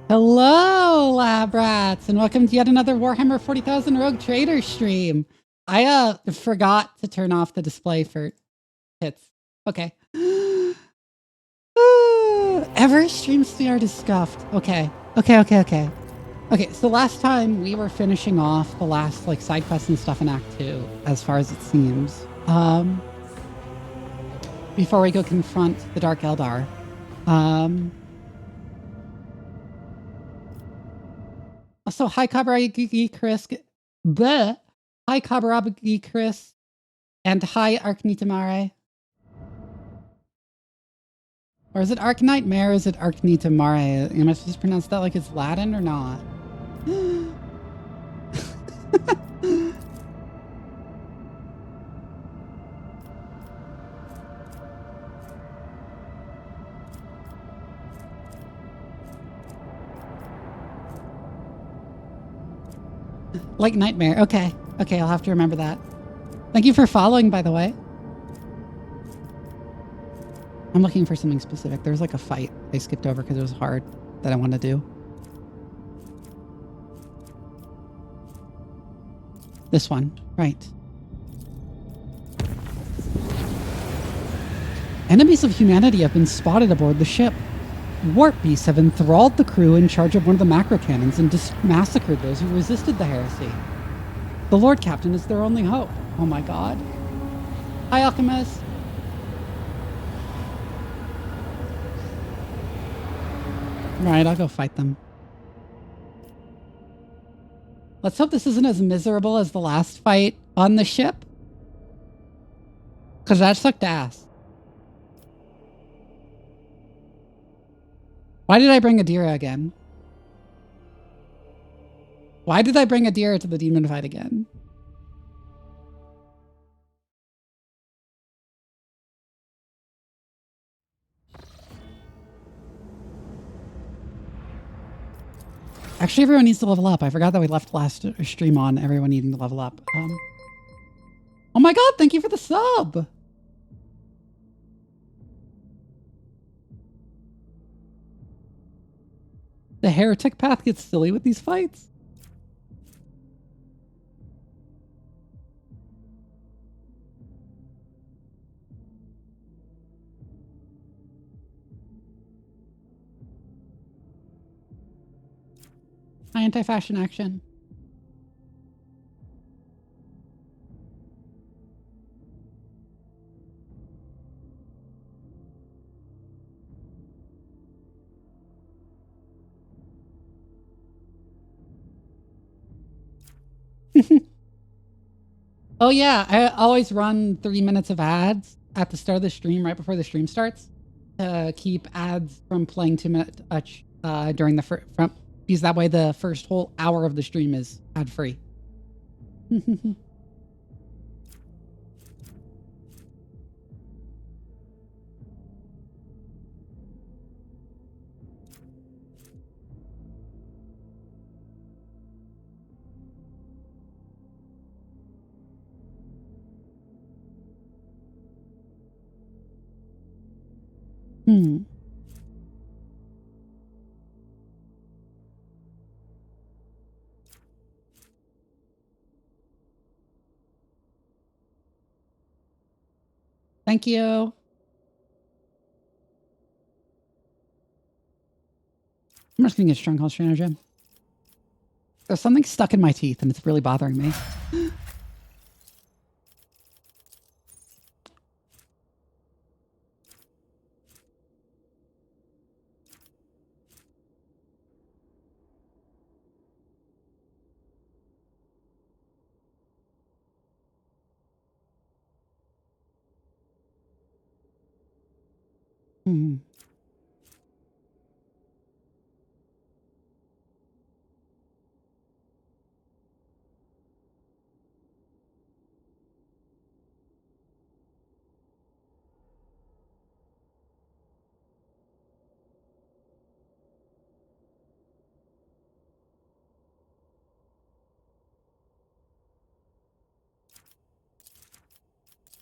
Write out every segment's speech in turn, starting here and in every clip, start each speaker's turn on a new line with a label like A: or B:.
A: Hello, lab rats, and welcome to yet another Warhammer 40,000 Rogue Trader stream. I forgot to turn off the display for hits. Okay. Ever stream start is scuffed. Okay. Okay, so last time we were finishing off the last side quests and stuff in Act 2, as far as it seems. Before we go confront the Dark Eldar. So hi Kabaragi Chris. Bleh. Hi Kabaragi Chris. And hi Arknitamare. Or is it Arknightmare or is it Arknitamare? Am I supposed to pronounce that like it's Latin or not? Like Nightmare. Okay. Okay, I'll have to remember that. Thank you for following, by the way. I'm looking for something specific. There's like a fight I skipped over because it was hard that I want to do. This one. Right. Enemies of humanity have been spotted aboard the ship. Warp beasts have enthralled the crew in charge of one of the macro cannons and massacred those who resisted the heresy. The Lord Captain is their only hope. Oh my god. Hi, Alchemist. Right, I'll go fight them. Let's hope this isn't as miserable as the last fight on the ship. Because that sucked ass. Why did I bring Adira again? Why did I bring Adira to the demon fight again? Actually, everyone needs to level up. I forgot that we left last stream on everyone needing to level up. Oh my god, thank you for the sub! The heretic path gets silly with these fights. Hi, anti-fashion action. Oh yeah, I always run 3 minutes of ads at the start of the stream, right before the stream starts, to keep ads from playing too much during the front, because that way the first whole hour of the stream is ad free. Thank you. I'm just gonna get Stronghold Stratagem. There's something stuck in my teeth and it's really bothering me.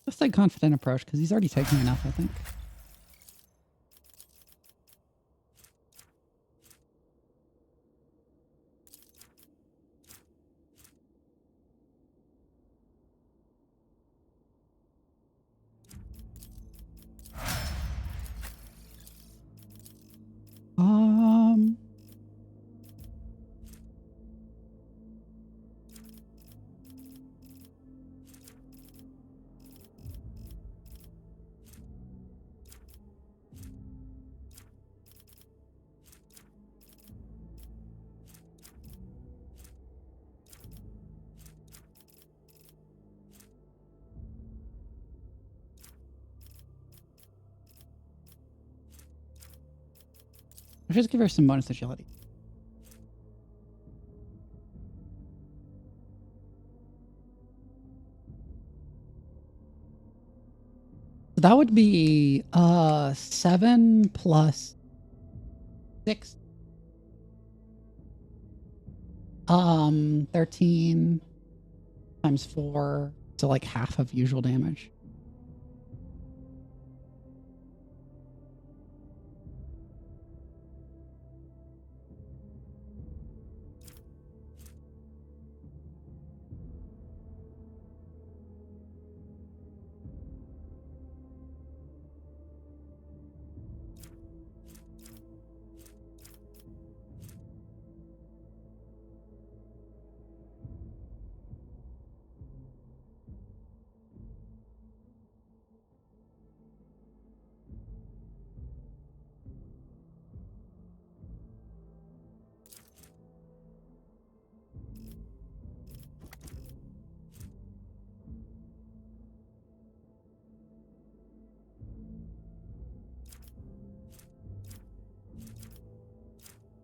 A: Just like confident approach, because he's already taking enough, I think. Let's just give her some bonus agility. So that would be 7 plus 6. 13 times 4, so like half of usual damage.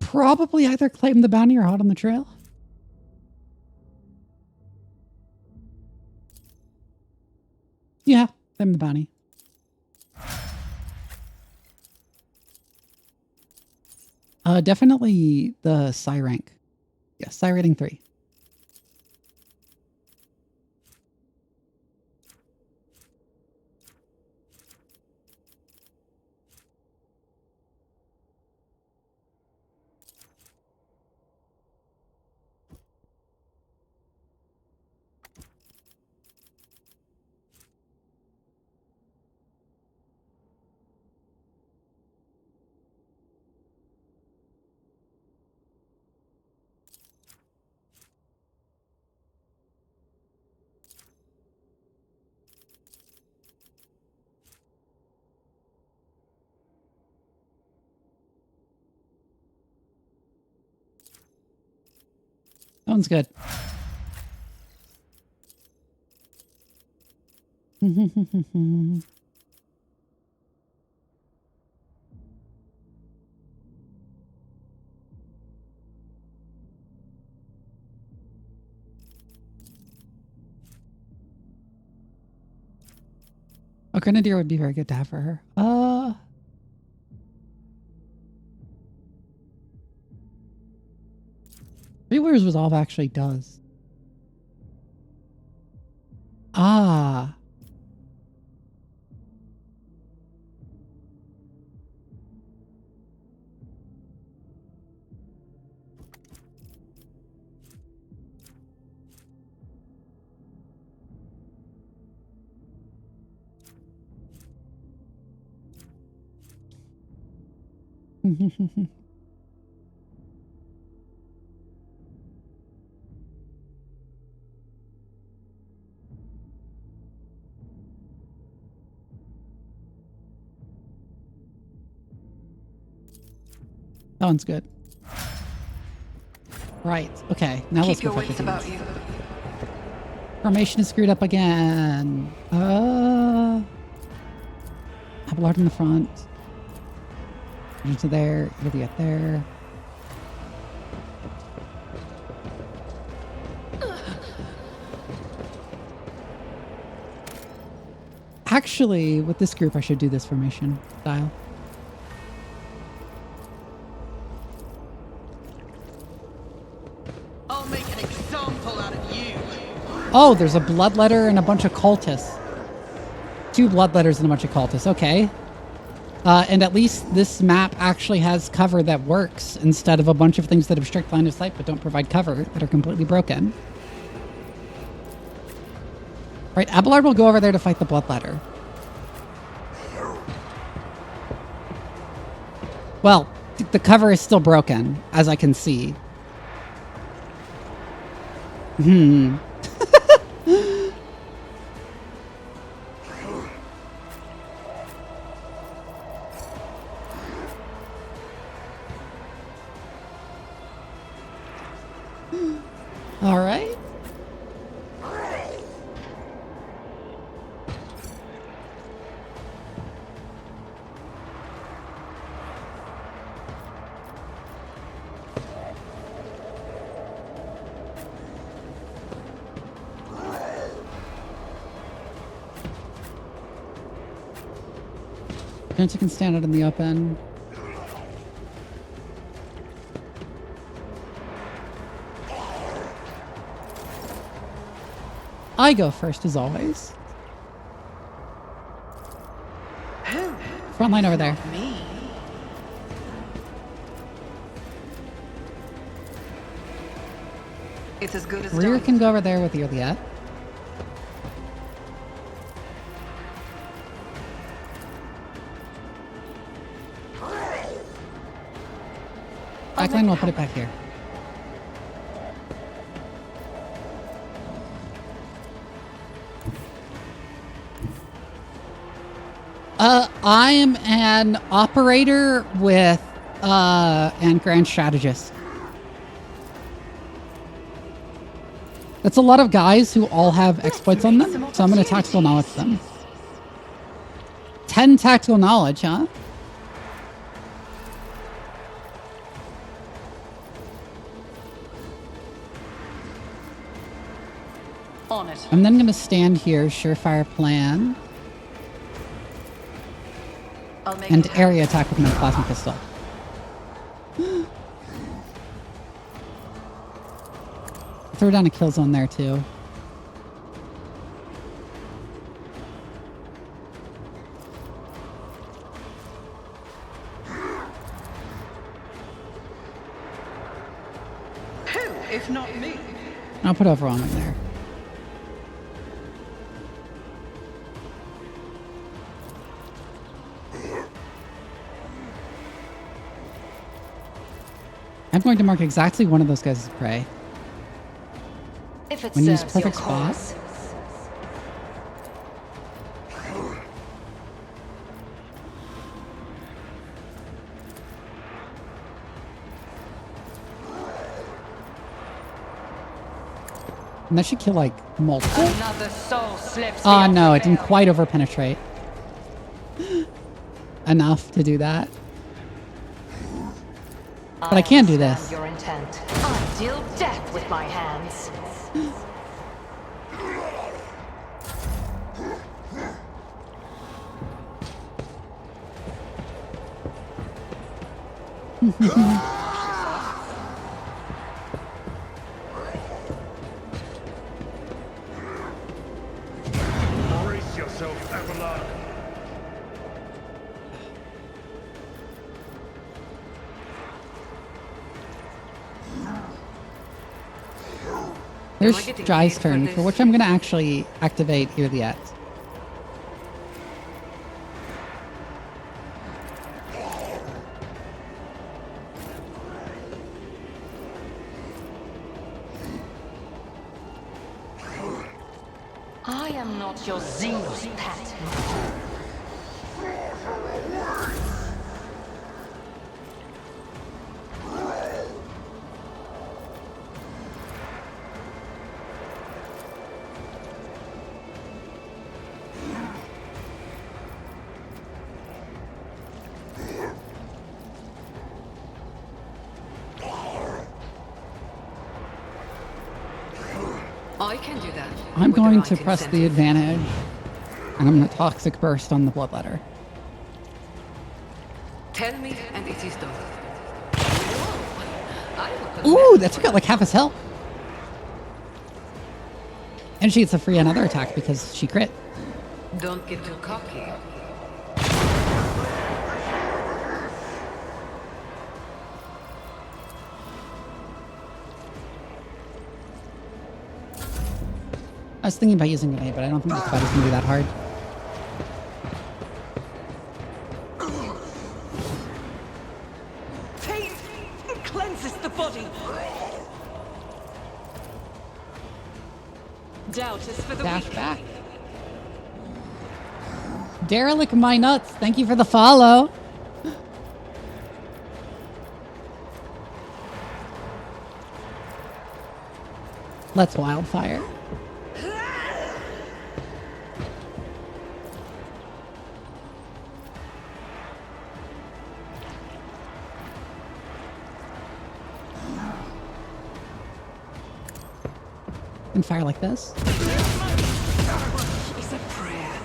A: Probably either claim the bounty or hot on the trail. Yeah, claim the bounty. Definitely the Psi rank. Yeah, Psi rating 3. That one's good. A grenadier would be very good to have for her. Reader's Resolve actually does. Ah. That one's good. Right. Okay. Now let's go fuck about you. Formation is screwed up again. Abelard in the front. Into there. Idiot there. Actually, with this group, I should do this formation style.
B: I'll make an example out of you.
A: Oh, there's a bloodletter and a bunch of cultists. 2 bloodletters and a bunch of cultists. Okay. And at least this map actually has cover that works instead of a bunch of things that obstruct line of sight but don't provide cover that are completely broken. Right, Abelard will go over there to fight the bloodletter. Well, the cover is still broken, as I can see. All right. Gents can stand out in the open. I go first as always. Front line over there.
B: Me. It's as good as
A: Rear
B: done.
A: can go over there with your Liet. Backline, we'll put it back here. I am an operator with and grand strategist. That's a lot of guys who all have exploits on them, so I'm going to tactical knowledge them. 10 tactical knowledge, huh?
B: On it.
A: I'm then going to stand here, surefire plan,
B: I'll make
A: and
B: it
A: area attack with my plasma pistol. Throw down a kill zone there too.
B: Who, if not me?
A: I'll put overwhelming there. I'm going to mark exactly one of those guys as prey.
C: If it
A: When you use
C: serves your
A: perfect spot.
C: cause.
A: And that should kill like multiple.
C: Another soul slips.
A: Oh
C: beyond
A: no,
C: the
A: it didn't
C: veil.
A: quite over penetrate. Enough to do that. But I can do this.
C: Your intent. I deal death with my hands.
D: Brace yourself, Avalon.
A: There's
B: I getting
A: Jai's
B: paid for
A: turn,
B: this?
A: for which I'm going to actually activate Irliet.
C: I am not your Xenos pet.
B: I can do that.
A: I'm
B: with the
A: going
B: right
A: to press the
B: incentive.
A: advantage, and I'm going to Toxic Burst on the Bloodletter.
B: Tell me, and it is done. I look
A: Ooh, that took out like half his health. And she gets a free another attack because she crit.
B: Don't get too cocky.
A: I was thinking about using grenade, but I don't think this fight is going to be that hard.
B: Pain cleanses the body. Doubt is for the
A: Dash
B: weak.
A: back. Derelict my nuts. Thank you for the follow. Let's wildfire. And fire like this.
B: Is a prayer.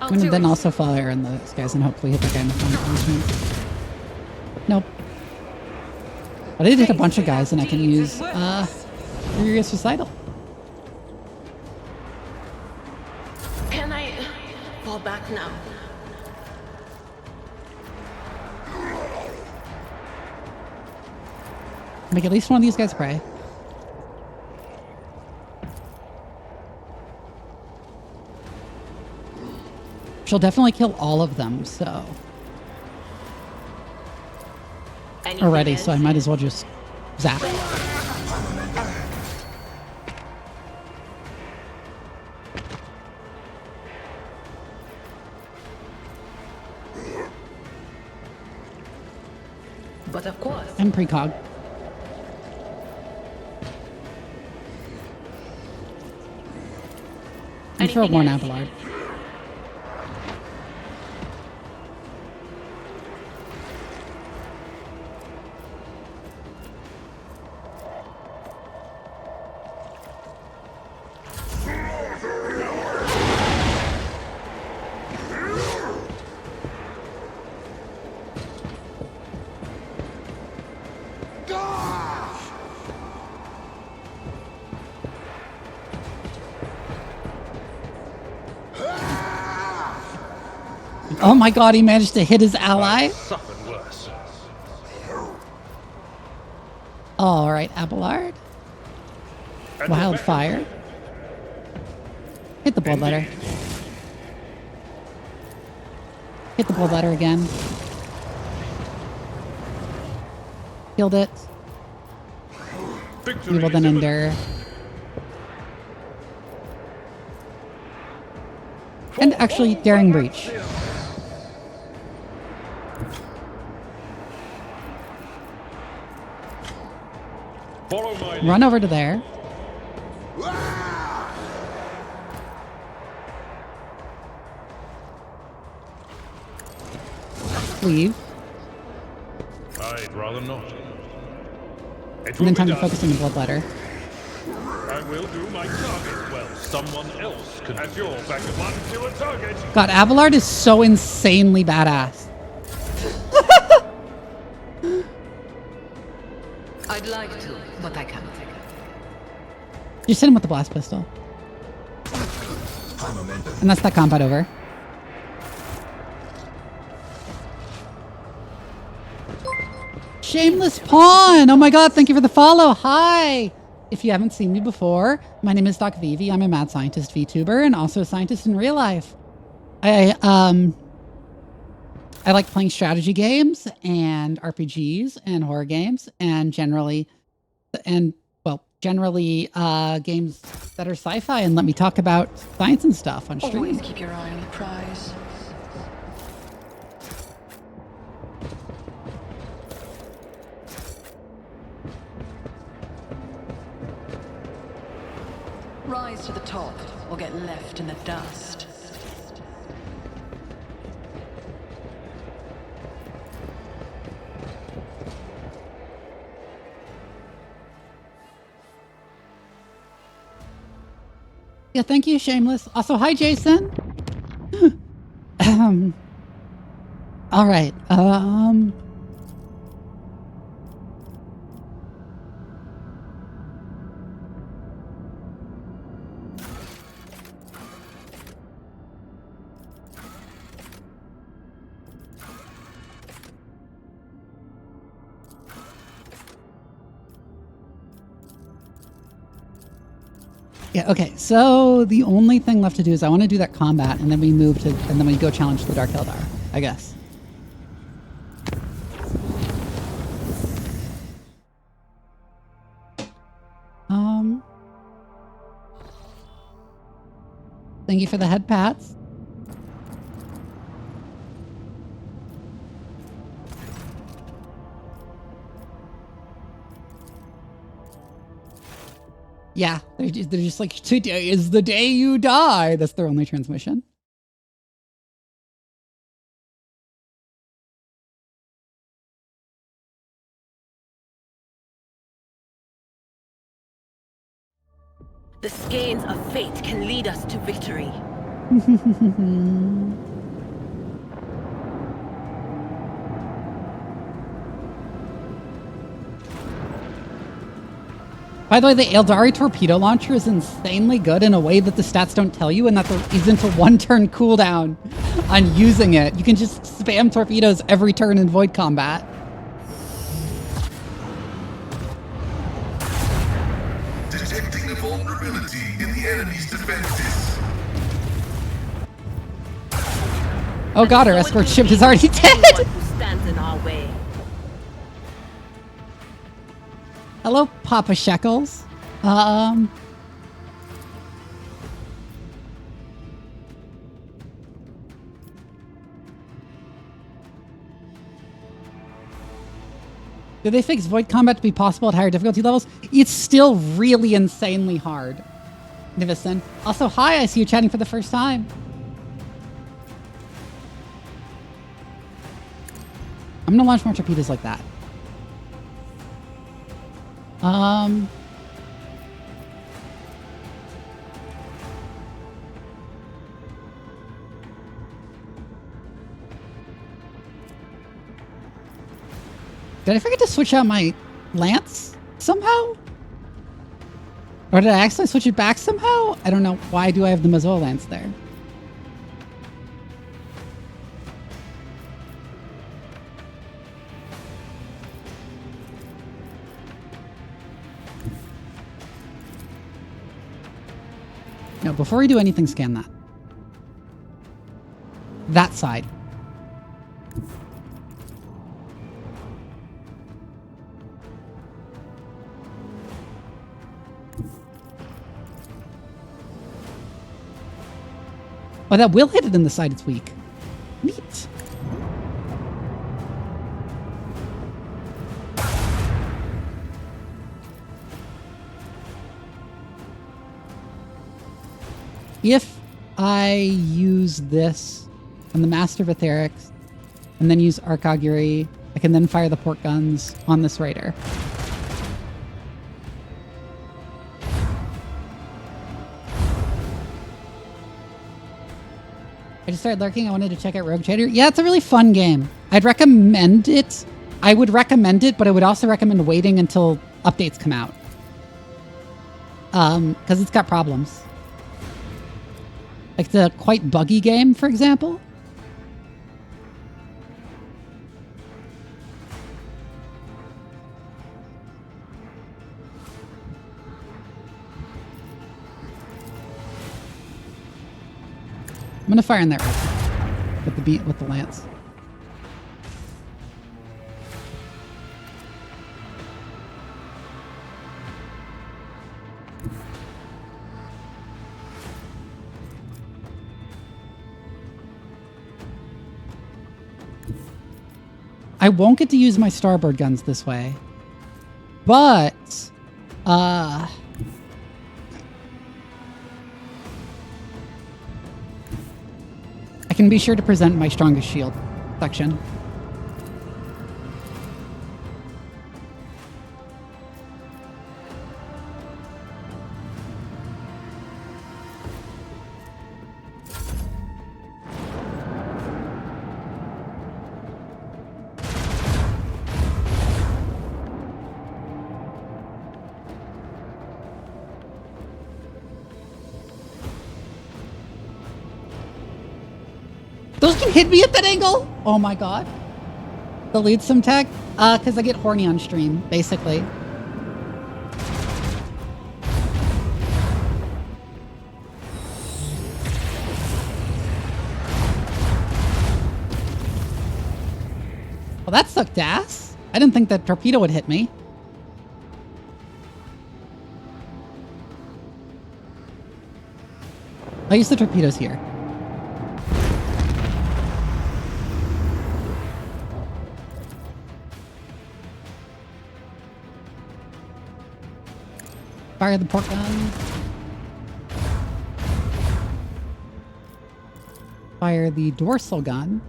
A: I'm gonna then also fire in the skies and hopefully hit the guy in the front. Nope. But I did hit a bunch of guys and I can use Furious Recital.
E: Can I fall back now?
A: Make at least one of these guys pray. She'll definitely kill all of them, so. Already, so I might as well just zap.
B: But of course.
A: And precog. And throw one Abelard. Oh my god, he managed to hit his ally.
D: Suffered worse.
A: Alright, Abelard. Wildfire. Hit the bloodletter. Hit the bloodletter again. Killed it. We will then endure. And actually, Daring Breach. Run over to there. Leave.
D: I'd rather not.
A: And then time to focus on the bloodletter.
D: I will do my target well. Someone else can. As you're back at one to a target.
A: God, Abelard is so insanely badass.
B: I'd like to, but I can't.
A: Just hit him with the blast pistol. And that's that combat over. Shameless Pawn! Oh my god, thank you for the follow. Hi! If you haven't seen me before, my name is Doc Vivi. I'm a Mad Scientist VTuber and also a scientist in real life. I like playing strategy games and RPGs and horror games and generally games that are sci-fi and let me talk about science and stuff on stream.
C: Always keep your eye on the prize. Rise to the top or get left in the dust.
A: Yeah, thank you, Shameless. Also, hi, Jason. All right. Yeah, okay, so the only thing left to do is I want to do that combat, and then we move to, and then we go challenge the Dark Eldar, I guess. Thank you for the head pats. Yeah, they're just like, today is the day you die. That's their only transmission.
E: The skeins of fate can lead us to victory.
A: By the way, the Eldari torpedo launcher is insanely good in a way that the stats don't tell you, and that there isn't a one-turn cooldown on using it. You can just spam torpedoes every turn in void combat.
F: Detecting a vulnerability in the enemy's defenses.
A: Oh god, our escort ship is already dead!
E: Anyone who stands in our way.
A: Hello, Papa Shekels. Did they fix void combat to be possible at higher difficulty levels? It's still really insanely hard. Nivison. Also, hi, I see you chatting for the first time. I'm gonna launch more torpedoes like that. Did I forget to switch out my lance somehow? Or did I actually switch it back somehow? I don't know. Why do I have the Mazoa lance there? No, before we do anything, scan that. That side. Oh, that will hit it in the side it's weak. Neat. If I use this on the Master of Etherics and then use Arc Augury, I can then fire the port guns on this raider. I just started lurking. I wanted to check out Rogue Trader. Yeah, it's a really fun game. I'd recommend it. I would recommend it, but I would also recommend waiting until updates come out. Because it's got problems. Like the quite buggy game, for example. I'm gonna fire in that right with the lance. I won't get to use my starboard guns this way, but I can be sure to present my strongest shield section. Those can hit me at that angle? Oh my god. The lead some tech? Because I get horny on stream, basically. Well, that sucked ass. I didn't think that torpedo would hit me. I'll use the torpedoes here. Fire the port gun. Fire the dorsal gun.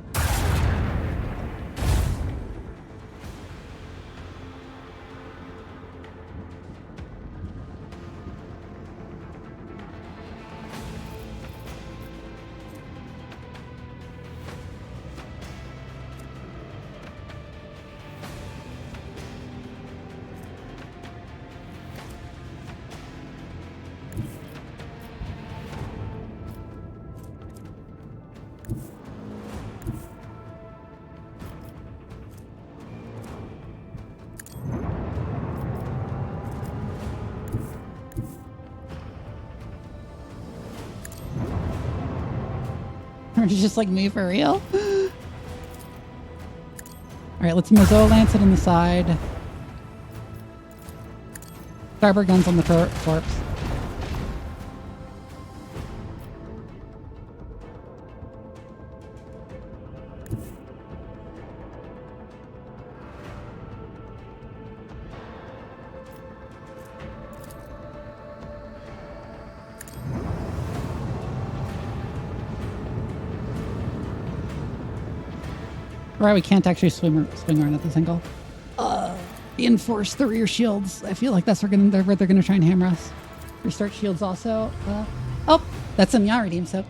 A: Aren't you just like me for real? Alright, let's Mazo lance it on the side. Cyber guns on the corpse. Right, we can't actually swing around at this angle. Reinforce the rear shields. I feel like that's where they're gonna try and hammer us. Restart shields also. Oh, that's a Nya redeem, so.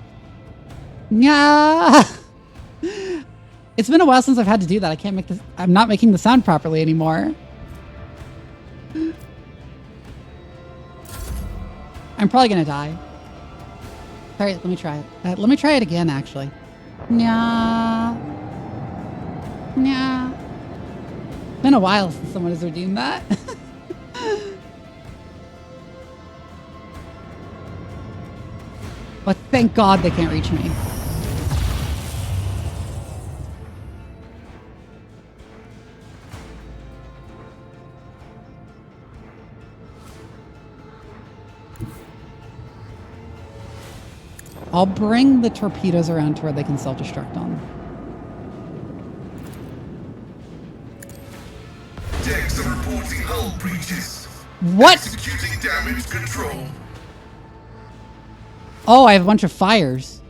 A: Nya! It's been a while since I've had to do that. I can't make this. I'm not making the sound properly anymore. I'm probably gonna die. Alright, let me try it. Let me try it again, actually. Nya. Nah. Been a while since someone has redeemed that. But thank God they can't reach me. I'll bring the torpedoes around to where they can self-destruct on.
F: Decks are reporting hull breaches.
A: What?
F: Executing damage control.
A: Oh, I have a bunch of fires.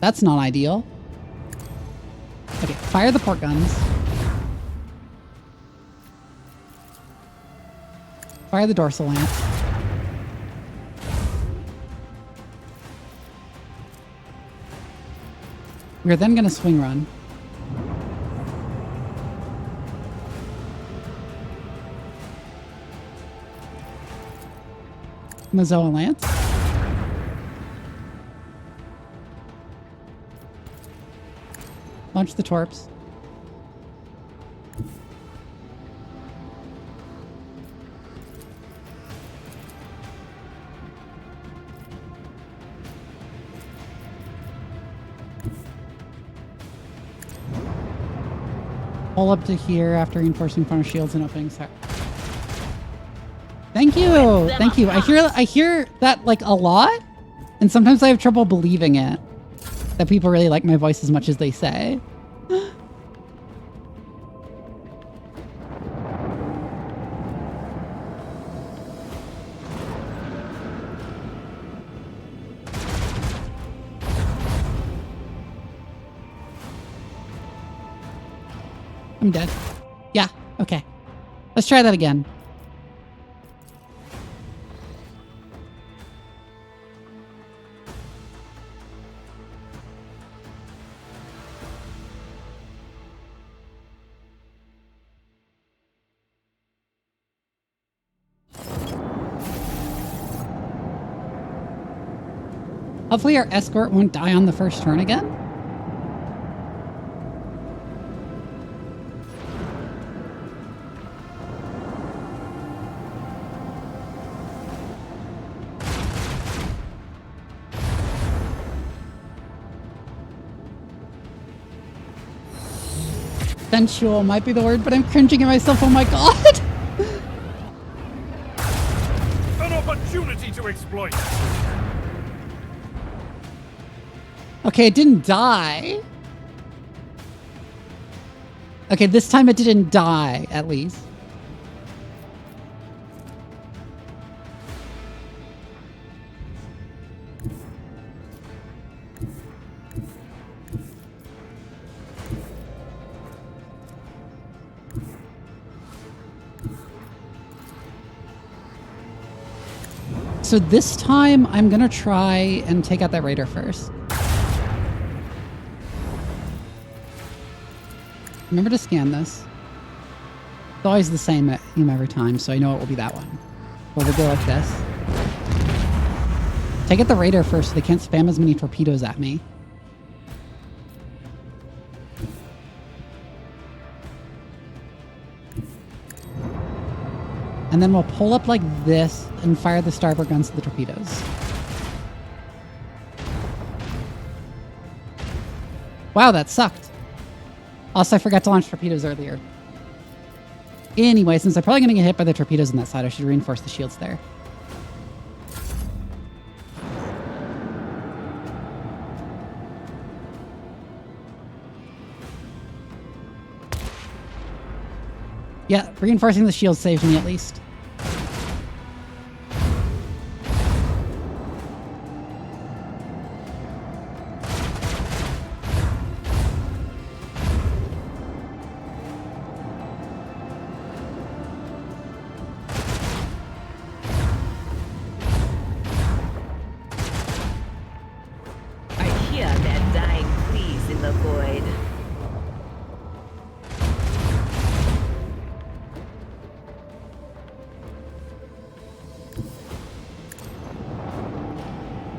A: That's not ideal. Okay, fire the port guns. Fire the dorsal lance. We're then going to swing run. Mazoa lance. Launch the torps. Pull up to here after reinforcing front of shields and opening. Sorry. Thank you. Thank you. I hear that like a lot, and sometimes I have trouble believing it. That people really like my voice as much as they say. I'm dead. Yeah, okay. Let's try that again. Hopefully our escort won't die on the first turn again. Sensual might be the word, but I'm cringing at myself. Oh my god!
D: An opportunity to exploit.
A: Okay, it didn't die. Okay, this time it didn't die, at least. So this time, I'm gonna try and take out that raider first. Remember to scan this. It's always the same every time, so I know it will be that one. But we'll go like this. Take out the radar first so they can't spam as many torpedoes at me. And then we'll pull up like this and fire the starboard guns to the torpedoes. Wow, that sucked. Also, I forgot to launch torpedoes earlier. Anyway, since I'm probably going to get hit by the torpedoes on that side, I should reinforce the shields there. Yeah, reinforcing the shield saved me at least.
C: I hear their dying pleas in the void.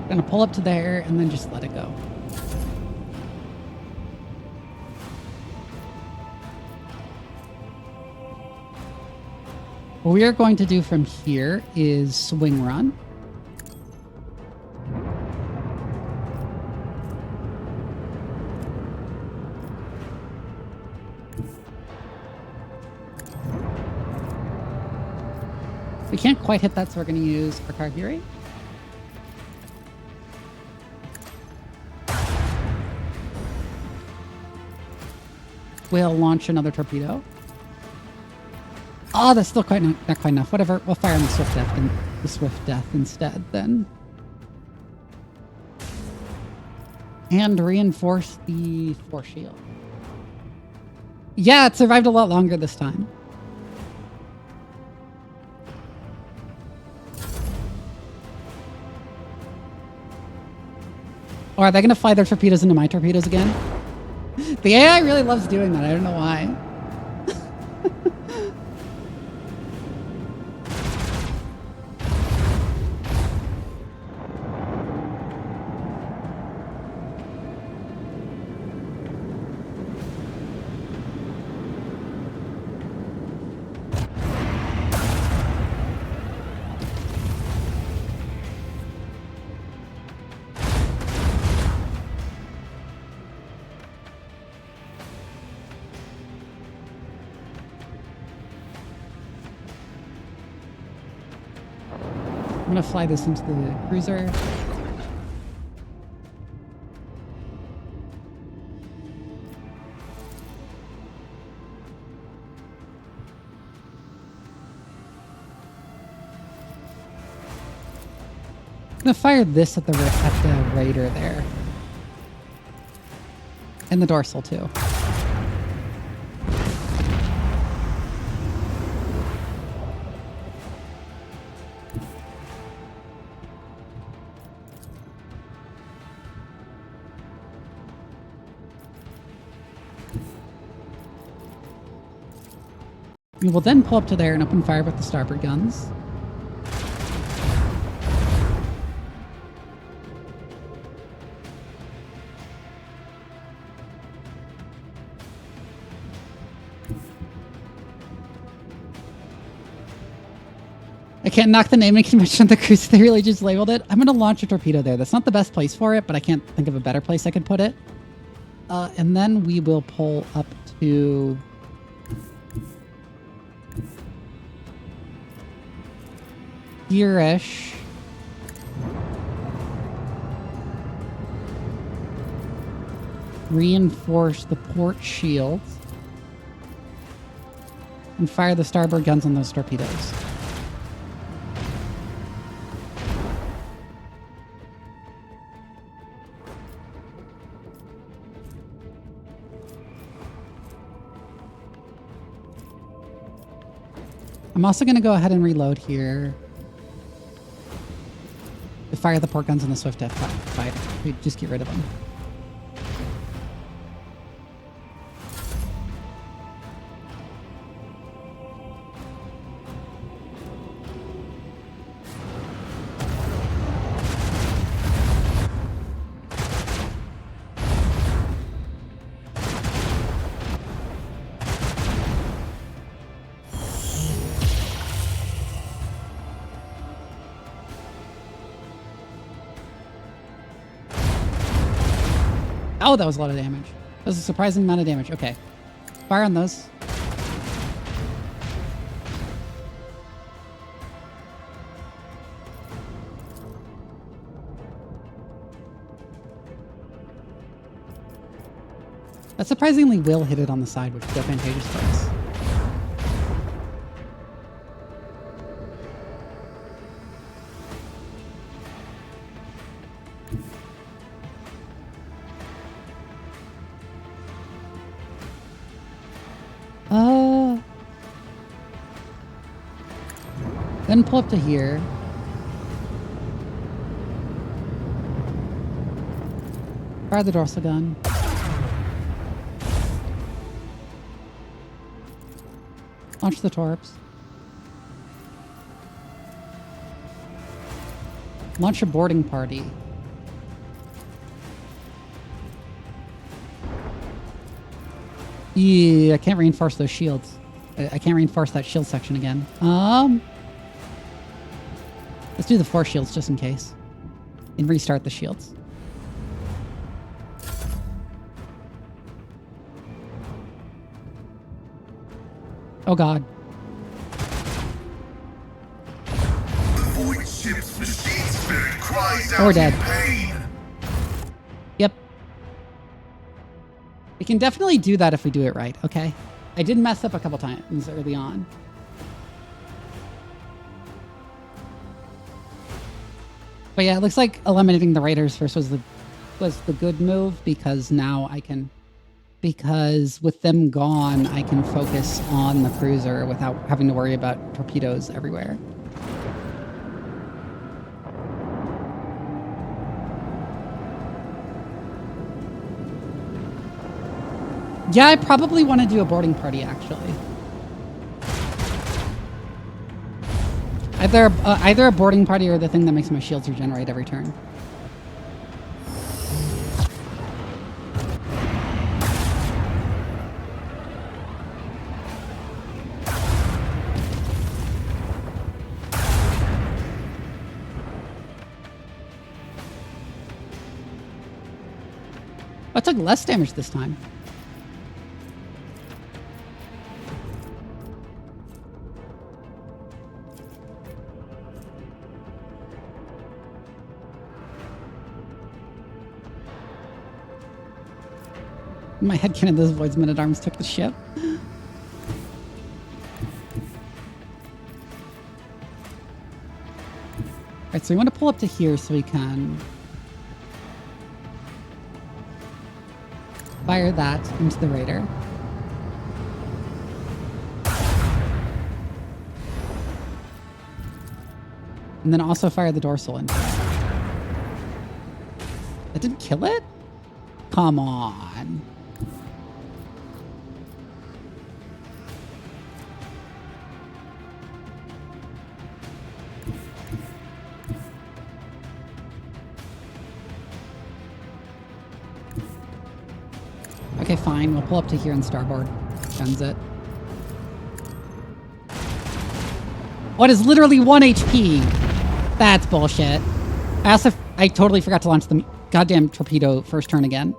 A: Gonna pull up to there and then just let it go. What we are going to do from here is swing run. We can't quite hit that, so we're going to use our carburet. We'll launch another torpedo. Oh, that's still quite not quite enough. Whatever, we'll fire on the swift death instead then. And reinforce the force shield. Yeah, it survived a lot longer this time. Or are they going to fly their torpedoes into my torpedoes again? The AI really loves doing that. I don't know why. I'm gonna fly this into the cruiser. I'm gonna fire this at the raider there. And the dorsal too. We will then pull up to there and open fire with the starboard guns. I can't knock the naming convention of the cruise. They really just labeled it. I'm going to launch a torpedo there. That's not the best place for it, but I can't think of a better place I could put it. And then we will pull up to... here-ish. Reinforce the port shields. And fire the starboard guns on those torpedoes. I'm also going to go ahead and reload here. Fire the port guns on the swift death fight. We just get rid of them. Oh, that was a lot of damage. That was a surprising amount of damage. Okay. Fire on those. That surprisingly will hit it on the side, which is advantageous for us. Then pull up to here. Fire the dorsal gun. Launch the torps. Launch a boarding party. Yeah, I can't reinforce those shields. I can't reinforce that shield section again. Let's do the 4 shields just in case. And restart the shields. Oh god.
F: The void ship's machine spirit cries out
A: We're dead.
F: in pain.
A: Yep. We can definitely do that if we do it right, okay? I did mess up a couple times early on. But yeah, it looks like eliminating the raiders first was the good move, because now I can, because with them gone, I can focus on the cruiser without having to worry about torpedoes everywhere. Yeah, I probably want to do a boarding party, actually. Either a boarding party or the thing that makes my shields regenerate every turn. I took less damage this time. In my head canon, those Void's men-at-arms took the ship. Alright, so we want to pull up to here so we can fire that into the raider. And then also fire the dorsal into it. That didn't kill it? Come on. Okay, fine. We'll pull up to here and starboard. Guns it. What is literally 1 HP? That's bullshit. I totally forgot to launch the goddamn torpedo first turn again.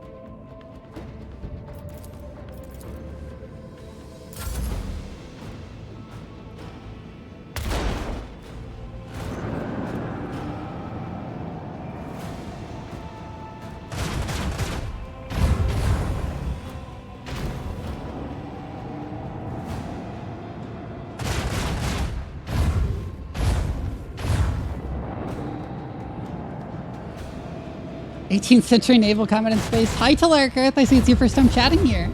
A: '18th century naval combat in space. Hi, Talarkirth. I see it's your first time chatting here.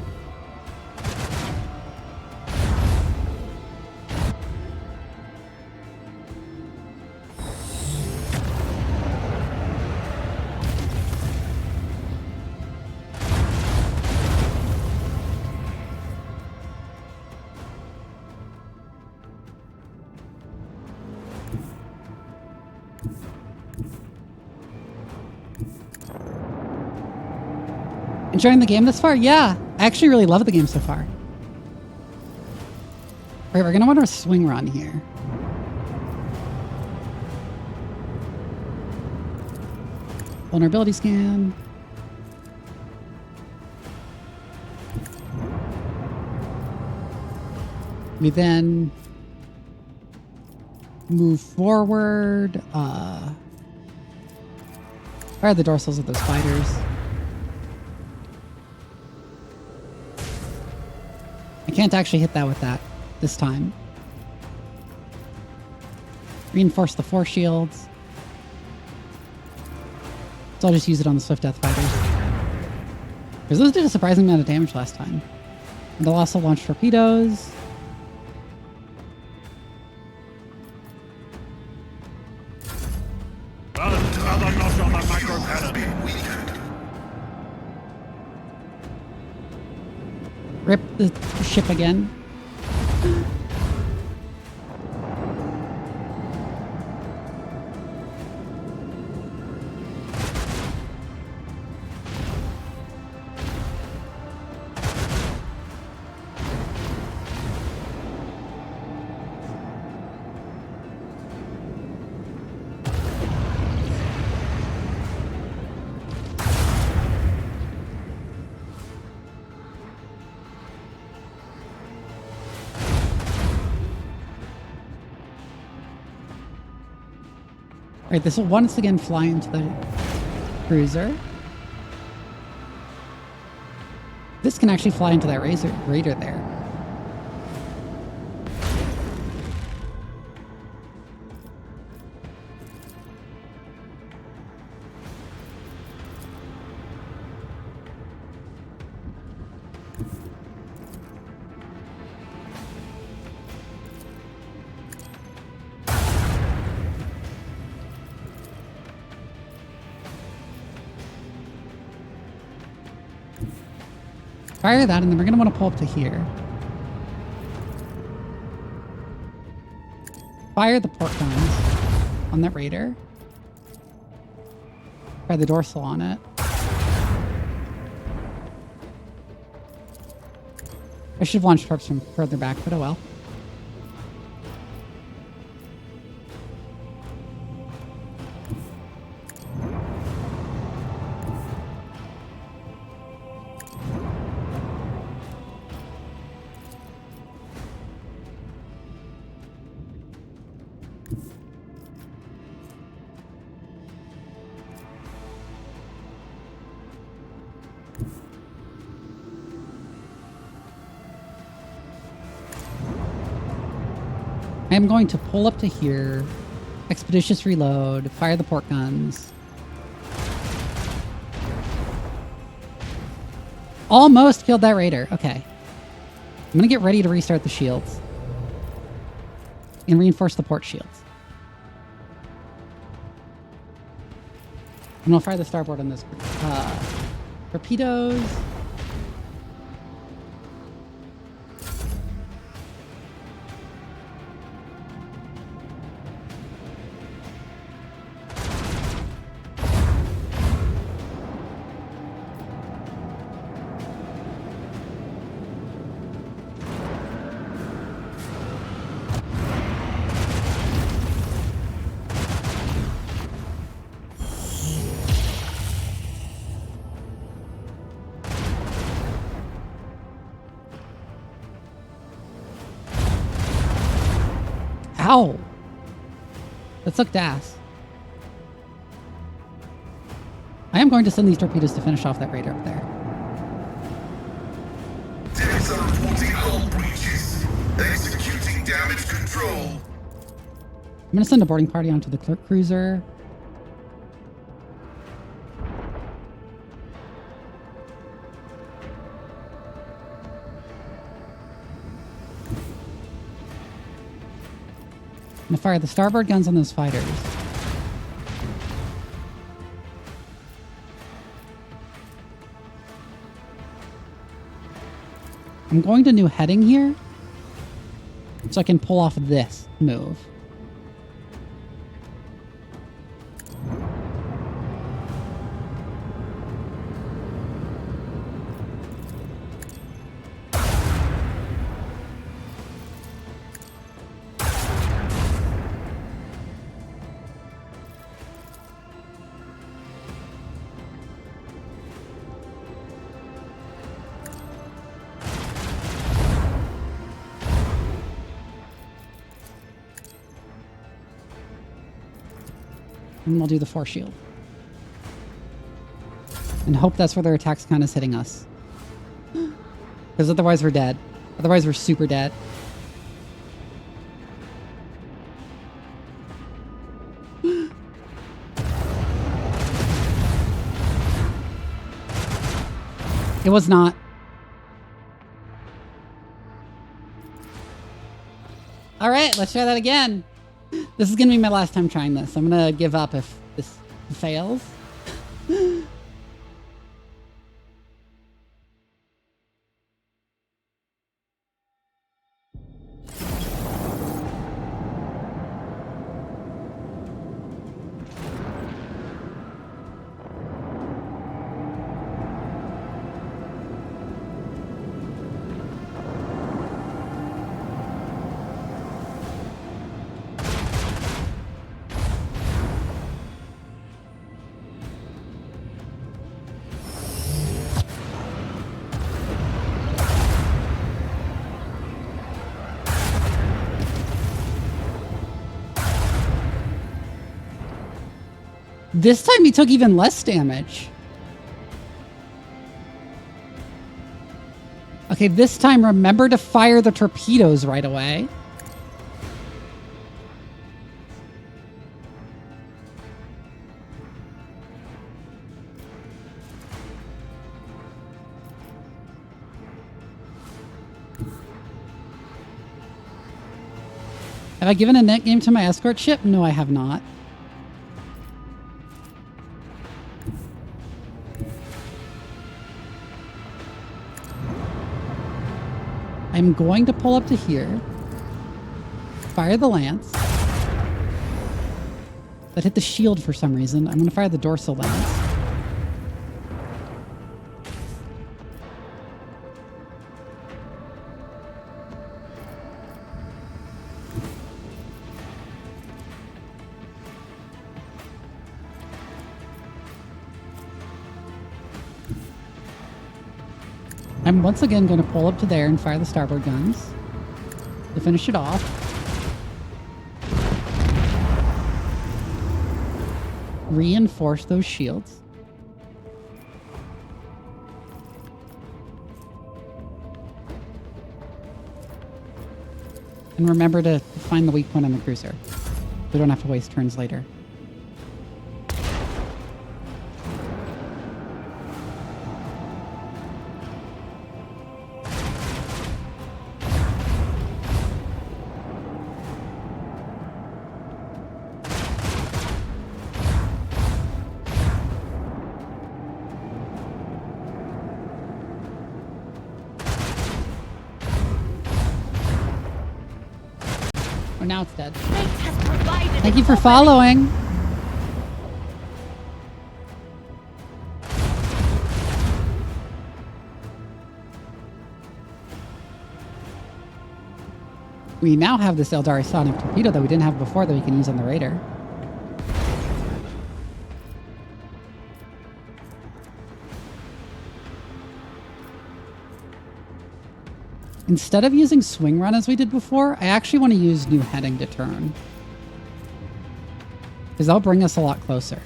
A: Enjoying the game this far? Yeah, I actually really love the game so far. Alright, we're gonna want to swing run here. Vulnerability scan. We then move forward. Fire the dorsals of those fighters. I can't actually hit that with that this time. Reinforce the force shields. So I'll just use it on the swift death fighters. Because those did a surprising amount of damage last time. And they'll also launch torpedoes.
D: Another notch on the micro cannon.
A: Rip the ship again. Alright, this will once again fly into the cruiser. This can actually fly into that raider there. Fire that, and then we're going to want to pull up to here. Fire the port guns on that raider. Fire the dorsal on it. I should have launched torps from further back, but oh well. I am going to pull up to here, expeditious reload, fire the port guns. Almost killed that raider. Okay. I'm going to get ready to restart the shields. And reinforce the port shields. And I'll fire the starboard on those torpedoes. Ow! That sucked ass. I am going to send these torpedoes to finish off that raider up there.
F: Decks are reporting hull breaches. Executing damage control.
A: I'm going to send a boarding party onto the cruiser. I'm going to fire the starboard guns on those fighters. I'm going to new heading here so I can pull off this move. And we'll do the force shield. And hope that's where their attacks count is hitting us. Because otherwise we're dead. Otherwise we're super dead. It was not. All right, let's try that again. This is going to be my last time trying this. I'm going to give up if this fails. This time he took even less damage. Okay, this time remember to fire the torpedoes right away. Have I given a net game to my escort ship? No, I have not. I'm going to pull up to here, fire the lance. That hit the shield for some reason. I'm going to fire the dorsal lance. I'm once again going to pull up to there and fire the starboard guns to finish it off. Reinforce those shields. And remember to find the weak point on the cruiser. We don't have to waste turns later. Now it's dead. Thank you for following. We now have this Eldari sonic torpedo that we didn't have before that we can use on the Raider. Instead of using swing run as we did before, I actually want to use new heading to turn. Because that'll bring us a lot closer.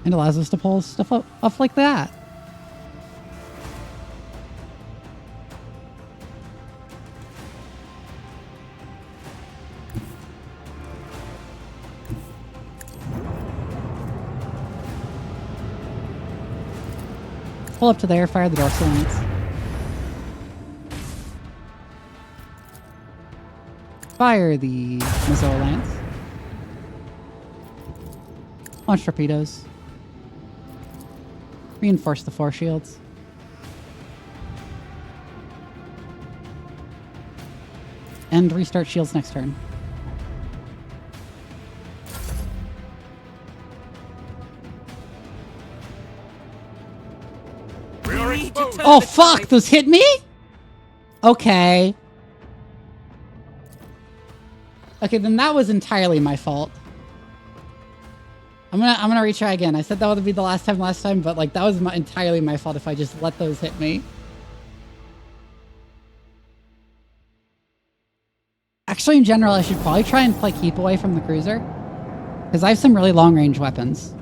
A: And allows us to pull stuff up like that. Pull up to there, fire the dorsal lance. Fire the missile lance. Launch torpedoes. Reinforce the force shields. And restart shields next turn.
D: We are exposed.
A: Oh fuck! Those hit me? Okay. Okay, then that was entirely my fault. I'm gonna retry again. I said that would be the last time, but like that was entirely my fault if I just let those hit me. Actually, in general, I should probably try and play keep away from the cruiser, because I have some really long range weapons.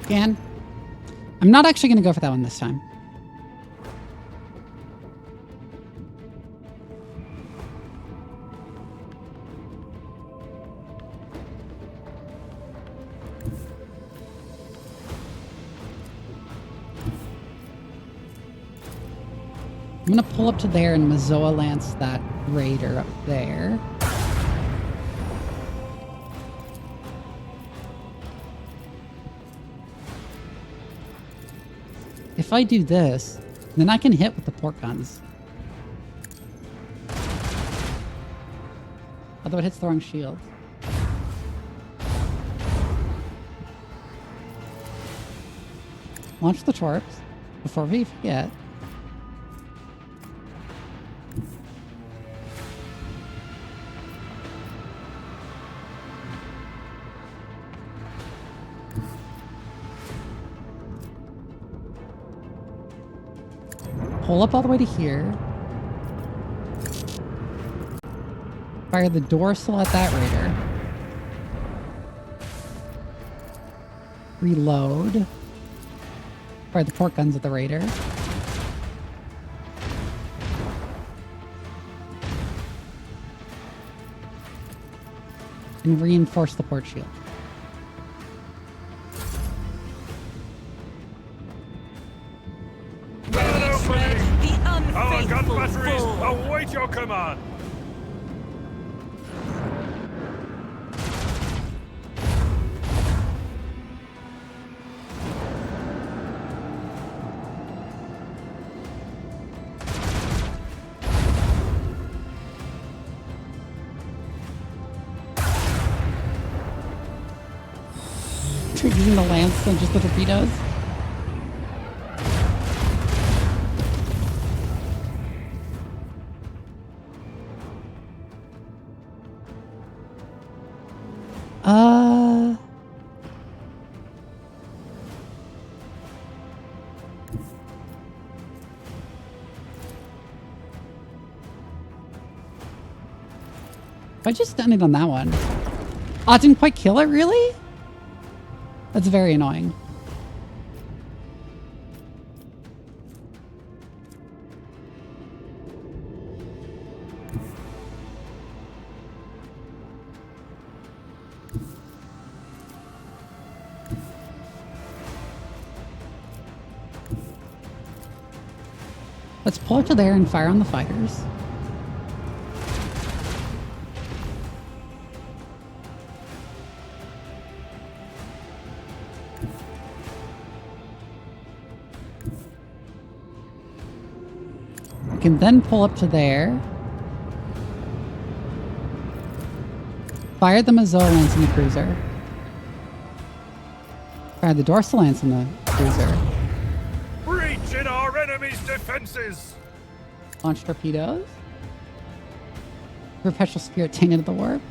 A: Again, I'm not actually going to go for that one this time. I'm going to pull up to there and Mazoa Lance that raider up there. If I do this, then I can hit with the port guns. Although it hits the wrong shield. Launch the torps before we forget. Pull up all the way to here. Fire the dorsal at that raider. Reload. Fire the port guns at the raider. And reinforce the port shield.
D: Our gun batteries await your command.
A: Using the lance and just the torpedoes. If I just done it on that one. Oh, it didn't quite kill it, really? That's very annoying. Let's pull it to there and fire on the fighters. We can then pull up to there. Fire the Mazoa Lance in the cruiser. Fire the dorsal lance in the cruiser.
D: Breach in our enemy's defenses.
A: Launch torpedoes. Perpetual Spirit tainted the warp.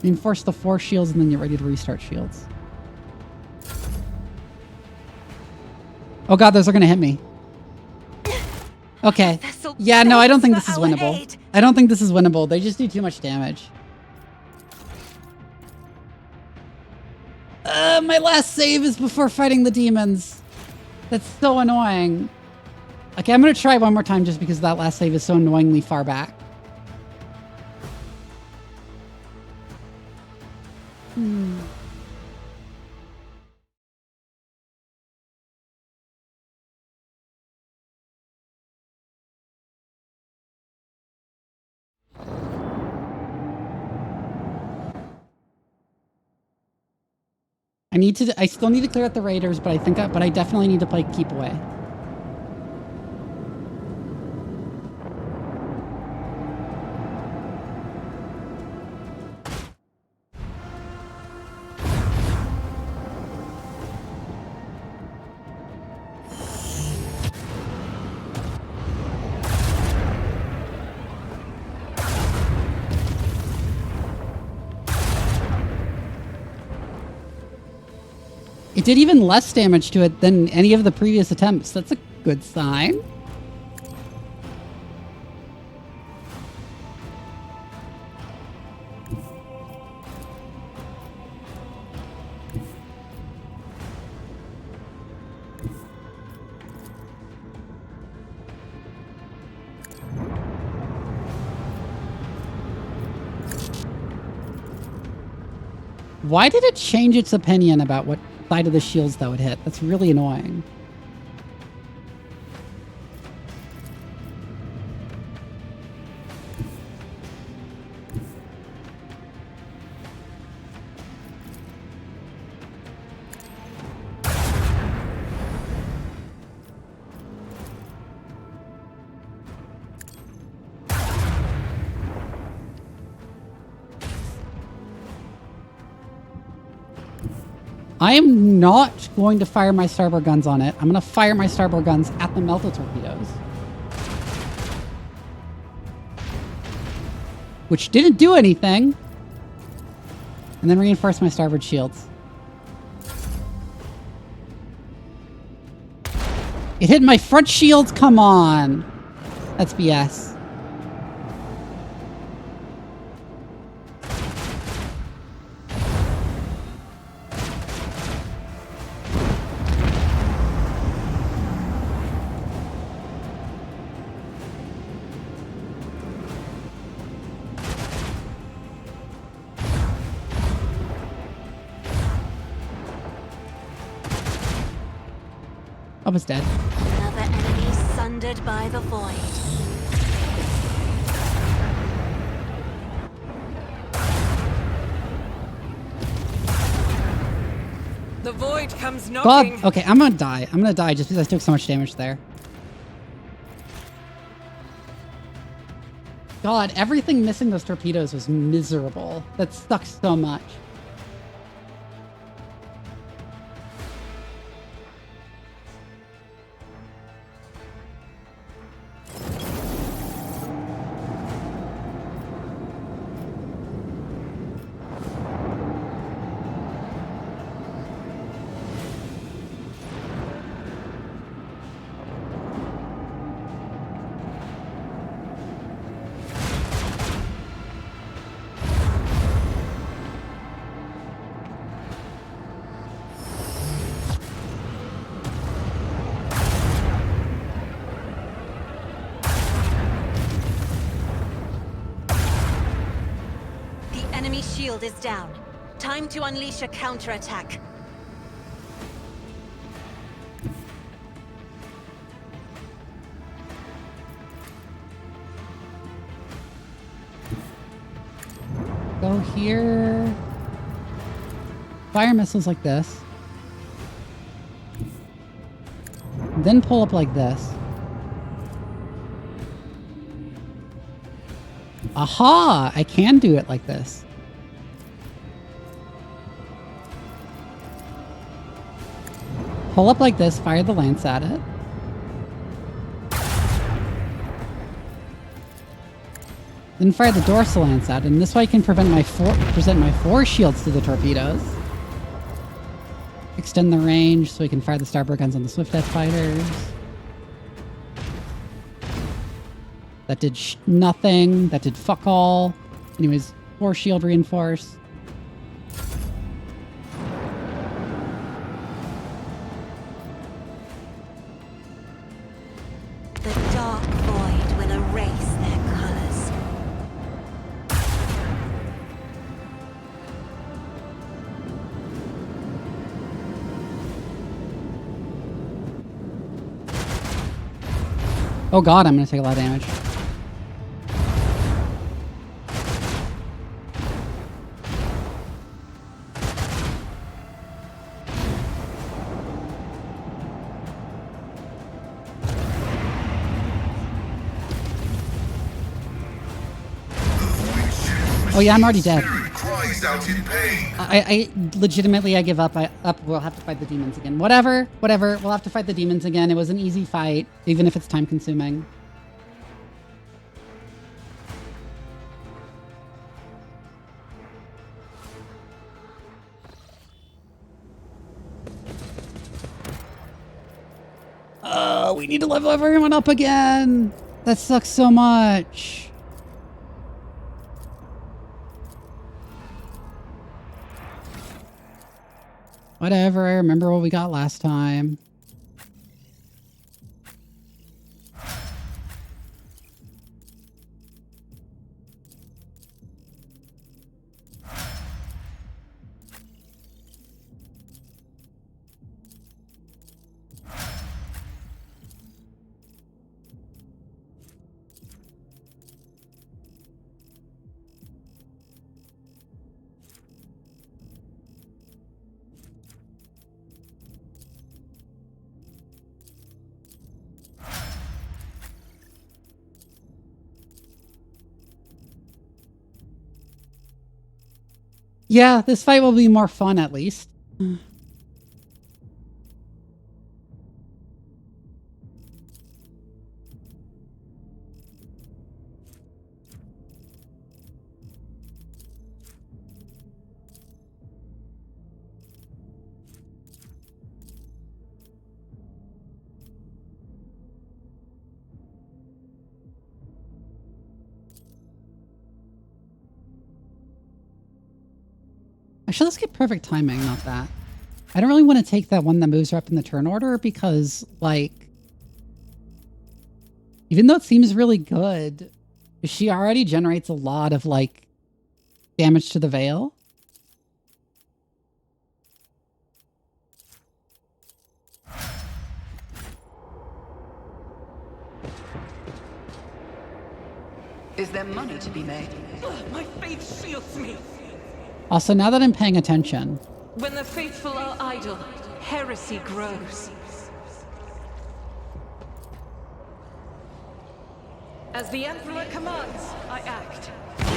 A: Reinforce the 4 shields and then get ready to restart shields. Oh god, those are gonna hit me. Okay. Yeah, no, I don't think this is winnable. I don't think this is winnable. They just do too much damage. My last save is before fighting the demons. That's so annoying. Okay, I'm gonna try one more time just because that last save is so annoyingly far back. I still need to clear out the raiders, but I definitely need to play keep away. It did even less damage to it than any of the previous attempts. That's a good sign. Why did it change its opinion about what side of the shields that would hit? That's really annoying. I am not going to fire my starboard guns on it. I'm going to fire my starboard guns at the melta torpedoes. Which didn't do anything. And then reinforce my starboard shields. It hit my front shields, come on! That's BS. Almost dead.
G: Another enemy sundered by the void.
C: The void comes knocking.
A: God, okay, I'm gonna die. I'm gonna die just because I took so much damage there. God, everything missing those torpedoes was miserable. That sucks so much.
G: Enemy shield is down. Time to unleash a counterattack.
A: Go here. Fire missiles like this. Then pull up like this. Aha! I can do it like this. Pull up like this, fire the lance at it. Then fire the dorsal lance at it, and this way I can present my four shields to the torpedoes. Extend the range so we can fire the starboard guns on the Swift Death fighters. That did nothing. That did fuck all. Anyways, 4 shield reinforce.
G: The dark void will erase their colors.
A: Oh god, I'm gonna take a lot of damage. Oh yeah, I'm already dead.
F: Spirit cries out in pain.
A: I legitimately, I give up. We'll have to fight the demons again. Whatever. We'll have to fight the demons again. It was an easy fight, even if it's time consuming. Oh, we need to level everyone up again. That sucks so much. Whatever, I remember what we got last time. Yeah, this fight will be more fun at least. Actually, let's get perfect timing, not that. I don't really want to take that one that moves her up in the turn order because, like, even though it seems really good, she already generates a lot of, like, damage to the Veil.
B: Is there money to be made?
E: My faith shields me.
A: Also, now that I'm paying attention,
E: When the faithful are idle, heresy grows. As the Emperor commands, I act. Your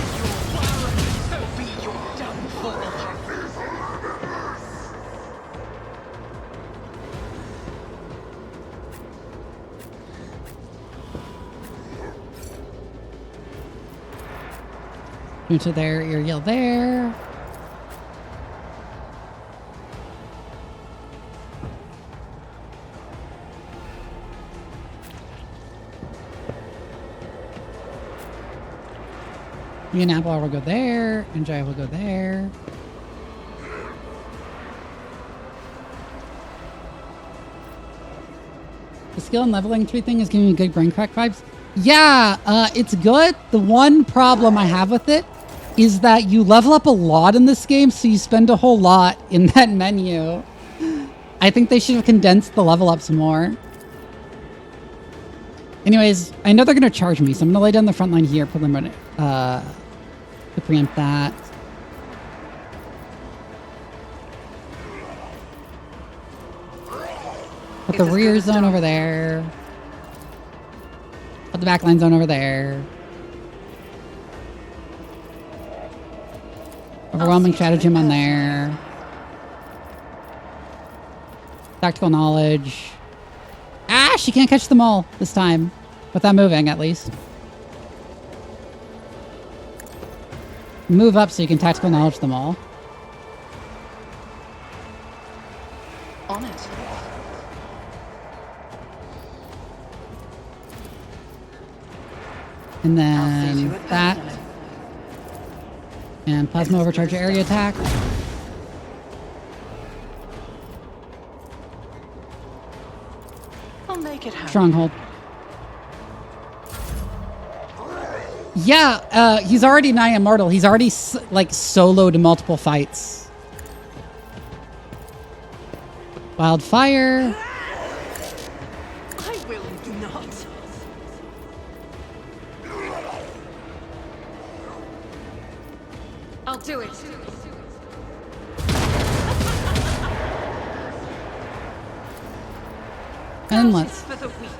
E: power, so be your downfall.
A: move to there, ear yell there. Me and Apple will go there, and Jai will go there. The skill and leveling tree thing is giving me good brain crack vibes. Yeah, it's good. The one problem I have with it is that you level up a lot in this game, so you spend a whole lot in that menu. I think they should have condensed the level ups more. Anyways, I know they're going to charge me, so I'm going to lay down the front line here to preempt that. Put the rear zone over there. Put the back line zone over there. Overwhelming stratagem on there. Tactical knowledge. Ah, she can't catch them all this time. Without moving, at least. Move up so you can tactical knowledge them all.
B: On it.
A: And
B: I'll see
A: then
B: to it
A: that.
B: personally.
A: And plasma overcharge area attack.
B: I'll make it happen.
A: Stronghold. Yeah, he's already nigh immortal. He's already like soloed multiple fights. Wildfire.
E: I will not. I'll do it.
A: Endless.
E: Justice for the weak.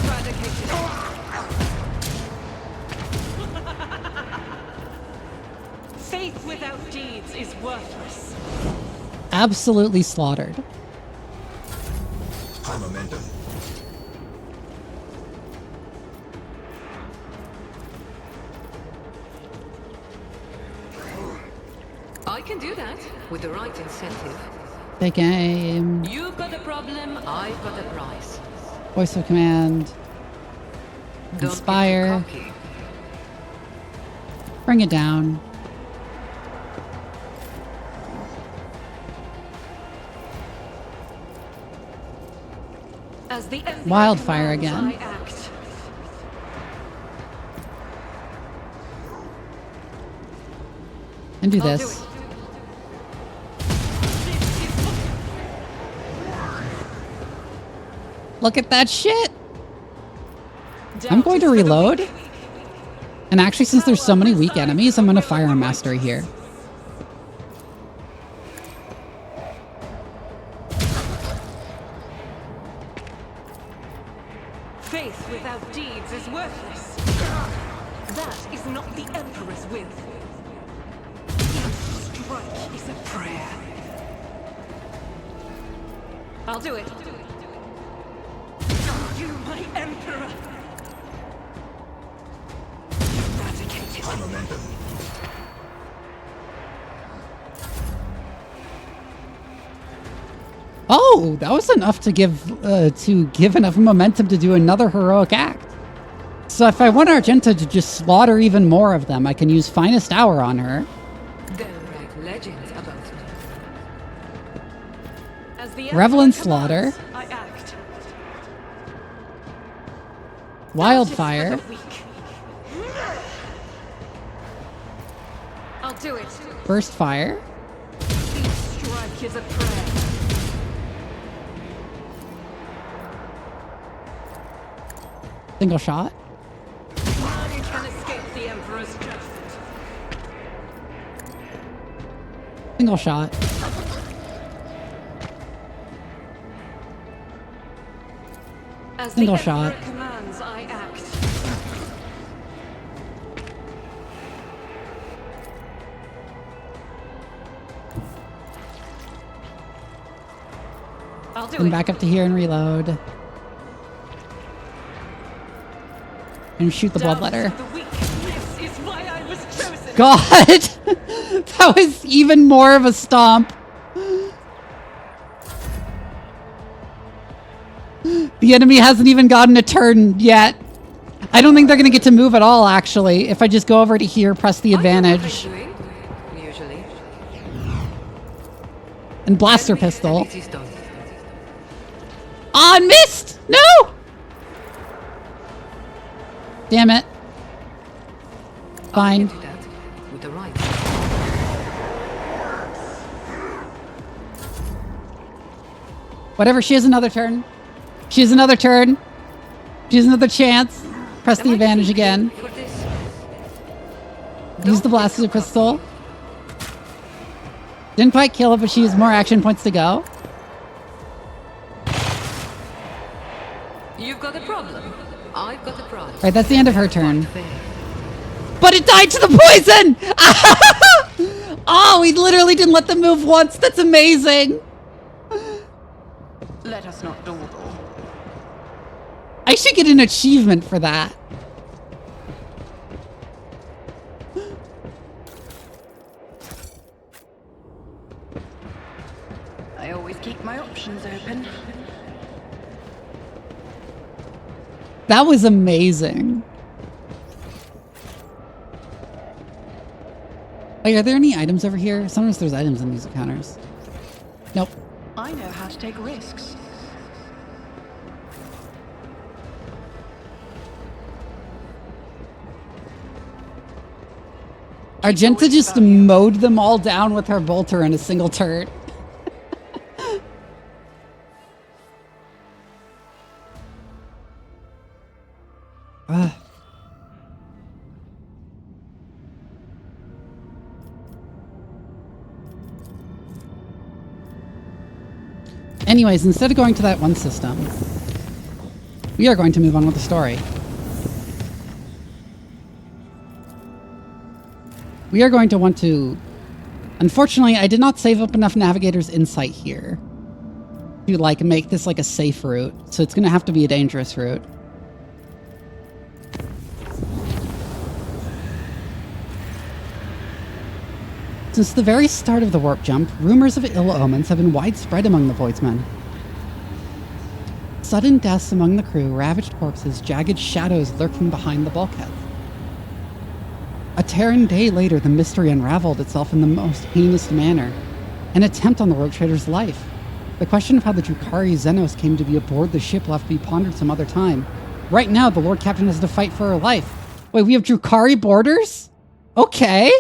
E: Eradicated. Faith without deeds is worthless.
A: Absolutely slaughtered.
F: High momentum.
C: I can do that with the right incentive.
A: Big game.
C: You've got a problem, I've got a prize.
A: Voice of command.
C: Don't
A: Inspire.
C: get too cocky.
A: Bring it down.
E: As the Emperor
A: Wildfire
E: commands,
A: again.
E: I act.
A: And do
E: I'll do
A: this.
E: it.
A: Look at that shit. I'm
E: Doubt
A: going
E: is
A: to
E: for the
A: reload.
E: weak.
A: And actually, since there's so many weak enemies, I'm going to fire a mastery here.
E: Faith without deeds is worthless. That is not the Emperor's will. Each strike is a prayer. I'll do it. You, my Emperor! Eradicated.
F: High momentum.
A: Oh, that was enough to give enough momentum to do another heroic act. So if I want Argenta to just slaughter even more of them, I can use Finest Hour on her.
C: They'll write legends about me.
E: As the
A: Revelant
E: Emperor
A: Slaughter.
E: commands, I act.
A: Wildfire.
E: Justice for the weak. I'll do it.
A: Burst Fire.
E: Each strike is a prayer.
A: Single shot.
E: None can escape the Emperor's justice.
A: Single shot.
E: As
A: Single
E: the
A: shot.
E: Emperor commands, I act. I'll do
A: Come
E: it.
A: back up to here and reload. And shoot the
E: Doubt
A: bloodletter.
E: for the weak. This is why I was chosen.
A: God! That was even more of a stomp. The enemy hasn't even gotten a turn yet. I don't think they're going to get to move at all, actually. If I just go over to here, press the advantage,
C: Usually.
A: and blaster pistol.
C: It is done.
A: Ah, missed! No! Damn it. Fine.
C: Do that with the right.
A: Whatever, she has another turn. She has another turn. She has another chance. Press the advantage again.
C: For this.
A: Use the blaster pistol. Didn't quite kill it, but she has more action points to go.
C: You've got a problem. I've got a prize.
A: Right, that's the end of her turn.
C: Fair.
A: But it died to the poison! Oh, we literally didn't let them move once. That's amazing.
B: Let us not dawdle.
A: I should get an achievement for that.
B: I always keep my options open.
A: That was amazing. Like, are there any items over here? Sometimes there's items in these encounters. Nope.
B: I know how to take risks.
A: Argenta just mowed them all down with her bolter in a single turret. Anyways, instead of going to that one system, we are going to move on with the story. We are going to want to... Unfortunately, I did not save up enough Navigator's Insight here to, like, make this, like, a safe route. So it's going to have to be a dangerous route. Since the very start of the warp jump, rumors of ill omens have been widespread among the Voidsmen. Sudden deaths among the crew, ravaged corpses, jagged shadows lurking behind the bulkheads. A Terran day later, the mystery unraveled itself in the most heinous manner. An attempt on the rogue trader's life. The question of how the Drukhari Xenos came to be aboard the ship will have to be pondered some other time. Right now, the Lord Captain has to fight for her life. Wait, we have Drukhari boarders? Okay.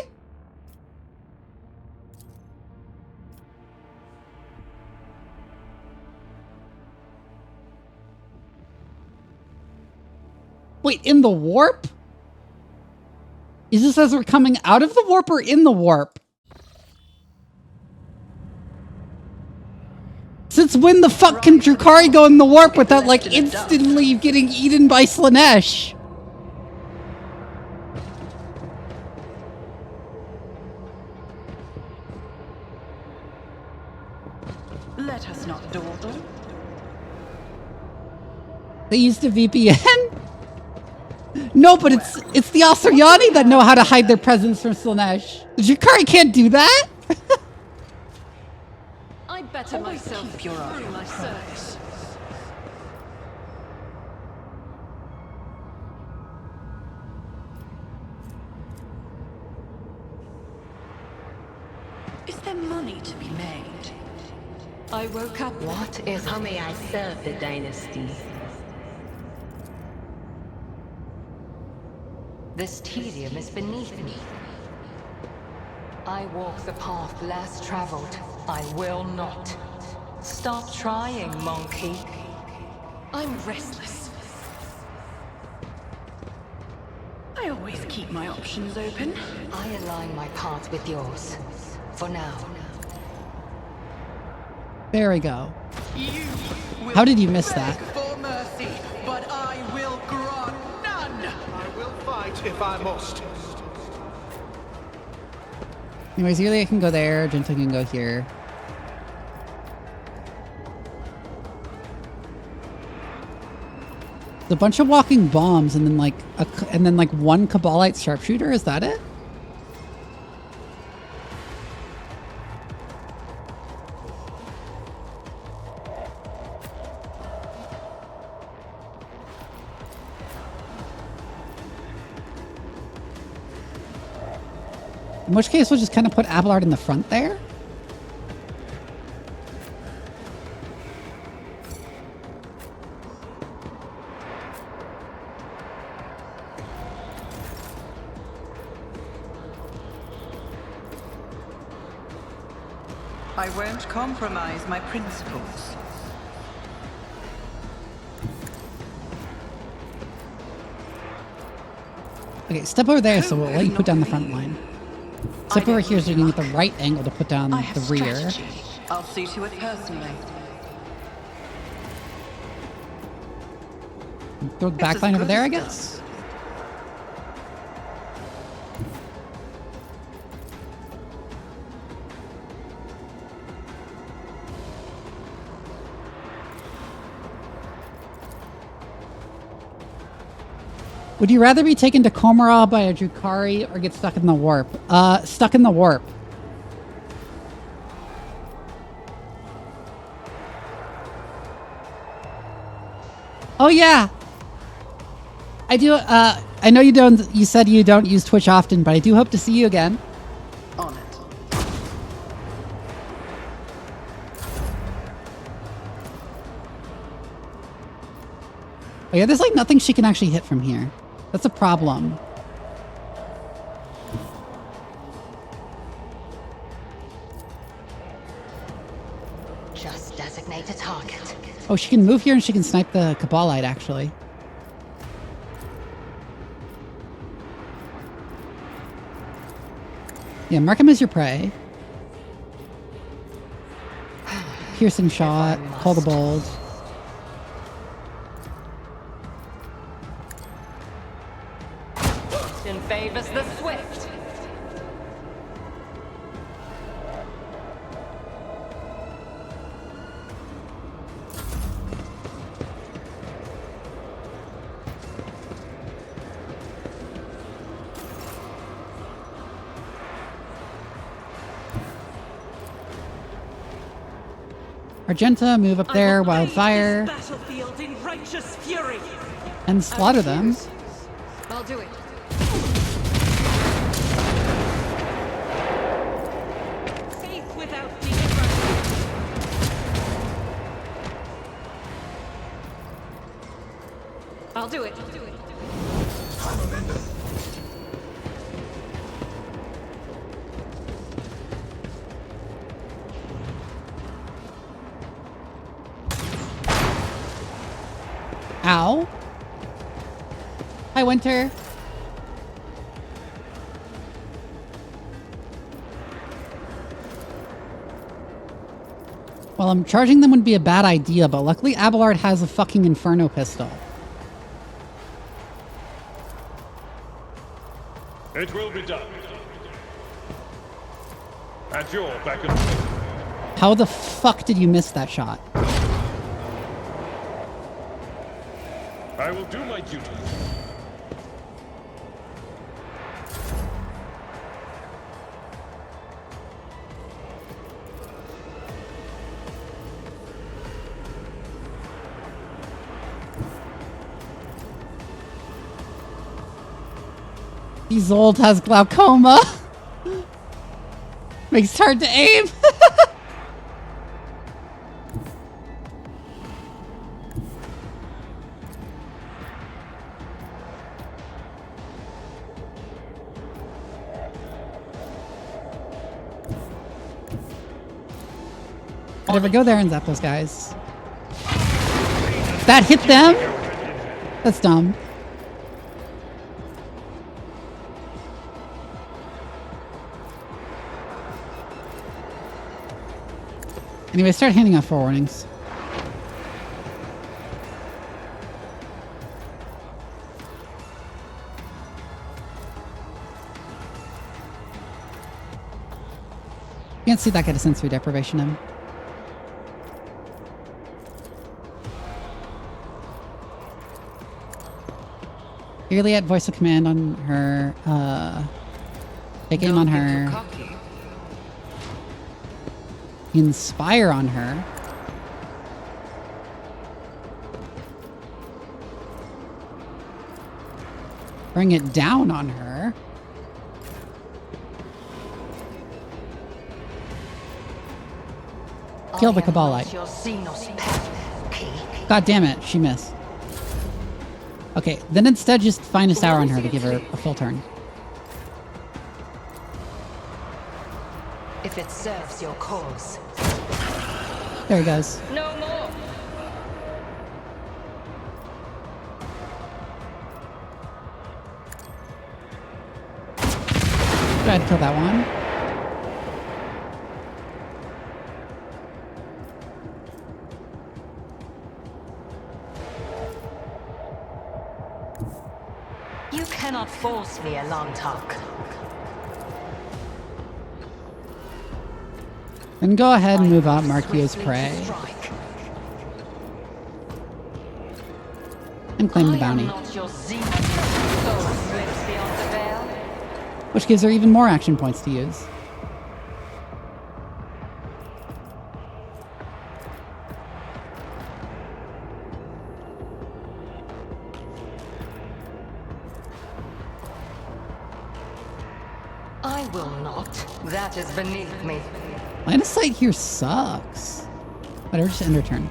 A: Wait, in the warp? Is this as we're coming out of the warp or in the warp? Since when the fuck can Drukhari go in the warp without, like, instantly getting eaten by Slaanesh?
B: Let us not dawdle.
A: They used a VPN? No, but it's the Asuryani that know how to hide their presence from Slaanesh. The Drukhari can't do that?
E: I better myself
B: keep your eye
E: through
B: on
E: my
B: the
E: service.
B: Is there money to be made?
E: I woke up.
C: What is... How may I serve the dynasty?
H: This tedium is beneath me. I walk the path less traveled. I will not. Stop trying, monkey.
E: I'm restless.
B: I always keep my options open.
H: I align my path with yours. For now.
A: There we go.
I: You
A: How did you miss that?
I: for mercy, but I will grant none. I will fight if I must.
A: Anyways, Yulia can go there, Gentle can go here. There's a bunch of walking bombs and then like one Kabbalite sharpshooter, is that it? In which case, we'll just kind of put Abelard in the front there.
B: I won't compromise my principles.
A: Okay, step over there so we'll let you put down the front line. Step over here so you can get the right angle to put down
B: I
A: the
B: have
A: rear.
B: strategy. I'll see to it personally.
A: Throw the back
B: as
A: line over
B: good
A: there,
B: as
A: I
B: done.
A: guess. Would you rather be taken to Komara by a Drukhari or get stuck in the warp? Stuck in the warp. Oh yeah. I do, I know you said you don't use Twitch often, but I do hope to see you again.
B: On it.
A: Oh yeah, there's like nothing she can actually hit from here. That's a problem.
H: Just designate a target.
A: Oh, she can move here and she can snipe the Kabbalite, actually. Yeah, mark him as your prey. Piercing shot. Call the bold.
H: In favors the swift.
A: Argenta, move up there,
B: I will
A: wildfire,
B: bathe this battlefield in righteous fury.
A: and slaughter them.
G: I'll do it.
B: Faith without deliverance.
G: I'll do it.
F: High momentum.
A: Ow. Hi, Winter. Well, charging them would be a bad idea, but luckily Abelard has a fucking Inferno pistol.
D: It will be done. At your back and forth.
A: How the fuck did you miss that shot?
D: I will do my duty.
A: Isolde has glaucoma. Makes it hard to aim. Whatever, go there and zap those guys. That hit them? That's dumb. Anyway, start handing out forewarnings. Can't see that get a sensory deprivation in. Clearly at voice of command on her, take aim on her. Inspire on her. Bring it down on her. Kill the Cabalite. God damn it, she missed. Okay, then instead just find a sour on her to give her a full turn.
H: If it serves your cause.
A: There he goes.
H: No more.
A: Go ahead and kill that one.
H: You cannot force me, Alantak.
A: Then go ahead and move out Marquio's prey. And claim the bounty. Which gives her even more action points to use.
H: I will not. That is beneath me.
A: Line of sight here sucks. Whatever, just end her turn.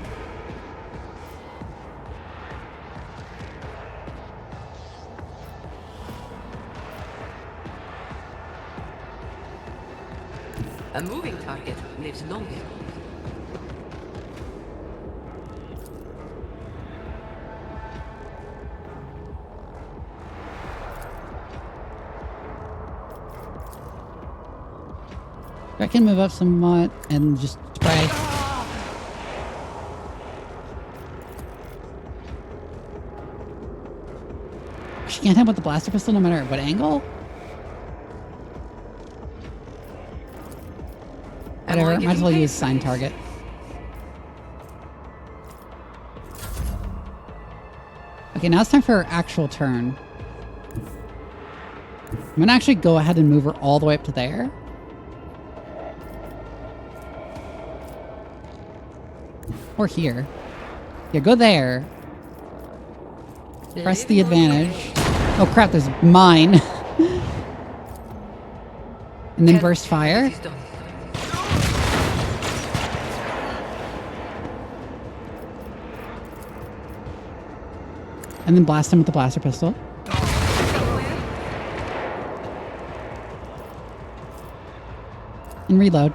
C: A moving target lives longer.
A: I can move up somewhat and just spray. can't hit with the blaster pistol no matter what angle? Whatever, might as well use sign target. Okay, now it's time for her actual turn. I'm gonna actually go ahead and move her all the way up to there. Or here. Yeah, go there. Press the advantage. Oh crap, there's mine. And then burst fire. And then blast him with the blaster pistol. And reload.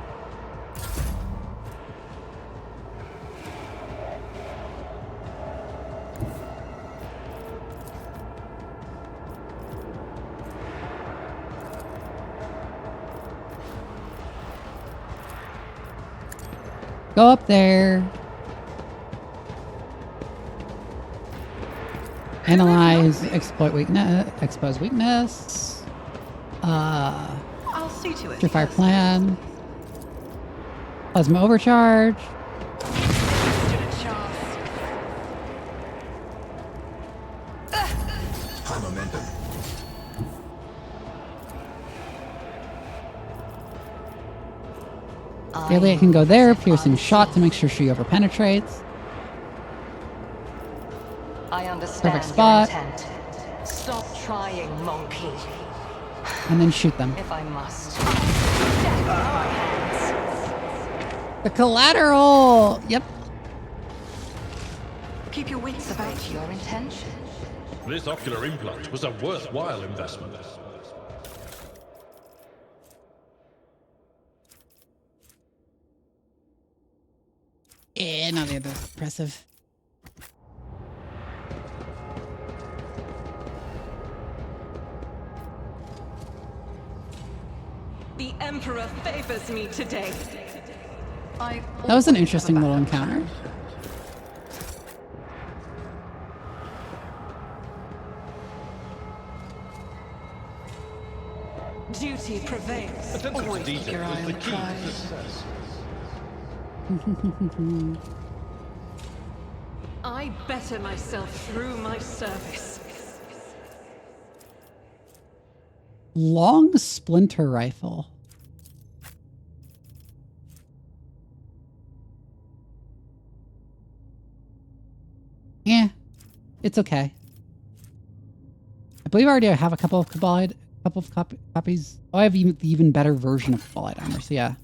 A: Go up there. Analyze, exploit weakness, expose weakness.
B: I'll see to it.
A: Fire plan. Plasma overcharge.
F: High momentum.
A: Elliot can go there, piercing shot to make sure she overpenetrates.
H: I understand
A: Perfect spot.
H: your intent. Stop trying, monkey.
A: And then shoot them.
H: If I must. Death in my hands.
A: The collateral! Yep.
B: Keep your wits about
H: State
B: you.
H: your intention.
D: This ocular implant was a worthwhile investment.
A: Yeah, not the other impressive.
E: The Emperor favors me today.
A: That was an interesting little encounter.
E: Duty prevails.
D: Attention to
B: Always keep
D: detail
B: your eye
D: is
B: on
D: the
B: the
D: key to
B: prize.
D: success.
E: I better myself through my service.
A: Long splinter rifle. Yeah, it's okay. I believe I already have a couple of copies. Oh, I have the even better version of Cabalite armor, so yeah.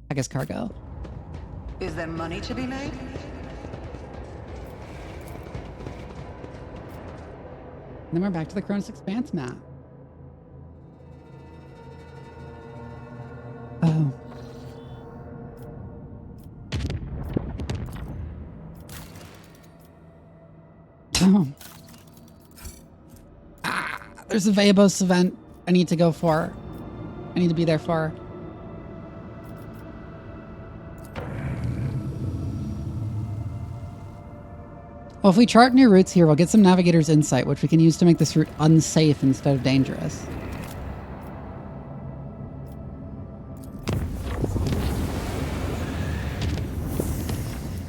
A: I guess cargo.
B: Is there money to be made?
A: And then we're back to the Cronus Expanse map. Oh. There's a Vabos event I need to go for. I need to be there for. Well, if we chart new routes here, we'll get some navigator's insight, which we can use to make this route unsafe instead of dangerous.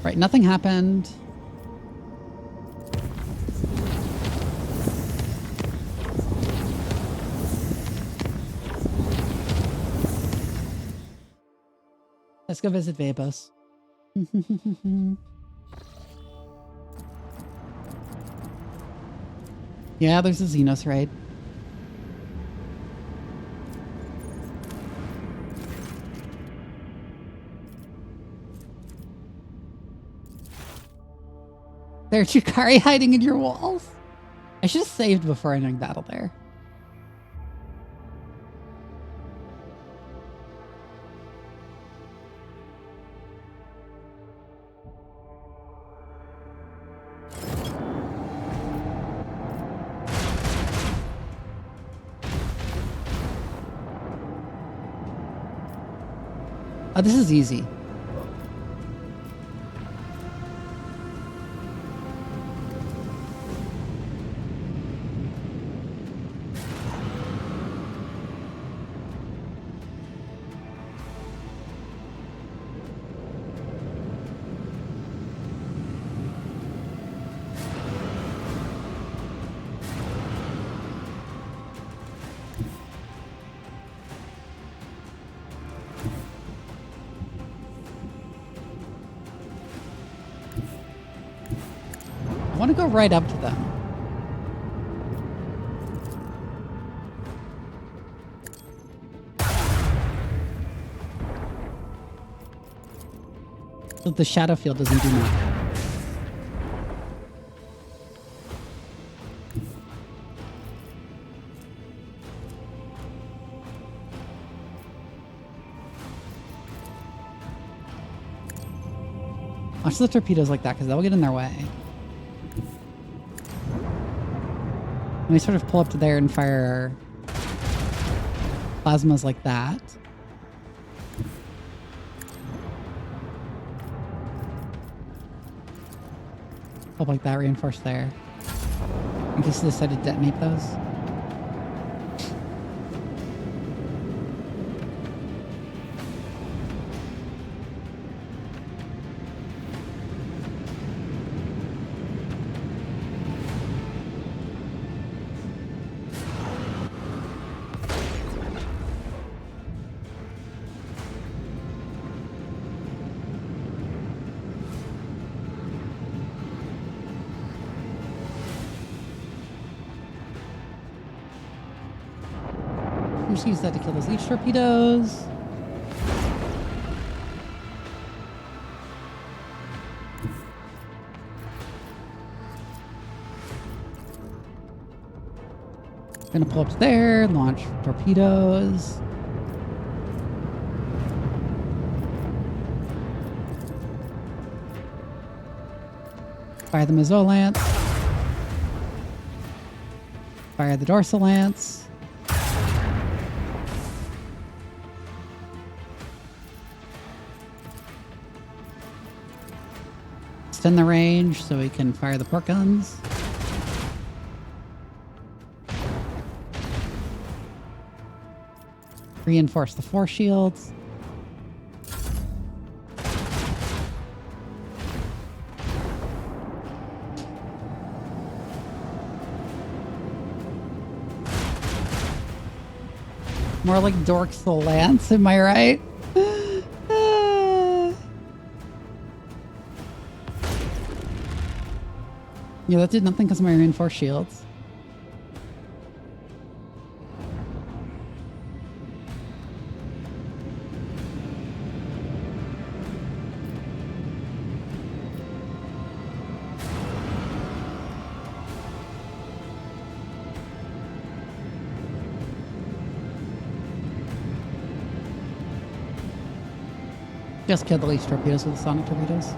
A: Right, nothing happened. Let's go visit Vabos. Yeah, there's a Xenos raid. There's Chikari hiding in your walls. I should have saved before entering battle there. Oh, this is easy. want to go right up to them. So the shadow field doesn't do much. Watch the torpedoes like that, because they'll get in their way. And we sort of pull up to there and fire plasmas like that. Up like that, reinforce there. In case they decide to detonate those. Just use that to kill those leech torpedoes. Gonna pull up to there, launch torpedoes. Fire the mezzolance. Fire the dorsal lance. Extend the range so we can fire the port guns. Reinforce the force shields. More like dorsal lance, am I right? Yeah, that did nothing because of my reinforced shields. Just killed the leech torpedoes with the sonic torpedoes.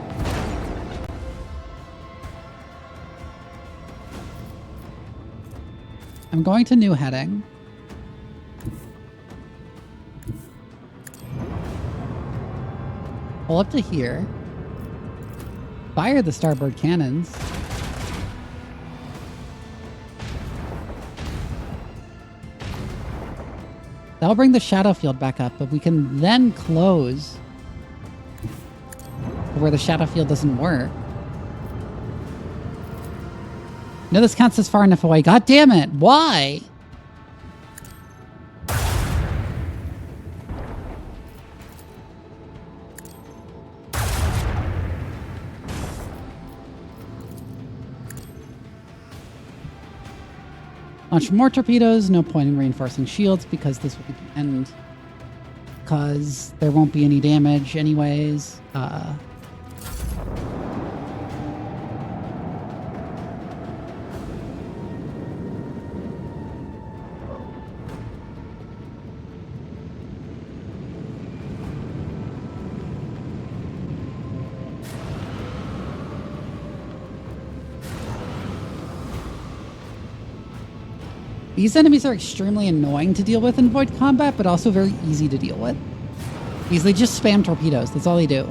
A: I'm going to new heading. Pull up to here. Fire the starboard cannons. That'll bring the shadow field back up, but we can then close where the shadow field doesn't work. No, this counts as far enough away. God damn it. Why? Launch more torpedoes. No point in reinforcing shields because this will be the end. Because there won't be any damage anyways. These enemies are extremely annoying to deal with in void combat, but also very easy to deal with. Because they just spam torpedoes. That's all they do.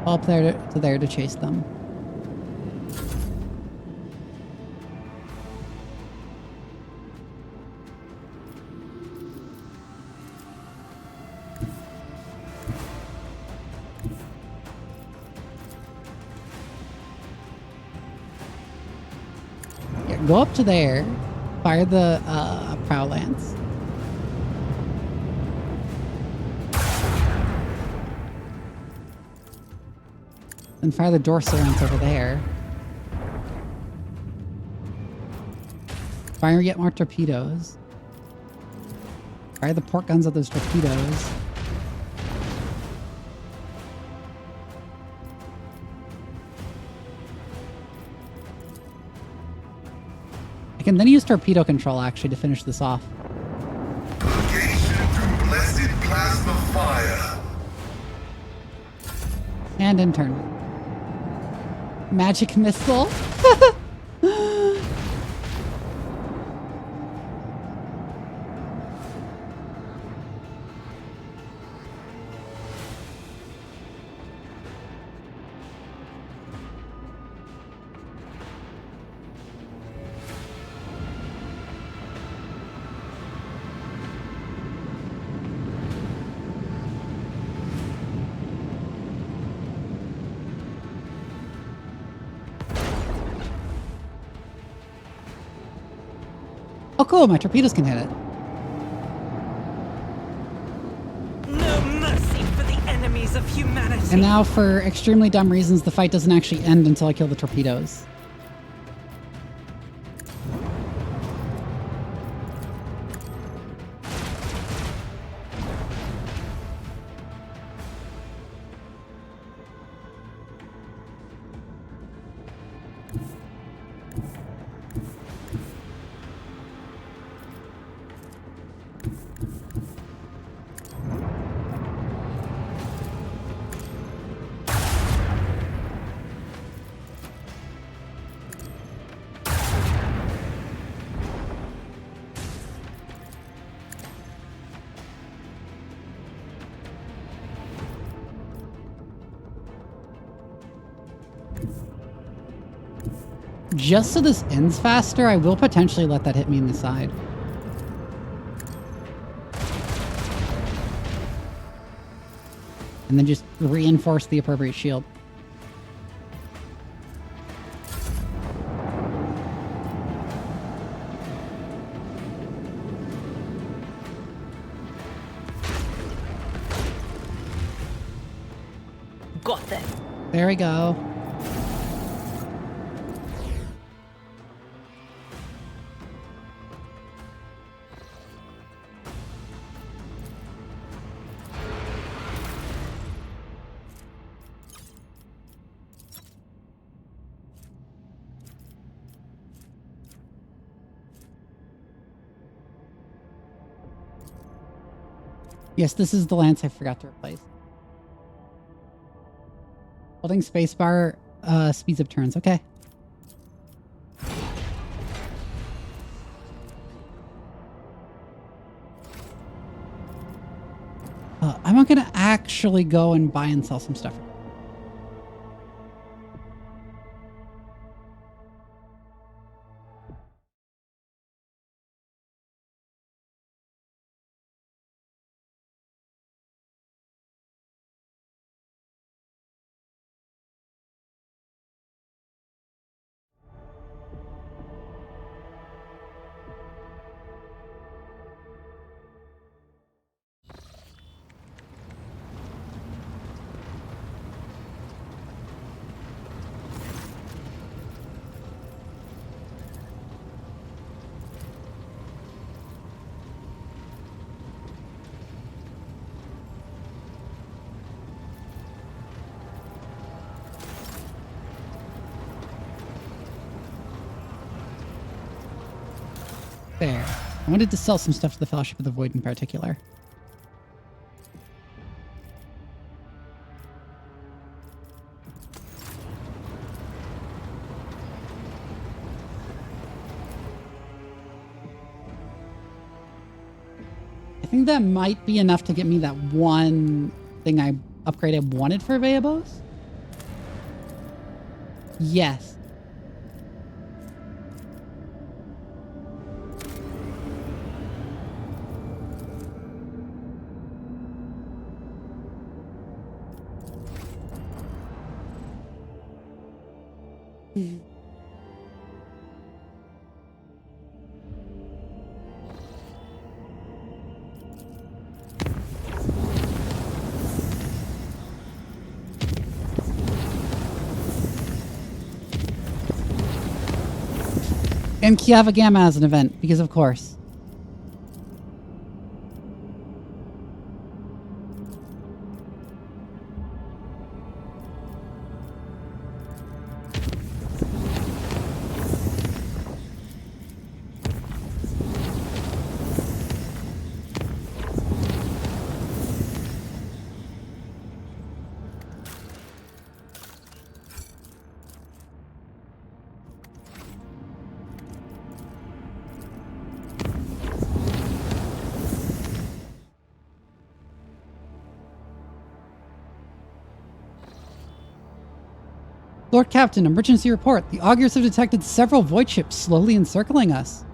A: Up there to there to chase them. Go up to there, fire the prow lance. Then fire the dorsal lance over there. Fire yet more torpedoes. Fire the port guns at those torpedoes. I can then use torpedo control actually to finish this off.
F: Purgation through blessed plasma fire.
A: And in turn. Magic missile. Oh cool, my torpedoes can hit it.
E: No mercy for the enemies of humanity.
A: And now for extremely dumb reasons, the fight doesn't actually end until I kill the torpedoes. Just so this ends faster, I will potentially let that hit me in the side. And then just reinforce the appropriate shield.
C: Got them.
A: There we go. Yes, this is the lance I forgot to replace. Holding spacebar speeds up turns. Okay. I'm not gonna actually go and buy and sell some stuff. There. I wanted to sell some stuff to the Fellowship of the Void in particular. I think that might be enough to get me that one thing I upgraded wanted for Veabos. Yes. And Kiava Gamma as an event, because of course. Lord Captain, emergency report. The augurs have detected several void ships slowly encircling us.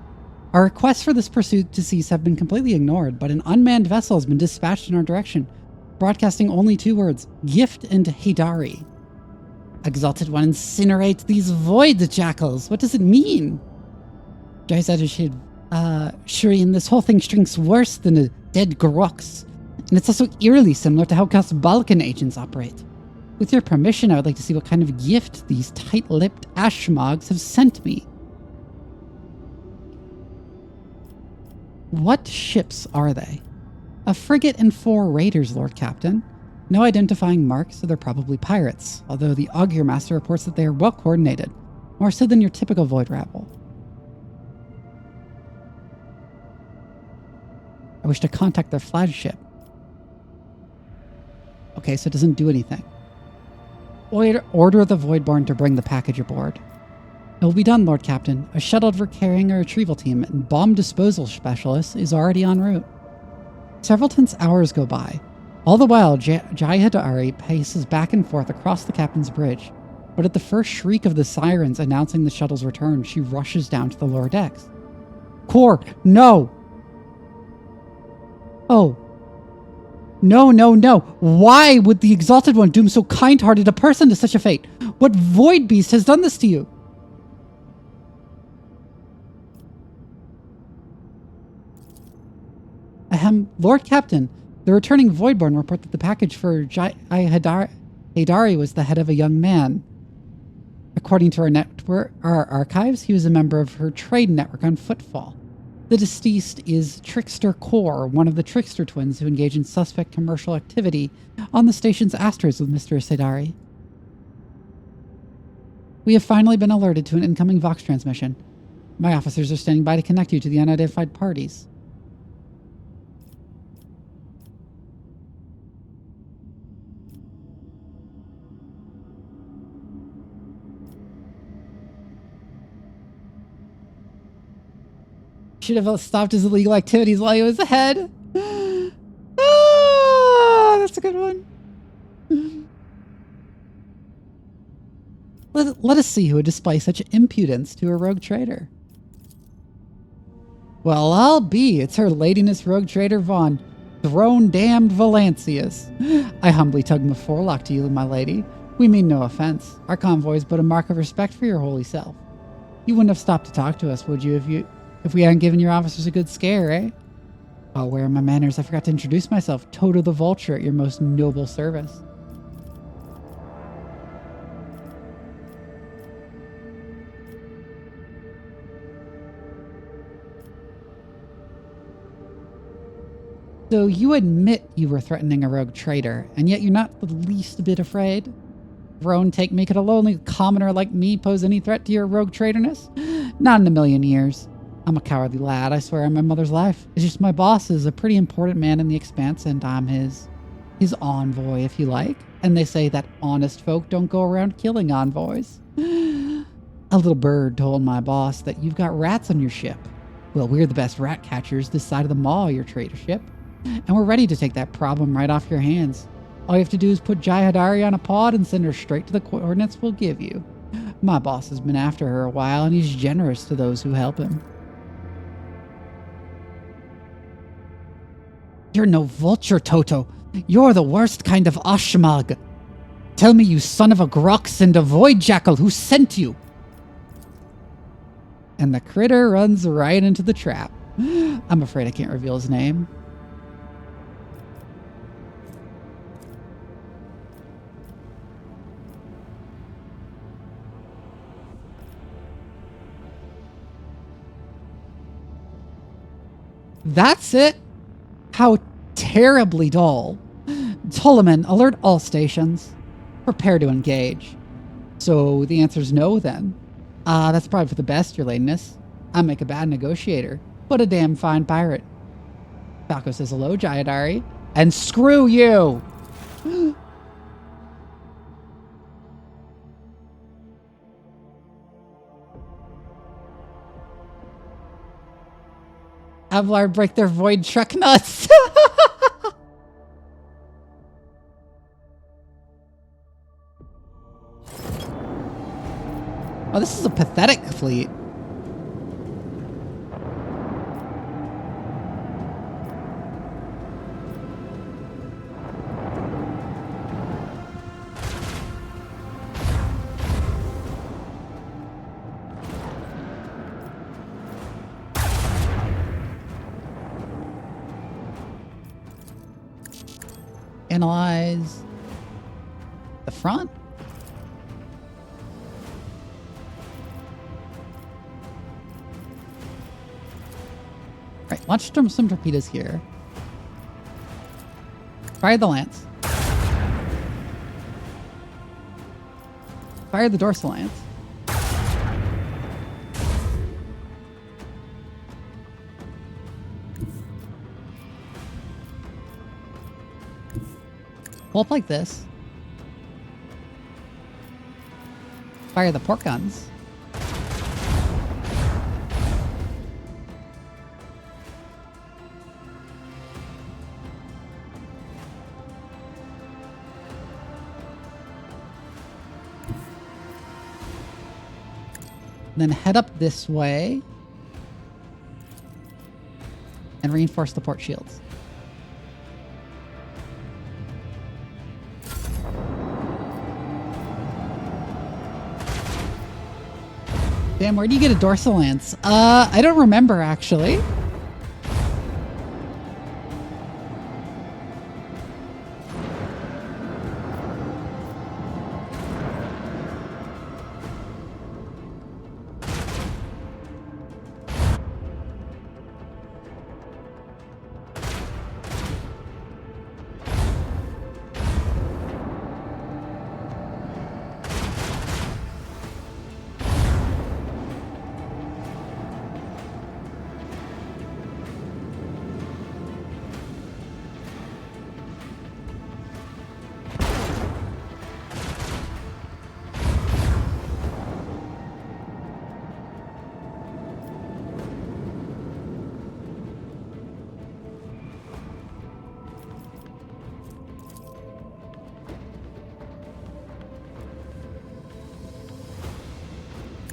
A: Our requests for this pursuit to cease have been completely ignored, but an unmanned vessel has been dispatched in our direction, broadcasting only 2 words, Gift and Hidari. Exalted One, incinerate these void jackals. What does it mean? Shurian, this whole thing stinks worse than a dead Grox. And it's also eerily similar to how Cast Balkan agents operate. With your permission, I would like to see what kind of gift these tight-lipped ashmogs have sent me. What ships are they? A frigate and 4 raiders, Lord Captain. No identifying marks, so they're probably pirates, although the Augur Master reports that they are well coordinated, more so than your typical void rabble. I wish to contact their flagship. Okay, so it doesn't do anything. Order the Voidborn to bring the package aboard. It will be done, Lord Captain. A shuttle for carrying a retrieval team and bomb disposal specialist is already en route. Several tense hours go by. All the while, Jayhadari paces back and forth across the captain's bridge. But at the first shriek of the sirens announcing the shuttle's return, she rushes down to the lower decks. Core, no! Oh. No, no, no. Why would the Exalted One doom so kind-hearted a person to such a fate? What void beast has done this to you? Ahem, Lord Captain, the returning Voidborn report that the package for Hidari was the head of a young man. According to our archives, he was a member of her trade network on Footfall. The deceased is Trickster Core, one of the Trickster twins who engage in suspect commercial activity on the station's Astros with Mr. Hidari. We have finally been alerted to an incoming Vox transmission. My officers are standing by to connect you to the unidentified parties. Should have stopped his illegal activities while he was ahead. Ah, that's a good one. Let us see who would display such impudence to a rogue trader. Well, I'll be. It's her ladiness rogue trader Von Throne-damned Valancius. I humbly tug my forelock to you, my lady. We mean no offense. Our convoy is but a mark of respect for your holy self. You wouldn't have stopped to talk to us, would you, if we hadn't given your officers a good scare, eh? Oh, where are my manners? I forgot to introduce myself. Toto the Vulture at your most noble service. So you admit you were threatening a rogue trader, and yet you're not the least bit afraid? Throne take me, could a lonely commoner like me pose any threat to your rogue traiterness? Not in a million years. I'm a cowardly lad, I swear on my mother's life. It's just my boss is a pretty important man in the Expanse, and I'm his envoy, if you like. And they say that honest folk don't go around killing envoys. A little bird told my boss that you've got rats on your ship. Well, we're the best rat catchers this side of the maw, your trader ship. And we're ready to take that problem right off your hands. All you have to do is put Jayhadari on a pod and send her straight to the coordinates we'll give you. My boss has been after her a while, and he's generous to those who help him. You're no vulture, Toto. You're the worst kind of Ashmag. Tell me, you son of a Grox and a void jackal, who sent you? And the critter runs right into the trap. I'm afraid I can't reveal his name. That's it? How terribly dull. Toloman, alert all stations. Prepare to engage. So the answer's no then. That's probably for the best, your lateness. I make a bad negotiator, but a damn fine pirate. Falco says hello, Jayadari. And screw you! Avlar break their void truck nuts. Oh, this is a pathetic fleet. Analyze the front. Right, launch some torpedoes here. Fire the lance. Fire the dorsal lance. Pull up like this. Fire the port guns. Then head up this way and reinforce the port shields. Damn, where do you get a dorsal lance? I don't remember actually.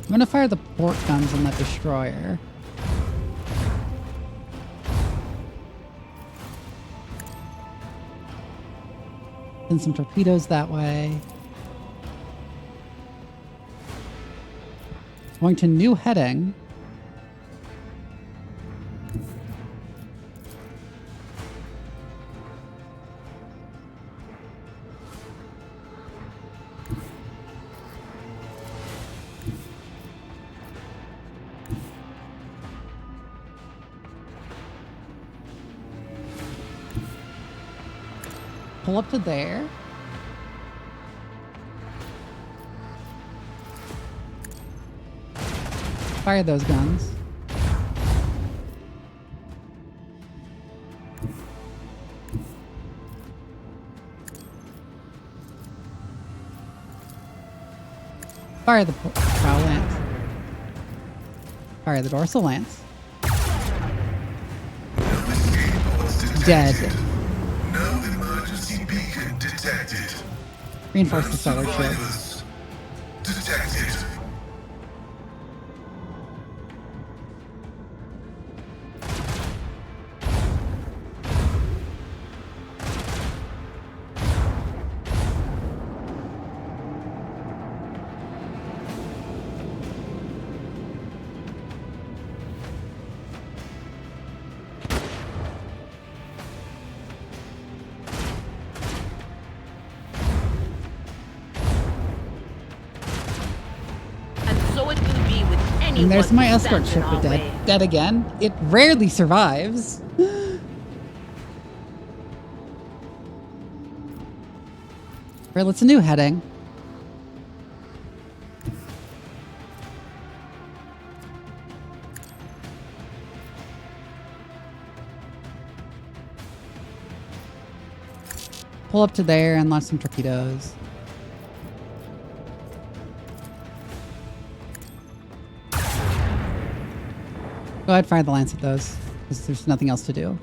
A: I'm gonna fire the port guns on that destroyer. Send some torpedoes that way. Going to new heading. Pull up to there. Fire those guns. Fire the bow lance. Fire the dorsal lance. Dead.
F: No emergency beacon detected.
A: Reinforce the solar shield.
F: Detected.
A: And there's
C: Anyone
A: my
C: who
A: escort
C: stands in
A: ship
C: our
A: dead.
C: way.
A: Dead again. It rarely survives. Right, what's a new heading? Pull up to there and launch some torpedoes. Go ahead, fire the lance at those, because there's nothing else to do.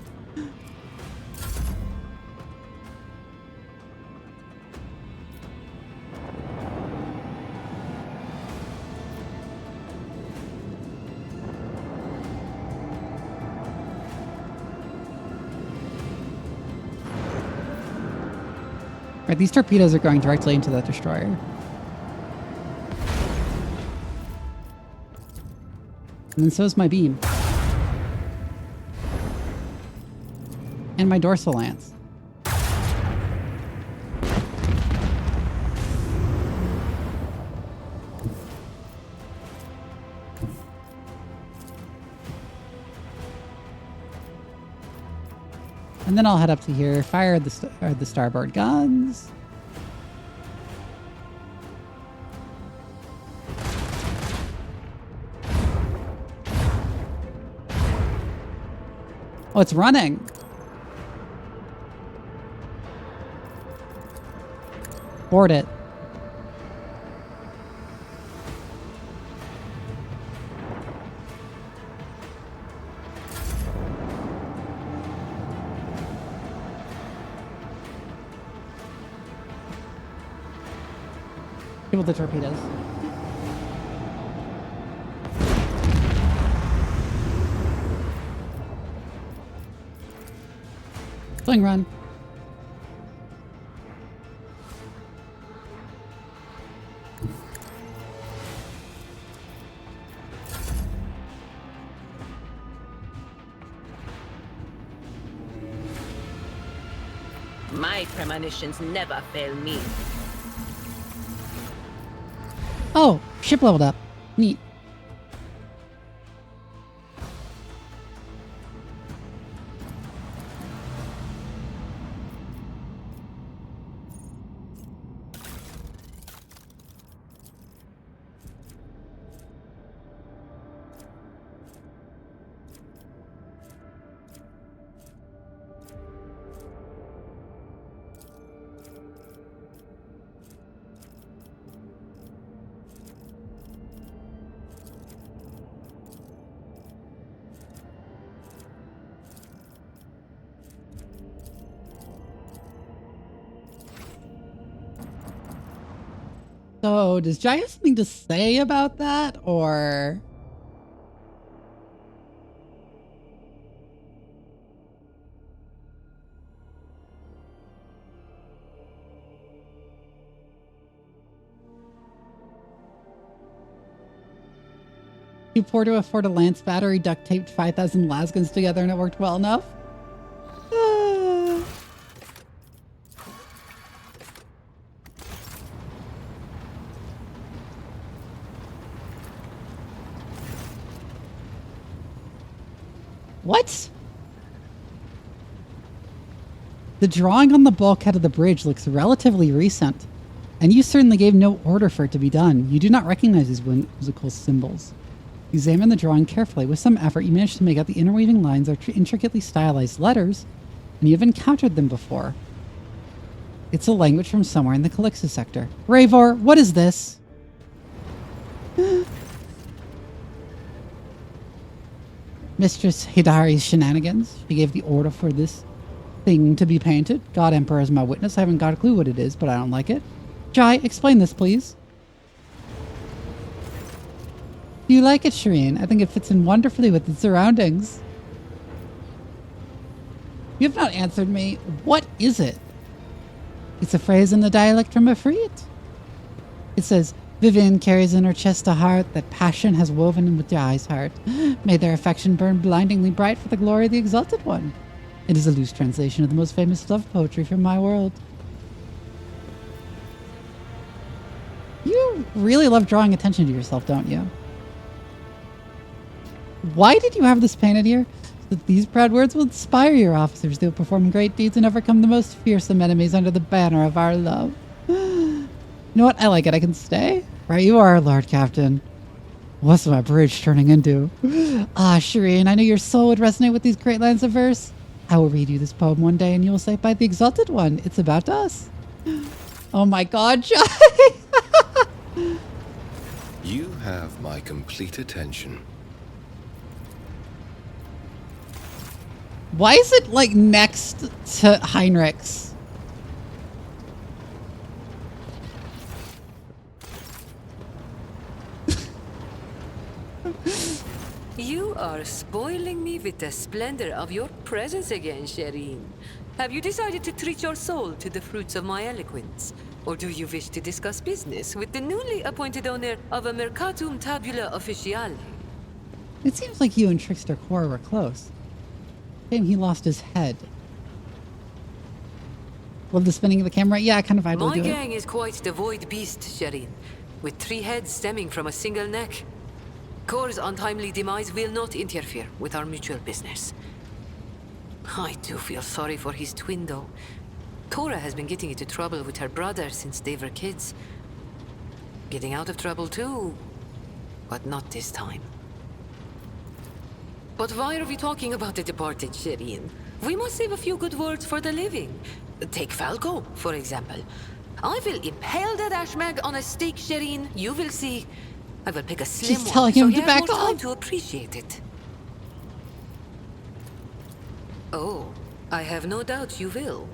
A: Right, these torpedoes are going directly into that destroyer. And then so is my beam. And my dorsal lance. And then I'll head up to here, fire the starboard guns. Oh, it's running. Board it. Kill the torpedoes. Swing run.
C: My premonitions never fail me.
A: Oh, ship leveled up. Neat. So, does Jai have something to say about that, or? You poured to afford a lance battery, duct taped 5,000 lasguns together, and it worked well enough? What? The drawing on the bulkhead of the bridge looks relatively recent, and you certainly gave no order for it to be done. You do not recognize these whimsical symbols. Examine the drawing carefully. With some effort, you manage to make out the interweaving lines are intricately stylized letters, and you have encountered them before. It's a language from somewhere in the Calixus sector. Ravor, what is this? Mistress Hidari's shenanigans. She gave the order for this thing to be painted. God Emperor is my witness. I haven't got a clue what it is, but I don't like it. Jai, explain this, please. Do you like it, Shireen? I think it fits in wonderfully with its surroundings. You have not answered me. What is it? It's a phrase in the dialect from Efreet. It says, Vivian carries in her chest a heart that passion has woven with Jai's heart. May their affection burn blindingly bright for the glory of the Exalted One. It is a loose translation of the most famous love poetry from my world. You really love drawing attention to yourself, don't you? Why did you have this painted here? So that these proud words will inspire your officers. They will perform great deeds and overcome the most fearsome enemies under the banner of our love. You know what? I like it. I can stay. Right you are, Lord Captain. What's my bridge turning into? Ah, Shireen, I know your soul would resonate with these great lines of verse. I will read you this poem one day and you will say, by the Exalted One, it's about us. Oh my god, Jai!
J: You have my complete attention.
A: Why is it like next to Heinrich's?
K: You are spoiling me with the splendor of your presence again, Shireen. Have you decided to treat your soul to the fruits of my eloquence? Or do you wish to discuss business with the newly appointed owner of a Mercatum Tabula Officiale?
A: It seems like you and Trickster Core were close. Shame he lost his head. Well, the spinning of the camera? Yeah, I kind of vibe
K: My
A: with it.
K: gang is quite the void beast, Shireen, with 3 heads stemming from a single neck. Core's untimely demise will not interfere with our mutual business. I do feel sorry for his twin, though. Cora has been getting into trouble with her brother since they were kids. Getting out of trouble too, but not this time. But why are we talking about the departed, Shireen? We must save a few good words for the living. Take Falco, for example. I will impale that ashmag on a stake, Shireen. You will see. I will pick a slim
A: She's
K: one,
A: telling
K: so
A: him
K: he
A: to
K: has
A: back
K: more time
A: off.
K: to appreciate it. Oh, I have no doubt you will.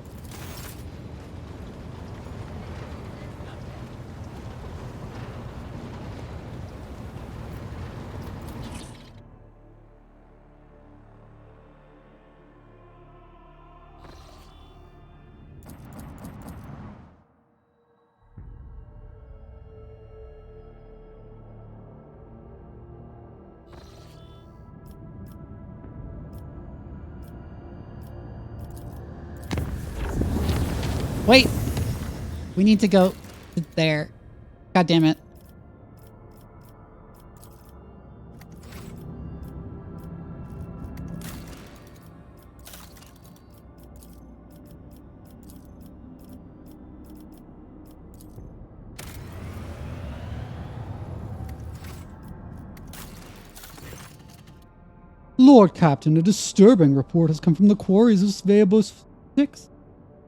A: Wait! We need to go there. God damn it. Lord Captain, a disturbing report has come from the quarries of Sveabos 6.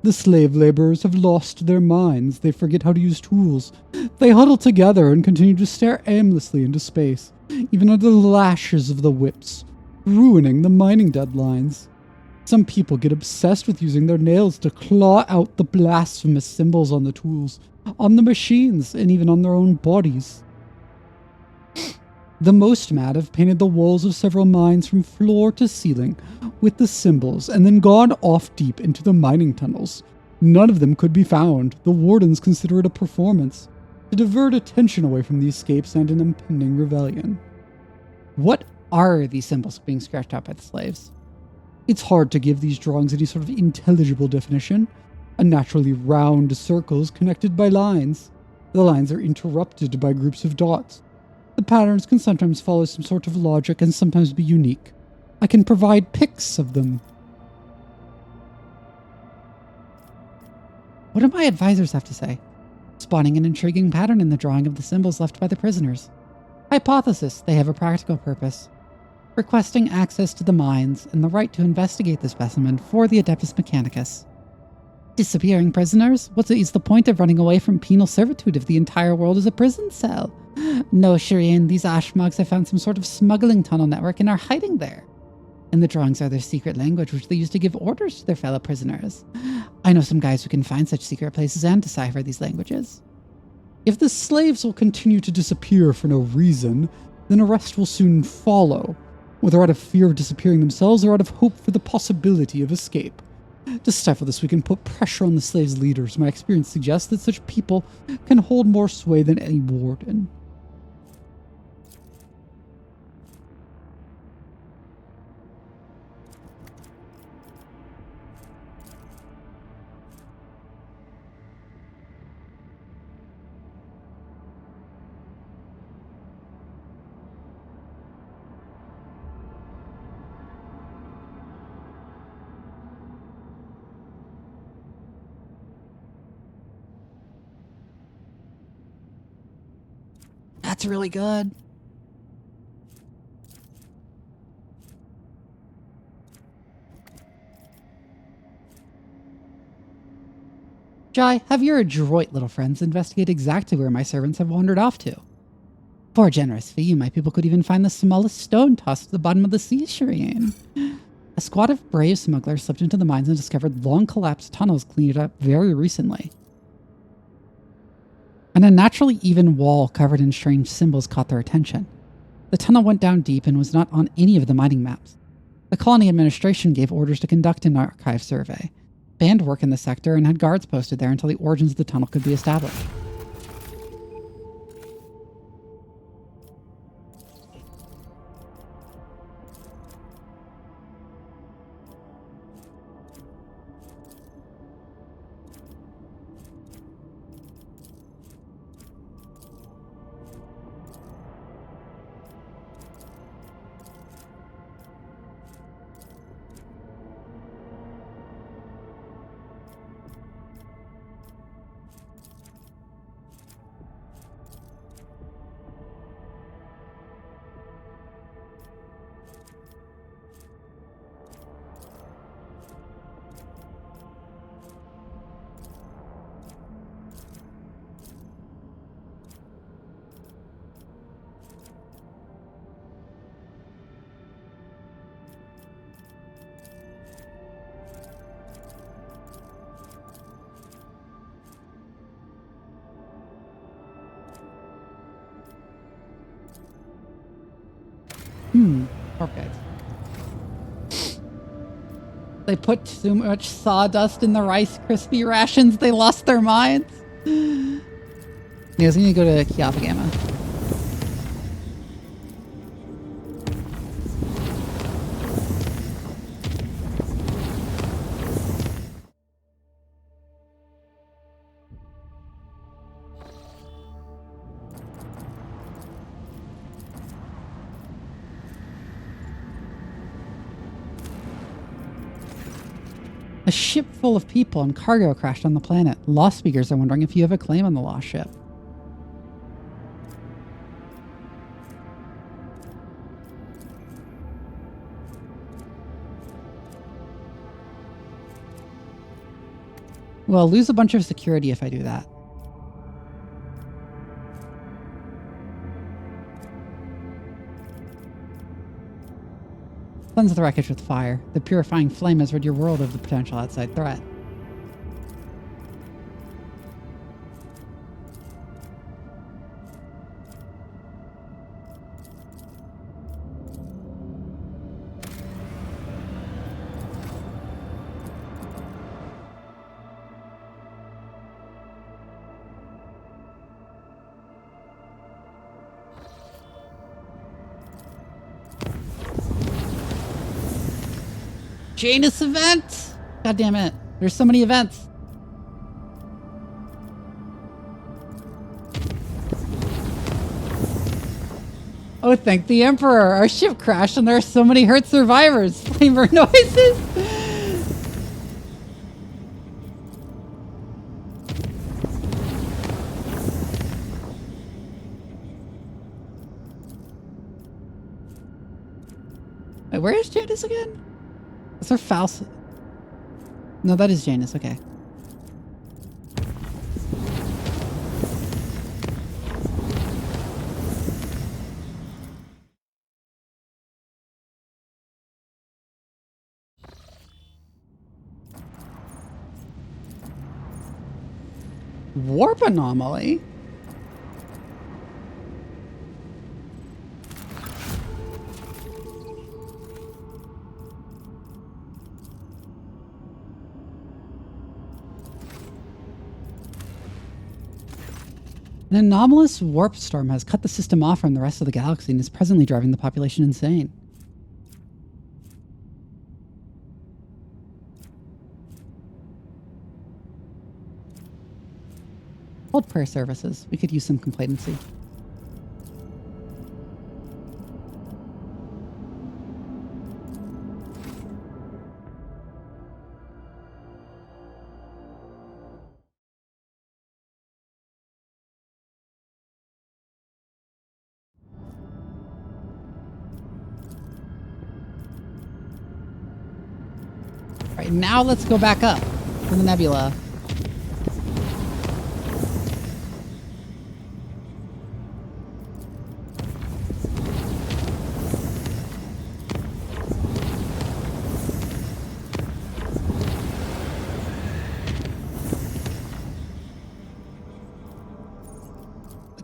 A: The slave laborers have lost their minds. They forget how to use tools. They huddle together and continue to stare aimlessly into space, even under the lashes of the whips, ruining the mining deadlines. Some people get obsessed with using their nails to claw out the blasphemous symbols on the tools, on the machines, and even on their own bodies. The most mad have painted the walls of several mines from floor to ceiling with the symbols and then gone off deep into the mining tunnels. None of them could be found. The wardens consider it a performance to divert attention away from the escapes and an impending rebellion. What are these symbols being scratched out by the slaves? It's hard to give these drawings any sort of intelligible definition. Unnaturally round circles connected by lines. The lines are interrupted by groups of dots. The patterns can sometimes follow some sort of logic and sometimes be unique. I can provide pics of them. What do my advisors have to say? Spotting an intriguing pattern in the drawing of the symbols left by the prisoners. Hypothesis, they have a practical purpose. Requesting access to the mines and the right to investigate the specimen for the Adeptus Mechanicus. Disappearing prisoners? What is the point of running away from penal servitude if the entire world is a prison cell? No, Shireen, these ashmugs have found some sort of smuggling tunnel network and are hiding there. And the drawings are their secret language, which they use to give orders to their fellow prisoners. I know some guys who can find such secret places and decipher these languages. If the slaves will continue to disappear for no reason, then arrest will soon follow, whether out of fear of disappearing themselves or out of hope for the possibility of escape. To stifle this, we can put pressure on the slaves' leaders. My experience suggests that such people can hold more sway than any warden. It's really good. Jai, have your adroit little friends investigate exactly where my servants have wandered off to. For a generous fee, my people could even find the smallest stone tossed to the bottom of the sea, Shireen. A squad of brave smugglers slipped into the mines and discovered long-collapsed tunnels cleaned up very recently. An unnaturally even wall covered in strange symbols caught their attention. The tunnel went down deep and was not on any of the mining maps. The colony administration gave orders to conduct an archive survey, banned work in the sector, and had guards posted there until the origins of the tunnel could be established. Okay. They put too much sawdust in the Rice Krispie rations, they lost their minds. You guys need to go to Kiapa Gamma. A ship full of people and cargo crashed on the planet. Lost speakers are wondering if you have a claim on the lost ship. Well, I'll lose a bunch of security if I do that. Cleanse the wreckage with fire. The purifying flame has rid your world of the potential outside threat. Janus event! God damn it. There's so many events. Oh, thank the Emperor. Our ship crashed and there are so many hurt survivors. Flamer noises. Wait, where is Janus again? Is there Faust? No, that is Janus. Okay. Warp anomaly? An anomalous warp storm has cut the system off from the rest of the galaxy and is presently driving the population insane. Hold prayer services. We could use some complacency. Alright, now let's go back up to the nebula.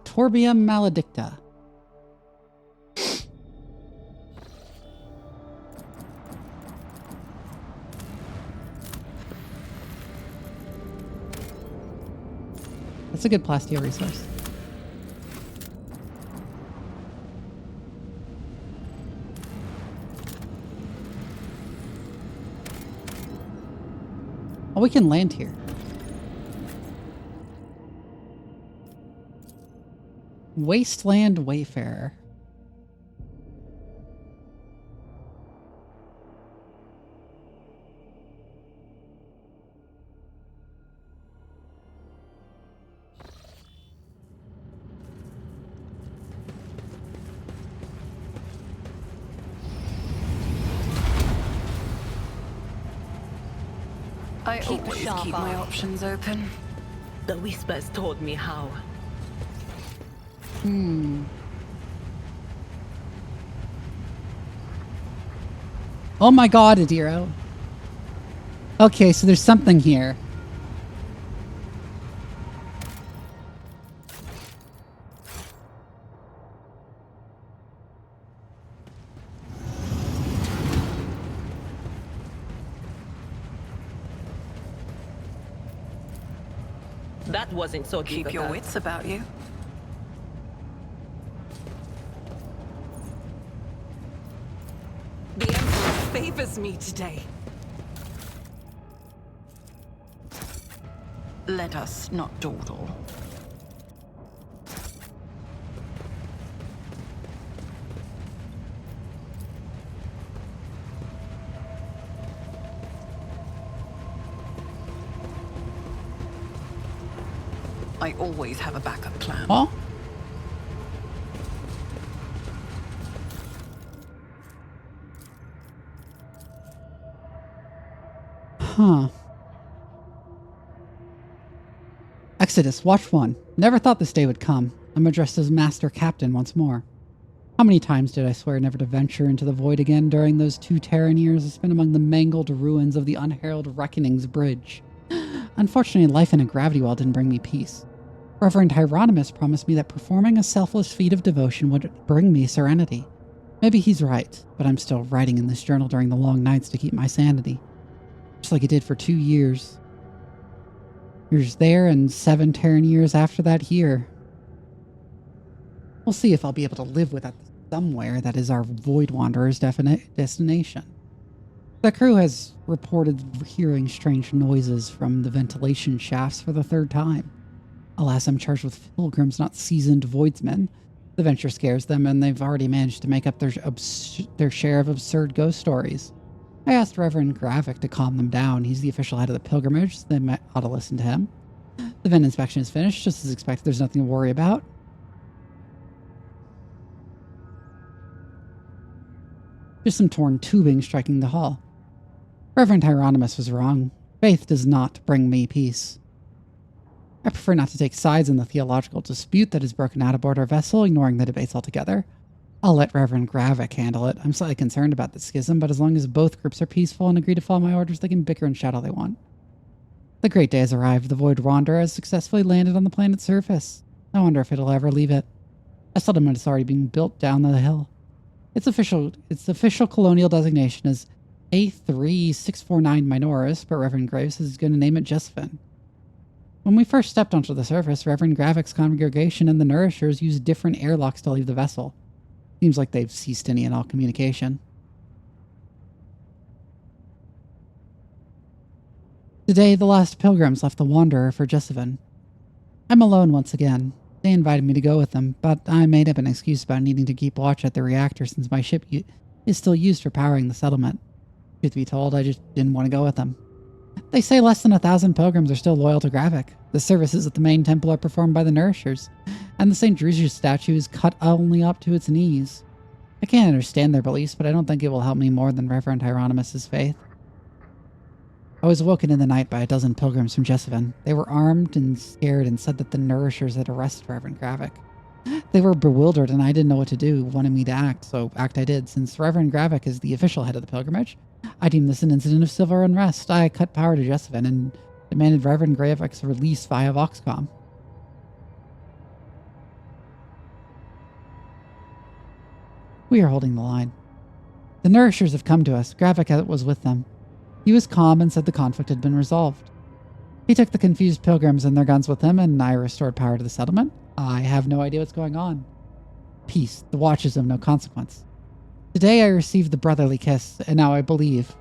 A: Torbium maledicta. That's a good plasteel resource. Oh, we can land here. Wasteland Wayfarer.
B: I always keep my options open.
C: The whispers told me how.
A: Oh my god, Adiro. Okay, so there's something here.
C: That wasn't so
B: Keep your
C: difficult.
B: wits about you.
E: The Emperor favors me today.
B: Let us not dawdle. I always have a backup plan.
A: Huh? Huh. Exodus, Watch 1. Never thought this day would come. I'm addressed as Master Captain once more. How many times did I swear never to venture into the void again during those 2 Terran years I spent among the mangled ruins of the Unheralded Reckoning's bridge? Unfortunately, life in a gravity well didn't bring me peace. Reverend Hieronymus promised me that performing a selfless feat of devotion would bring me serenity. Maybe he's right, but I'm still writing in this journal during the long nights to keep my sanity. Just like it did for 2 years. Years there and 7 Terran years after that here. We'll see if I'll be able to live with that somewhere that is our Void Wanderer's destination. The crew has reported hearing strange noises from the ventilation shafts for the 3rd time. Alas, I'm charged with pilgrims, not seasoned voidsmen. The venture scares them, and they've already managed to make up their share of absurd ghost stories. I asked Reverend Gravik to calm them down. He's the official head of the pilgrimage, so they ought to listen to him. The vent inspection is finished, just as expected. There's nothing to worry about. Just some torn tubing striking the hull. Reverend Hieronymus was wrong. Faith does not bring me peace. I prefer not to take sides in the theological dispute that has broken out aboard our vessel, ignoring the debates altogether. I'll let Reverend Gravik handle it. I'm slightly concerned about the schism, but as long as both groups are peaceful and agree to follow my orders, they can bicker and shout all they want. The great day has arrived. The Void Wanderer has successfully landed on the planet's surface. I wonder if it'll ever leave it. A settlement is already being built down the hill. Its official colonial designation is A3649 Minoris, but Reverend Graves is going to name it Josephine. When we first stepped onto the surface, Reverend Gravik's congregation and the Nourishers used different airlocks to leave the vessel. Seems like they've ceased any and all communication. Today, the last pilgrims left the Wanderer for Josephine. I'm alone once again. They invited me to go with them, but I made up an excuse about needing to keep watch at the reactor since my ship is still used for powering the settlement. Truth be told, I just didn't want to go with them. They say less than 1,000 pilgrims are still loyal to Gravik. The services at the main temple are performed by the Nourishers, and the St. Drusius statue is cut only up to its knees. I can't understand their beliefs, but I don't think it will help me more than Reverend Hieronymus' faith. I was woken in the night by a dozen pilgrims from Jessamine. They were armed and scared and said that the nourishers had arrested Reverend Gravik. They were bewildered and I didn't know what to do, wanted me to act, so act I did. Since Reverend Gravik is the official head of the pilgrimage, I deemed this an incident of civil unrest. I cut power to Jessamine and demanded Reverend Gravik's release via Voxcom. We are holding the line. The nourishers have come to us. Gravik was with them. He was calm and said the conflict had been resolved. He took the confused pilgrims and their guns with him, and I restored power to the settlement. I have no idea what's going on. Peace. The watch is of no consequence. Today I received the brotherly kiss, and now I believe.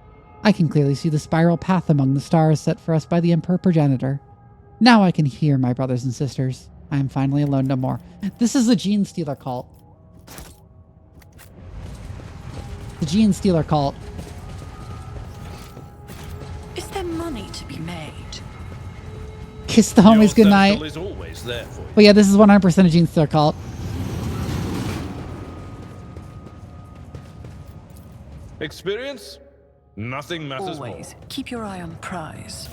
A: I can clearly see the spiral path among the stars set for us by the Emperor Progenitor. Now I can hear my brothers and sisters. I am finally alone no more. This is the Gene Stealer cult. The Gene Stealer cult.
B: Is there money to be made?
A: Kiss the homies goodnight.
D: Is always there for you.
A: But yeah, this is 100% a Gene Stealer cult.
D: Experience? Nothing matters
B: Always
D: more.
B: keep your eye on the prize.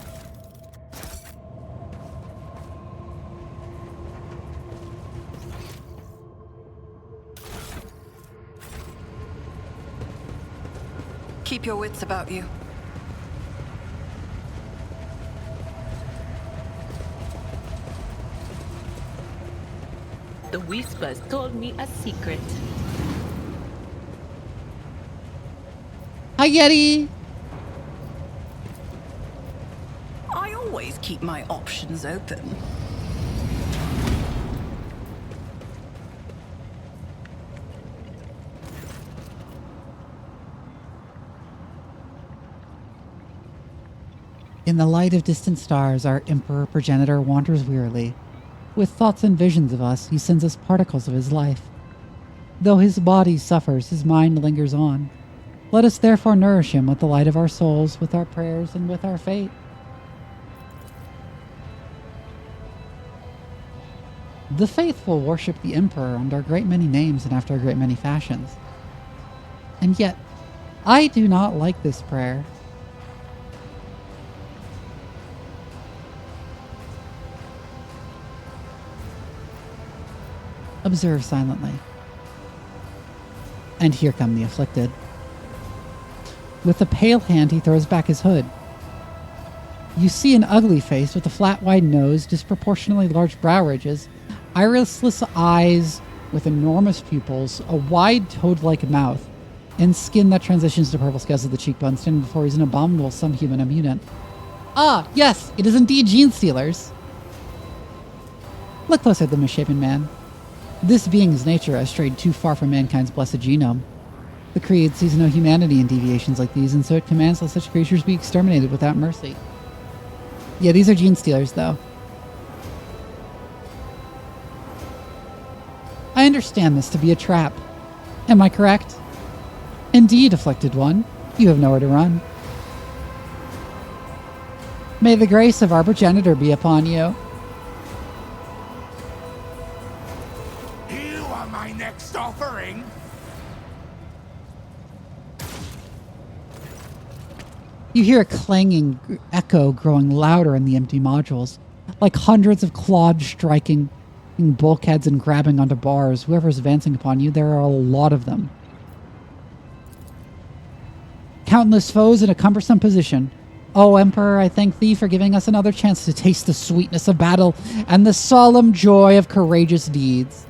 B: Keep your wits about you.
C: The whispers told me a secret.
A: Hi, Yeti!
B: I always keep my options open.
A: In the light of distant stars, our Emperor Progenitor wanders wearily. With thoughts and visions of us, he sends us particles of his life. Though his body suffers, his mind lingers on. Let us therefore nourish him with the light of our souls, with our prayers, and with our fate. The faithful worship the Emperor under a great many names and after a great many fashions. And yet, I do not like this prayer. Observe silently. And here come the afflicted. With a pale hand, he throws back his hood. You see an ugly face with a flat, wide nose, disproportionately large brow ridges, irisless eyes with enormous pupils, a wide toad-like mouth, and skin that transitions to purple scales of the cheekbones, standing before he's an abominable subhuman immutant. Ah, yes, it is indeed Gene Stealers. Look closer at the misshapen man. This being's nature has strayed too far from mankind's blessed genome. The Creed sees no humanity in deviations like these, and so it commands that such creatures be exterminated without mercy. Yeah, these are Gene Stealers, though. I understand this to be a trap. Am I correct? Indeed, afflicted one. You have nowhere to run. May the grace of our progenitor be upon you.
I: You are my next offering.
A: You hear a clanging echo growing louder in the empty modules, like hundreds of claws striking bulkheads and grabbing onto bars. Whoever's advancing upon you, there are a lot of them. Countless foes in a cumbersome position. Oh, Emperor, I thank thee for giving us another chance to taste the sweetness of battle and the solemn joy of courageous deeds.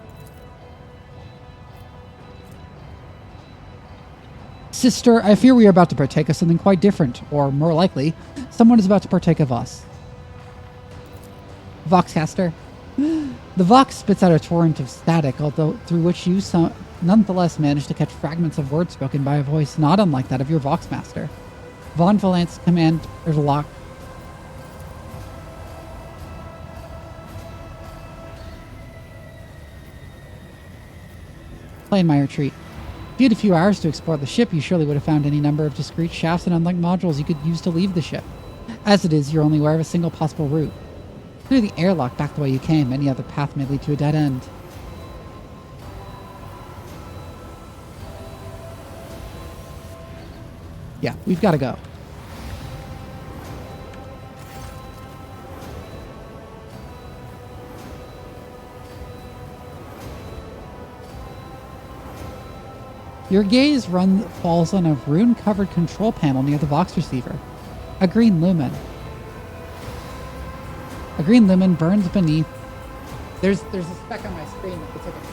A: Sister, I fear we are about to partake of something quite different, or more likely, someone is about to partake of us. Voxcaster. The Vox spits out a torrent of static, although through which you nonetheless manage to catch fragments of words spoken by a voice not unlike that of your Voxmaster. Von Valance command or lock. Plan my retreat. If you had a few hours to explore the ship, you surely would have found any number of discrete shafts and unlocked modules you could use to leave the ship. As it is, you're only aware of a single possible route. Through the airlock back the way you came, any other path may lead to a dead end. Yeah, we've got to go. Your gaze falls on a rune-covered control panel near the Vox receiver. A green lumen. A green lumen burns beneath. There's a speck on my screen that looks like a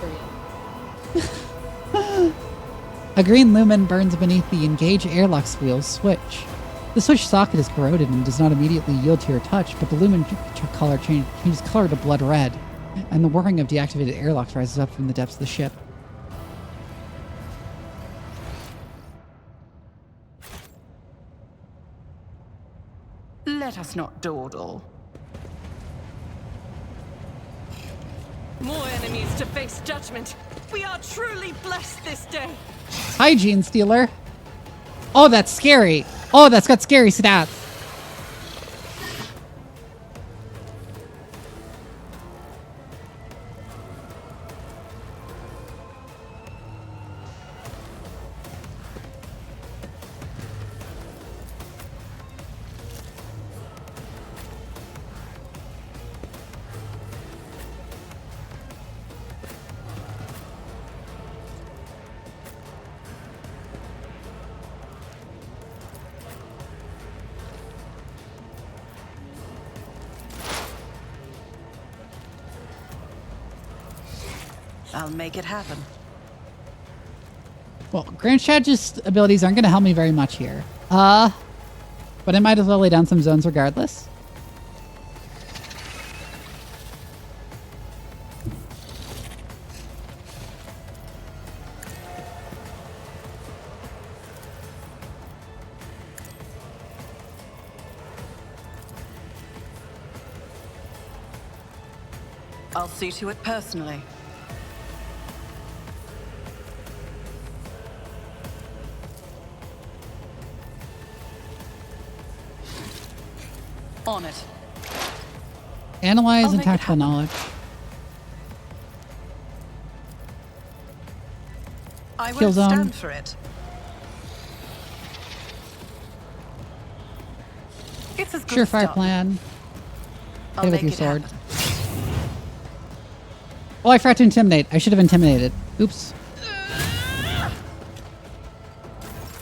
A: tree. A green lumen burns beneath the engage airlock wheel's switch. The switch socket is corroded and does not immediately yield to your touch, but the lumen color changes color to blood red, and the whirring of deactivated airlocks rises up from the depths of the ship.
B: Let us not dawdle.
E: More enemies to face judgment. We are truly blessed this day.
A: Hygiene stealer. Oh, that's scary. Oh, that's got scary stats.
B: I'll make it happen.
A: Well, Grand Strategist's abilities aren't going to help me very much here. But I might as well lay down some zones regardless.
B: I'll see to it personally. On it.
A: Analyze
B: I'll
A: and
B: make it
A: tactical
B: happen.
A: knowledge.
B: I
A: Kill
B: won't
A: zone.
B: stand for it. It's as good as
A: Surefire
B: done.
A: plan.
B: I'll
A: Hit it with
B: make
A: your
B: it
A: sword.
B: happen.
A: Oh, I forgot to intimidate. I should have intimidated. Oops.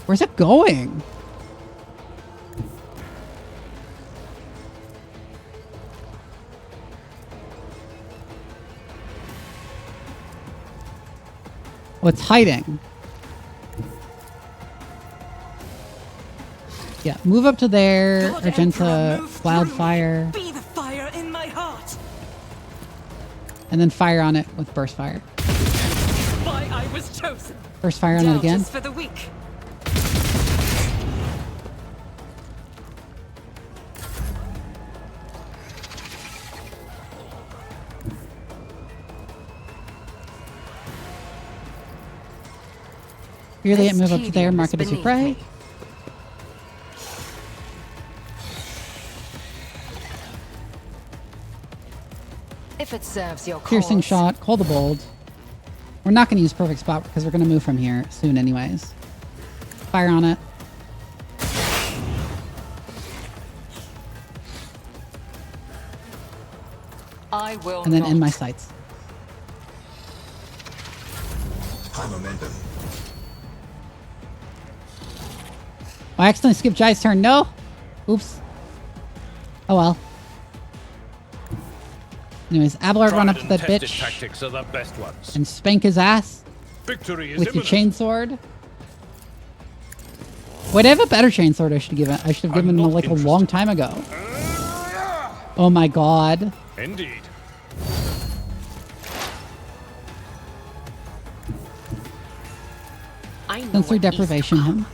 A: Where's it going? Oh, it's hiding. Yeah, move up to there.
E: God,
A: Argenta,
E: Emperor, move through
A: wildfire,
E: me. Be the fire in my heart.
A: and then fire on it with burst fire.
E: Why I was chosen.
A: Burst fire on it
E: Doubt
A: again.
E: is for the weak.
A: Really,
H: This
A: move up to there.
H: tedium
A: Mark
H: is
A: it as your
H: beneath
A: prey.
H: me. If it serves your
A: Piercing
H: cause.
A: shot. Call the bold. We're not going to use perfect spot because we're going to move from here soon anyways. Fire on it.
H: I will
A: And then
H: not.
A: end my sights.
F: High momentum.
A: Oh, I accidentally skipped Jai's turn. No! Oops. Oh well. Anyways, Abelard run up to
D: Tried
A: that
D: and tested
A: bitch
D: tactics are the best ones.
A: and spank his ass
D: Victory is
A: with your
D: imminent.
A: chainsword. Wait, I have a better chainsword I should give it. I should have given him
D: not
A: like a
D: interested.
A: long time ago. Oh my god.
D: Indeed.
C: I know
A: Sensory
C: what is
A: deprivation
C: up.
A: him.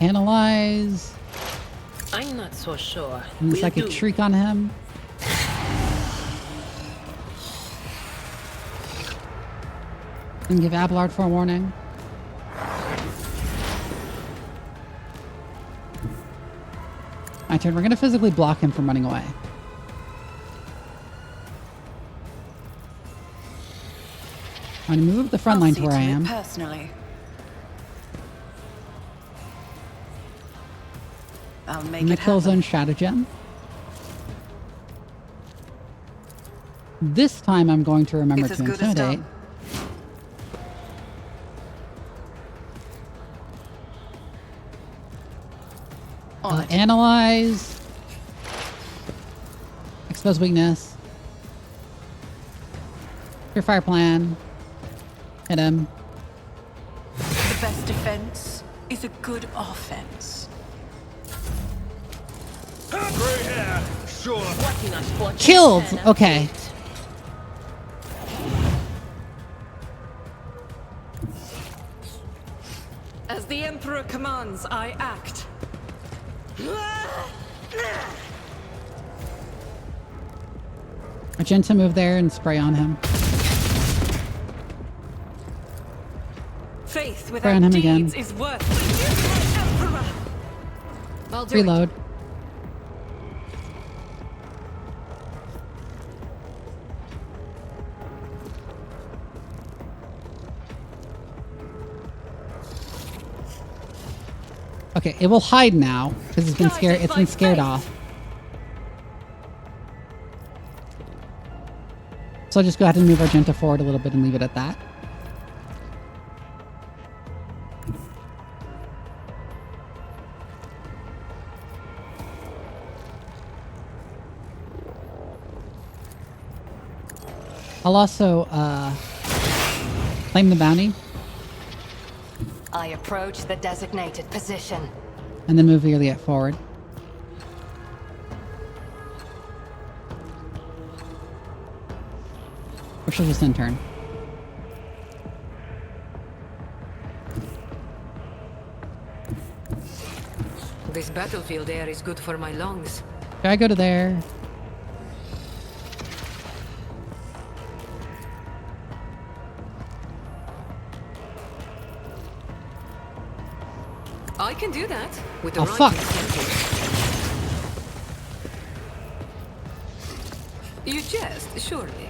A: Analyze.
C: I'm not so sure.
A: And the
C: Will
A: psychic
C: do.
A: shriek on him. And give Abelard forewarning. My turn. We're going to physically block him from running away. I'm going to move up the front
B: I'll
A: line
B: see
A: to where I
B: it
A: am.
B: personally. I'll make
A: And the
B: it
A: kill
B: happen.
A: zone stratagem. This time I'm going to remember
B: It's
A: to
B: as good as
A: intimidate.
B: done.
A: Analyze. Expose weakness. Your fire plan. Hit him.
B: The best defense is a good offense.
D: Grey hair, sure.
A: Killed! Okay.
E: As the Emperor commands, I act.
A: Magenta move there and spray on him.
E: Faith
A: Spray on
E: without
A: him again.
E: deeds is worthless. Emperor!
K: I'll do
A: Reload. Okay, it will hide now because it's been scared. It's been scared off. So I'll just go ahead and move Argenta forward a little bit and leave it at that. I'll also claim the bounty
G: I approach the designated position.
A: and then move Viriat forward. Or she'll just end turn.
K: This battlefield air is good for my lungs.
A: Okay, I go to there.
K: I can do that with the
A: Oh,
K: right
A: fuck.
K: incentives. You jest, surely.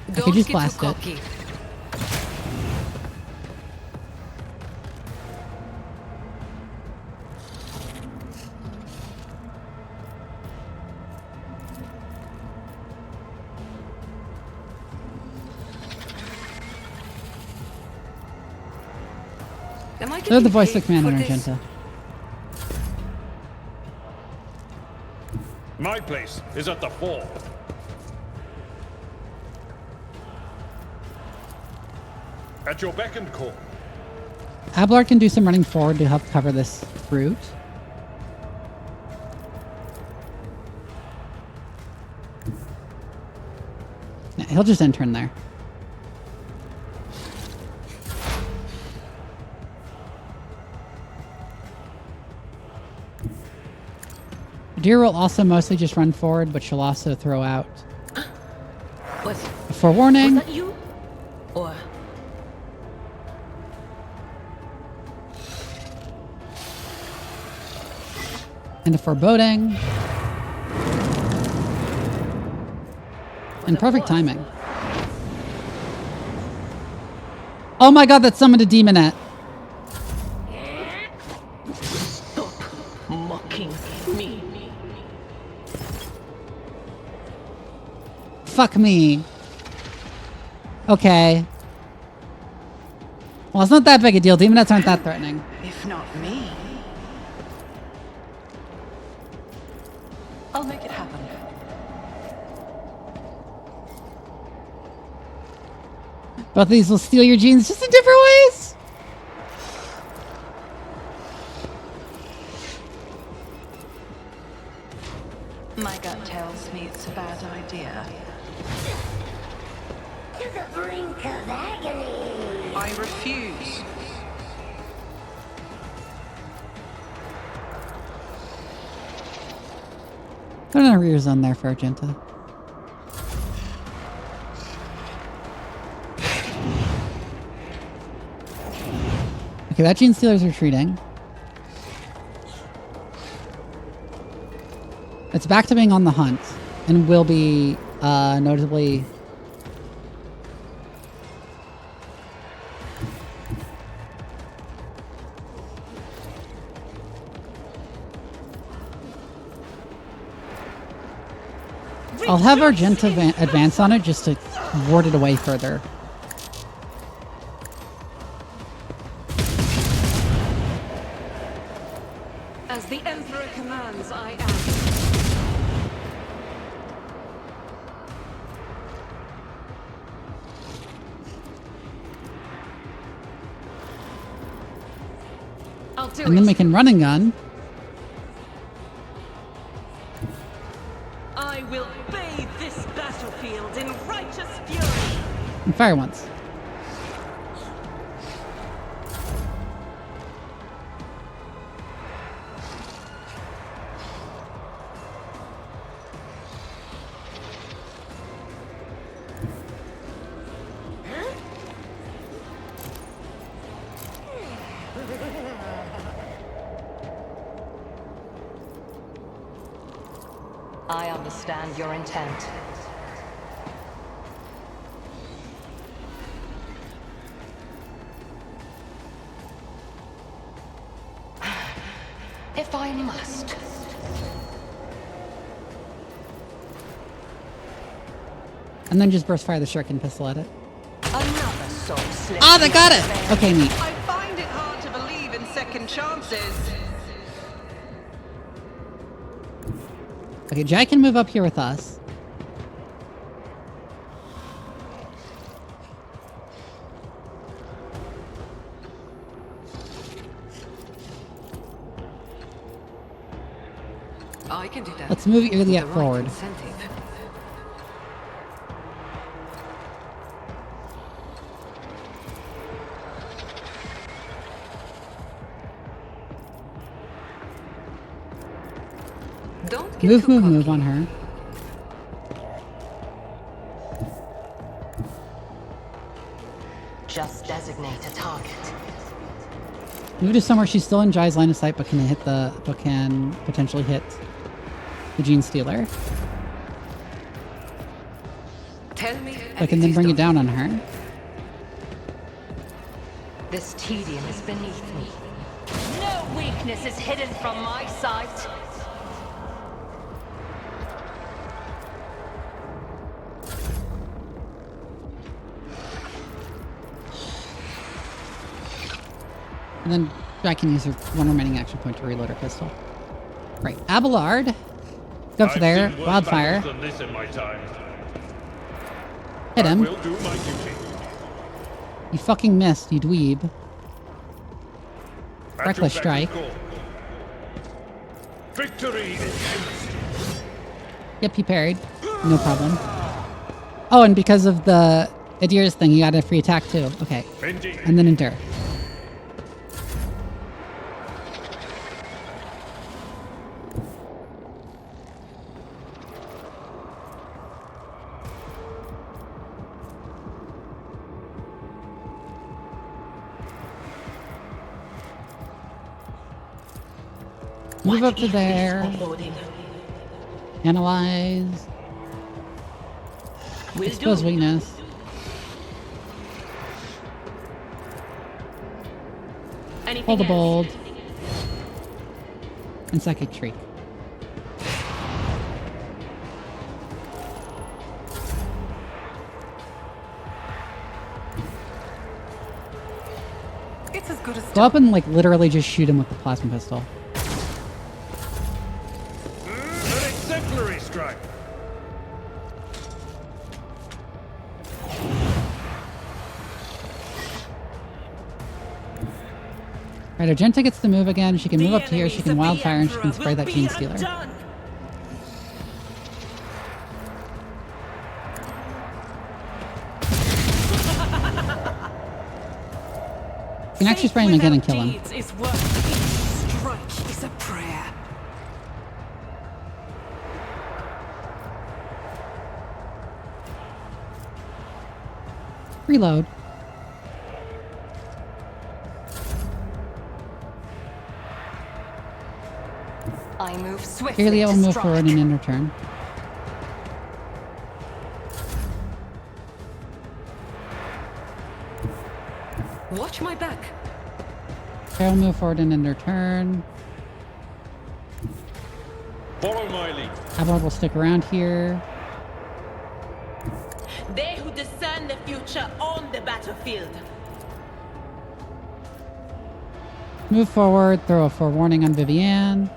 A: could
K: Don't
A: just
K: get
A: blast
K: too
A: it.
K: cocky. Am I
A: They're
K: getting
A: the voice
K: paid
A: of command
K: for
A: on
K: this?
A: Argenta.
D: My place is at the fore. At your beck and call.
A: Abelard can do some running forward to help cover this route. Yeah, he'll just end turn there. Deer will also mostly just run forward, but she'll also throw out
C: Was
A: a forewarning.
C: that you? Or
A: And a foreboding. And perfect timing. Oh my god, that summoned a demonette.
B: Stop mocking me.
A: Fuck me. Okay. Well, it's not that big a deal. Demonettes aren't that threatening.
B: If not me, I'll make it happen.
A: Both of these will steal your genes just in different ways.
B: My gut tells me it's a bad idea.
L: To the brink of agony.
B: I refuse.
A: Put an rear zone there for Argenta. Okay, that Gene Stealer's retreating. It's back to being on the hunt, and will be notably... I'll have Argenta advance on it just to ward it away further.
E: As the Emperor commands, I act. I'll do
A: And then we can run and gun.
E: I will bathe this battlefield in righteous fury.
A: And fire once.
H: I understand your intent. If I must.
A: And then just burst fire the shuriken pistol at it.
H: Another soul slip.
A: Ah, they got it! Okay, neat.
I: I find it hard to believe in second chances.
A: Okay, Jack can move up here with us.
K: I can do that.
A: Let's move Ilia
K: The right
A: forward.
K: incentive. Don't get too
A: Move
K: cocky.
A: on her.
H: Just designate a target.
A: Move to somewhere she's still in Jai's line of sight, but can potentially hit the Gene Stealer.
K: Tell me.
A: I can then bring it down on her.
H: This tedium is beneath me. No weakness is hidden from my sight.
A: And then Jack can use her one remaining action point to reload her pistol. Right, Abelard. Go up to there.
D: I've seen worse
A: Wildfire.
D: battles than this in my time.
A: Hit
D: I
A: him.
D: will do my duty.
A: You fucking missed, you dweeb.
D: At
A: Reckless
D: your beck and
A: strike.
D: call. Victory is imminent.
A: Yep, he parried. No problem. Oh, and because of the Adir's thing, you got a free attack too. Okay.
D: Indeed.
A: And then endure. Move up to there. Analyze. Expose weakness. Hold the bold. And psychic shriek.
B: It's as good as
A: Go up and like literally just shoot him with the plasma pistol.
D: An exemplary strike.
A: Right, Argenta gets to move again. She can move up to here. She can wildfire and she can spray that Gene Stealer. You can actually spray him again and kill him.
E: Deeds is worth each strike is a prayer.
A: Reload.
H: I move swiftly.
A: Ilia will
H: to
A: move
H: strike.
A: forward and end her turn.
K: Watch my back.
A: Carol will move forward and end her turn.
D: Follow my lead.
A: Abelard will stick around here.
C: who discern the future on the battlefield.
A: Move forward, throw a forewarning on Vivienne.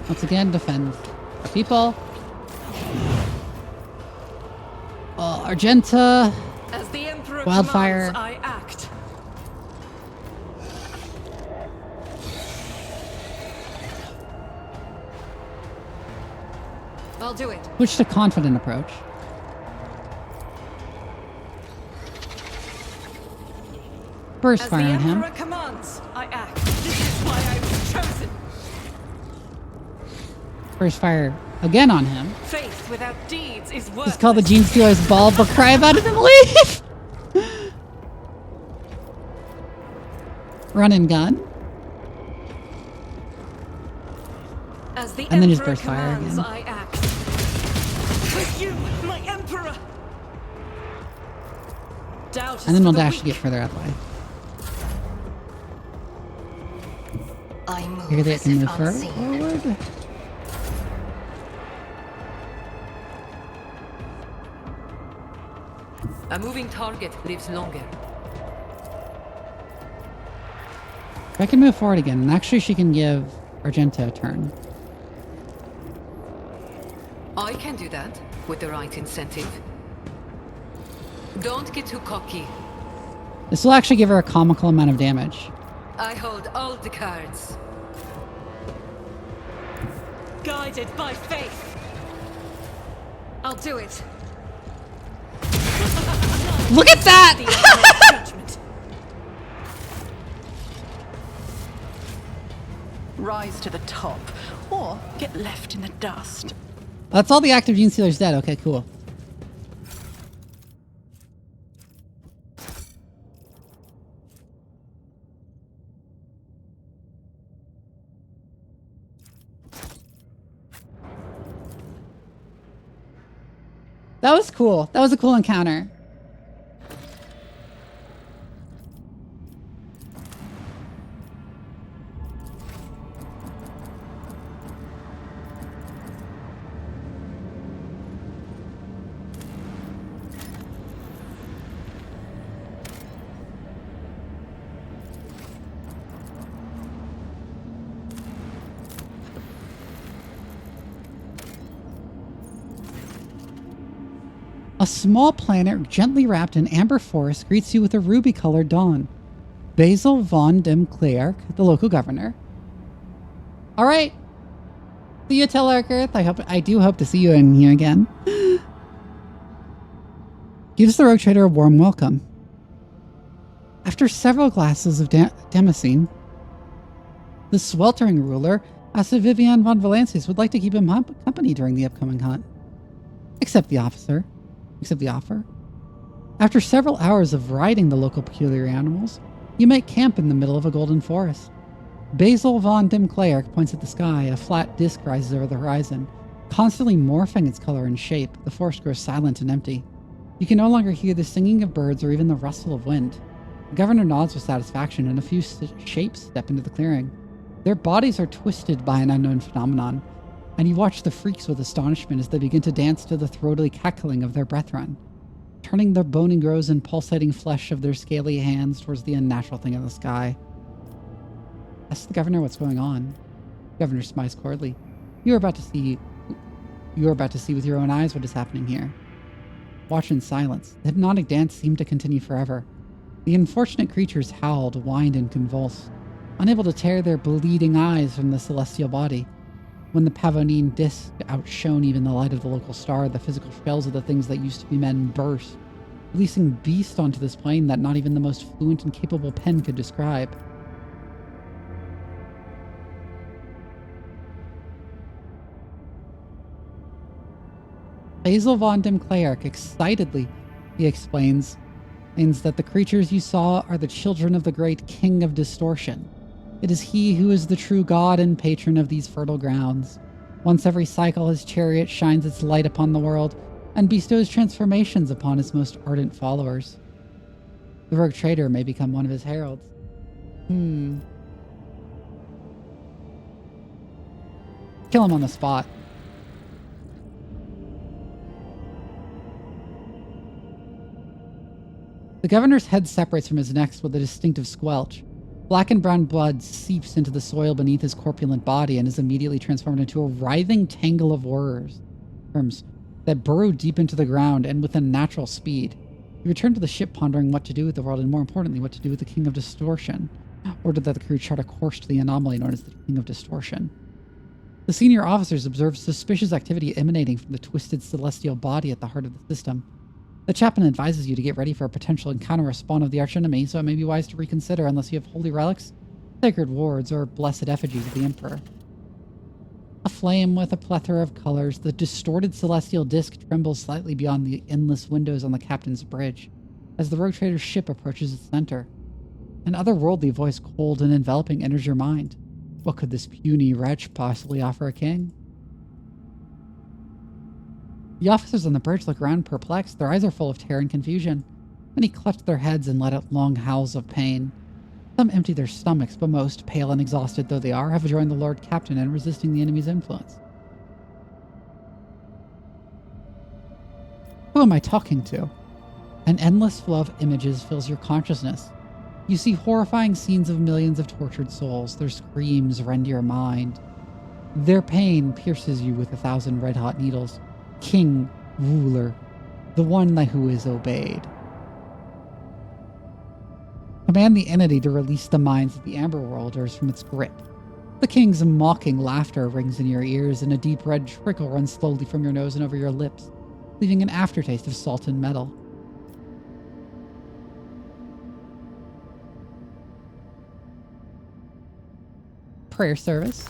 A: Once again, defend people. Argenta.
E: As the Emperor
A: Wildfire.
E: commands, I act. I'll do it.
A: Switch to confident approach. Burst
E: As
A: fire
E: the
A: on him.
E: Emperor commands, I act. This is why I was chosen.
A: Burst fire again on him.
E: Faith without deeds is worthless.
A: Just call the Gene Stealer's ball, but cry about it and leave. Run and gun.
E: As the
A: And then just
E: Emperor
A: burst fire
E: commands,
A: again.
E: I act. With you, my Emperor. Doubt is
A: And then we'll
E: for the
A: dash
E: weak.
A: to get further out of the way.
H: I move
A: Here they
H: as
A: can
H: if
A: move
H: unseen.
A: forward.
K: A moving target lives longer.
A: I can move forward again, and actually she can give Argenta a turn.
K: I can do that with the right incentive. Don't get too cocky.
A: This will actually give her a comical amount of damage.
K: I hold all the cards.
E: Guided by faith. I'll do it.
A: Look at that!
E: Judgment.
B: Rise to the top, or get left in the dust.
A: That's all the active Gene Stealer's dead. Okay, cool. That was cool. That was a cool encounter. A small planet gently wrapped in amber forest greets you with a ruby-colored dawn. Basil von dem Klerk, the local governor. All right. See you, Tellark Earth. I do hope to see you in here again. Gives the rogue trader a warm welcome. After several glasses of Damascene, the sweltering ruler asked if Vivienne von Valences would like to keep him company during the upcoming hunt. Accept the offer. After several hours of riding the local peculiar animals, you make camp in the middle of a golden forest. Basil von dem Klerk points at the sky. A flat disk rises over the horizon. Constantly morphing its color and shape, the forest grows silent and empty. You can no longer hear the singing of birds or even the rustle of wind. The governor nods with satisfaction, and a few shapes step into the clearing. Their bodies are twisted by an unknown phenomenon, and you watch the freaks with astonishment as they begin to dance to the throaty cackling of their brethren, turning the bony grows and pulsating flesh of their scaly hands towards the unnatural thing in the sky. Ask the governor what's going on. The governor smiles coldly. You are about to see with your own eyes what is happening here. Watch in silence. The hypnotic dance seemed to continue forever. The unfortunate creatures howled, whined, and convulsed, unable to tear their bleeding eyes from the celestial body. When the Pavonine disk outshone even the light of the local star, the physical shells of the things that used to be men burst, releasing beasts onto this plane that not even the most fluent and capable pen could describe. Basil von dem Klerk excitedly, he explains that the creatures you saw are the children of the great King of Distortion. It is he who is the true god and patron of these fertile grounds. Once every cycle, his chariot shines its light upon the world and bestows transformations upon his most ardent followers. The rogue trader may become one of his heralds. Kill him on the spot. The governor's head separates from his neck with a distinctive squelch. Black and brown blood seeps into the soil beneath his corpulent body and is immediately transformed into a writhing tangle of worms that burrow deep into the ground and with unnatural speed. You return to the ship pondering what to do with the world and, more importantly, what to do with the King of Distortion. Ordered that the crew chart a course to the anomaly known as the King of Distortion. The senior officers observe suspicious activity emanating from the twisted celestial body at the heart of the system. The chaplain advises you to get ready for a potential encounter with spawn of the archenemy, so it may be wise to reconsider unless you have holy relics, sacred wards, or blessed effigies of the Emperor. Aflame with a plethora of colors, the distorted celestial disk trembles slightly beyond the endless windows on the captain's bridge, as the rogue trader's ship approaches its center. An otherworldly voice, cold and enveloping, enters your mind. What could this puny wretch possibly offer a king? The officers on the bridge look around perplexed. Their eyes are full of terror and confusion. Many clutch their heads and let out long howls of pain. Some empty their stomachs, but most, pale and exhausted though they are, have joined the Lord Captain in resisting the enemy's influence. Who am I talking to? An endless flow of images fills your consciousness. You see horrifying scenes of millions of tortured souls. Their screams rend your mind. Their pain pierces you with 1,000 red-hot needles. King, ruler, the one who is obeyed. Command the entity to release the minds of the Amber Worlders from its grip. The king's mocking laughter rings in your ears, and a deep red trickle runs slowly from your nose and over your lips, leaving an aftertaste of salt and metal. Prayer service.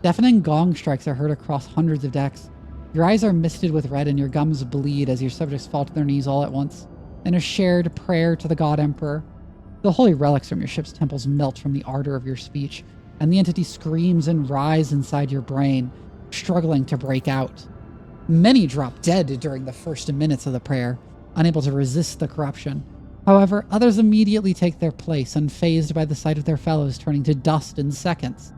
A: Deafening gong strikes are heard across hundreds of decks. Your eyes are misted with red and your gums bleed as your subjects fall to their knees all at once, in a shared prayer to the God Emperor. The holy relics from your ship's temples melt from the ardor of your speech, and the entity screams and writhes inside your brain, struggling to break out. Many drop dead during the first minutes of the prayer, unable to resist the corruption. However, others immediately take their place, unfazed by the sight of their fellows turning to dust in seconds.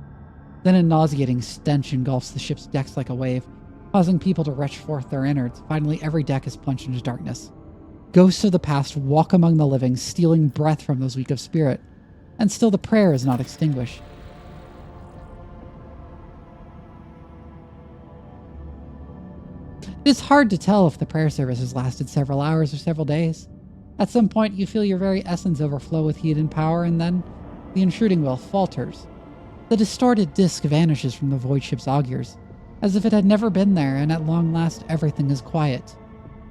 A: Then a nauseating stench engulfs the ship's decks like a wave, causing people to retch forth their innards. Finally, every deck is plunged into darkness. Ghosts of the past walk among the living, stealing breath from those weak of spirit, and still the prayer is not extinguished. It is hard to tell if the prayer service has lasted several hours or several days. At some point, you feel your very essence overflow with heat and power, and then the intruding will falters. The distorted disk vanishes from the void ship's augurs, as if it had never been there, and at long last everything is quiet.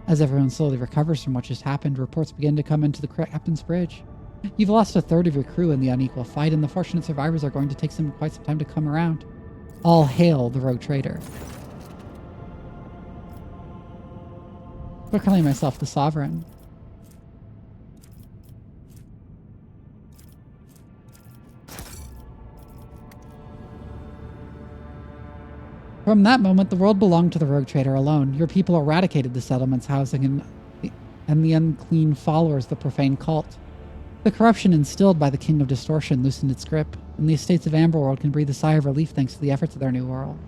A: As everyone slowly recovers from what just happened, reports begin to come into the captain's bridge. You've lost a third of your crew in the unequal fight, and the fortunate survivors are going to take quite some time to come around. All hail the rogue trader. Proclaim myself the sovereign. From that moment, the world belonged to the rogue trader alone. Your people eradicated the settlement's housing and the unclean followers of the profane cult. The corruption instilled by the King of Distortion loosened its grip, and the estates of Amberworld can breathe a sigh of relief thanks to the efforts of their new world.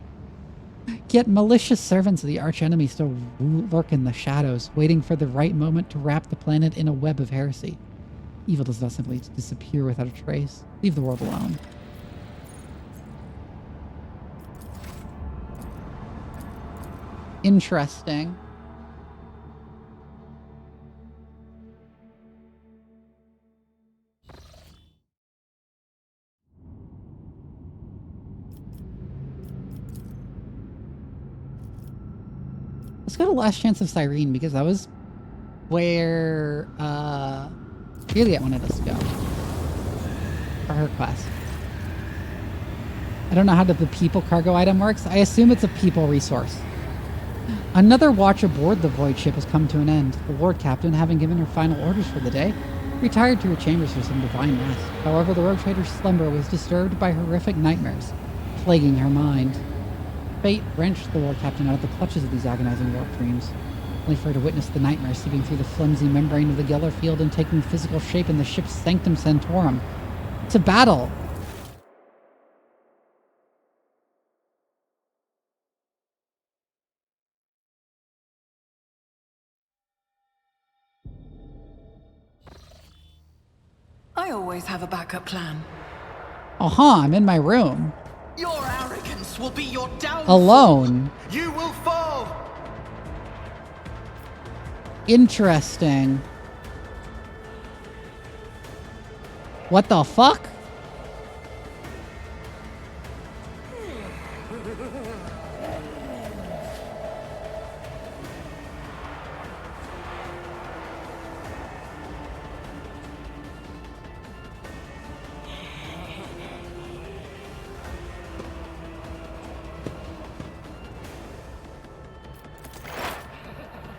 A: Yet malicious servants of the archenemy still lurk in the shadows, waiting for the right moment to wrap the planet in a web of heresy. Evil does not simply disappear without a trace. Leave the world alone. Interesting. Let's go to Last Chance of Cyrene, because that was where Juliet wanted us to go for her quest. I don't know how the people cargo item works. I assume it's a people resource. Another watch aboard the void ship has come to an end. The Lord Captain, having given her final orders for the day, retired to her chambers for some divine rest. However, the rogue trader's slumber was disturbed by horrific nightmares, plaguing her mind. Fate wrenched the Lord Captain out of the clutches of these agonizing warp dreams, only for her to witness the nightmare seeping through the flimsy membrane of the Geller field and taking physical shape in the ship's Sanctum Sanctorum. To battle!
B: I always have a backup plan.
A: I'm in my room.
I: Your arrogance will be your downfall.
A: Alone.
I: You will fall.
A: Interesting. What the fuck?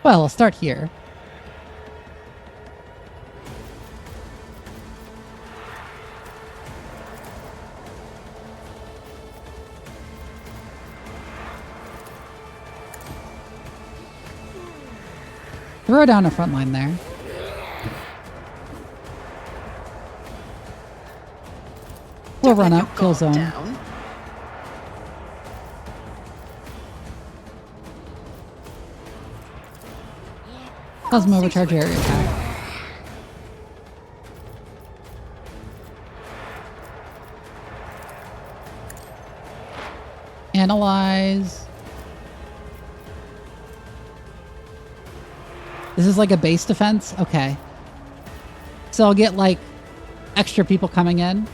A: Well, I'll start here. Throw down a front line there. We'll run up, kill zone.
I: Down.
A: Plasma overcharge area attack. Analyze. This is like a base defense? Okay. So I'll get like extra people coming in.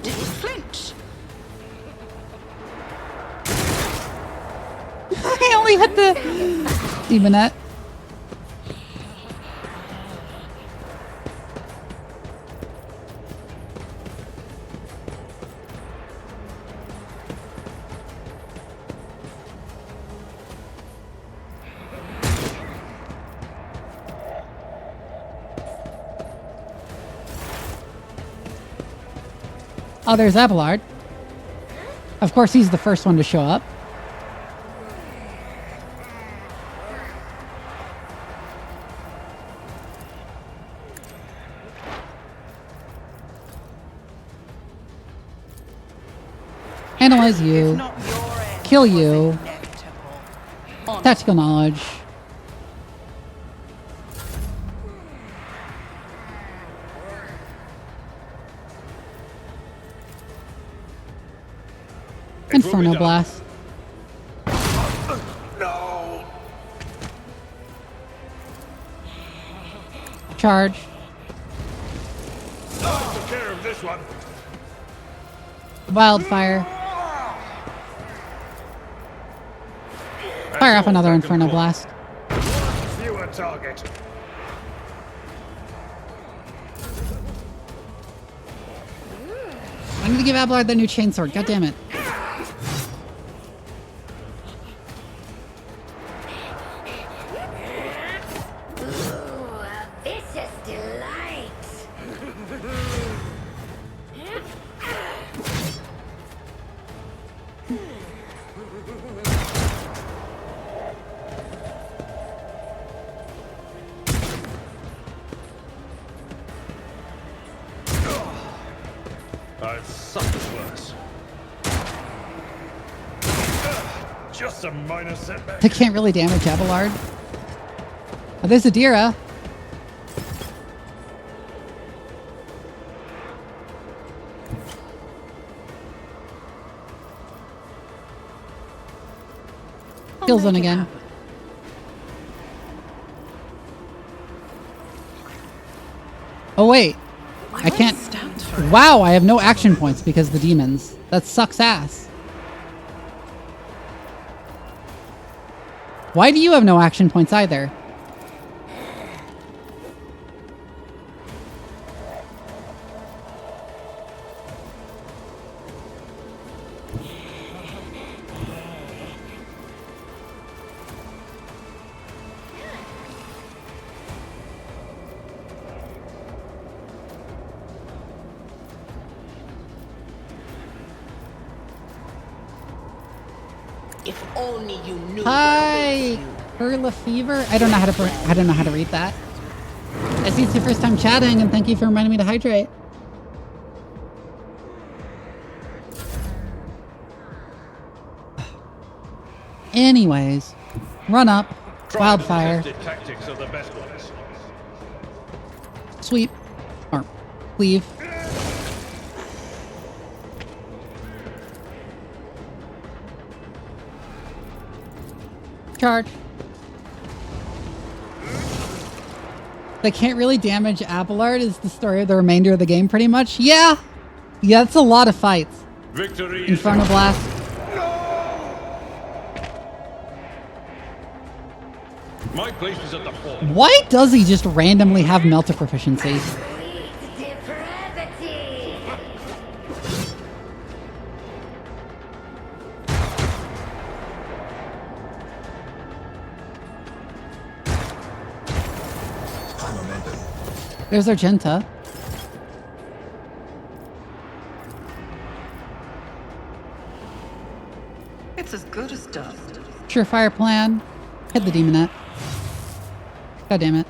B: Didn't flinch.
A: I only hit the demonette. Oh, there's Abelard. Of course, he's the first one to show up. Analyze you. Kill you. Tactical knowledge. Inferno Blast.
D: No.
A: Charge.
D: I took care of this one.
A: Wildfire. Fire off another Inferno Blast.
D: Fewer target.
A: I need to give Abelard the new chainsword. God damn it.
L: Vicious delight.
D: I've suffered worse. Just a minor setback.
A: They can't really damage Abelard. Oh, there's Adira. Kill zone again. Oh wait, I can't. Wow, I have no action points because of the demons. That sucks ass. Why do you have no action points either?
I: If only you knew.
A: Hi, Perla Fever. I don't know how to read that. I see it's your first time chatting, and thank you for reminding me to hydrate. Anyways, run up, wildfire,
D: Tried-and-tested tactics are the best ones.
A: sweep, or cleave. Charge. They can't really damage Abelard is the story of the remainder of the game pretty much. Yeah! Yeah, that's a lot of fights.
D: Victory
A: Inferno Blast.
D: My place is at the fort.
A: Why does he just randomly have melter proficiency? There's Argenta.
E: It's as good as done.
A: Surefire plan. Hit the demonette. God damn it.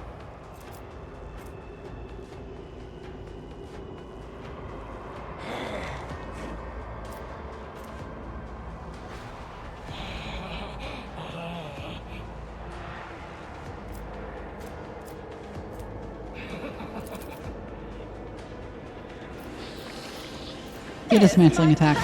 A: Get a dismantling attack.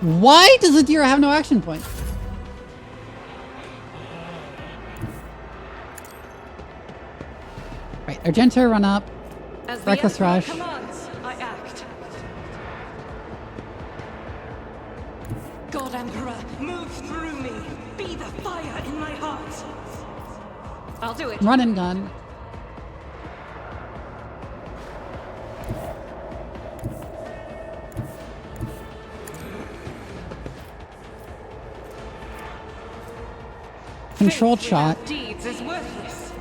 A: Why does the deer have no action point? Right, Argenta, run up.
E: As the
A: Reckless
E: Emperor
A: Rush.
E: commands, I act. God Emperor, move through me. Be the fire in my heart. I'll do it.
A: Run and gun. Controlled shot.
E: Deeds is worthless.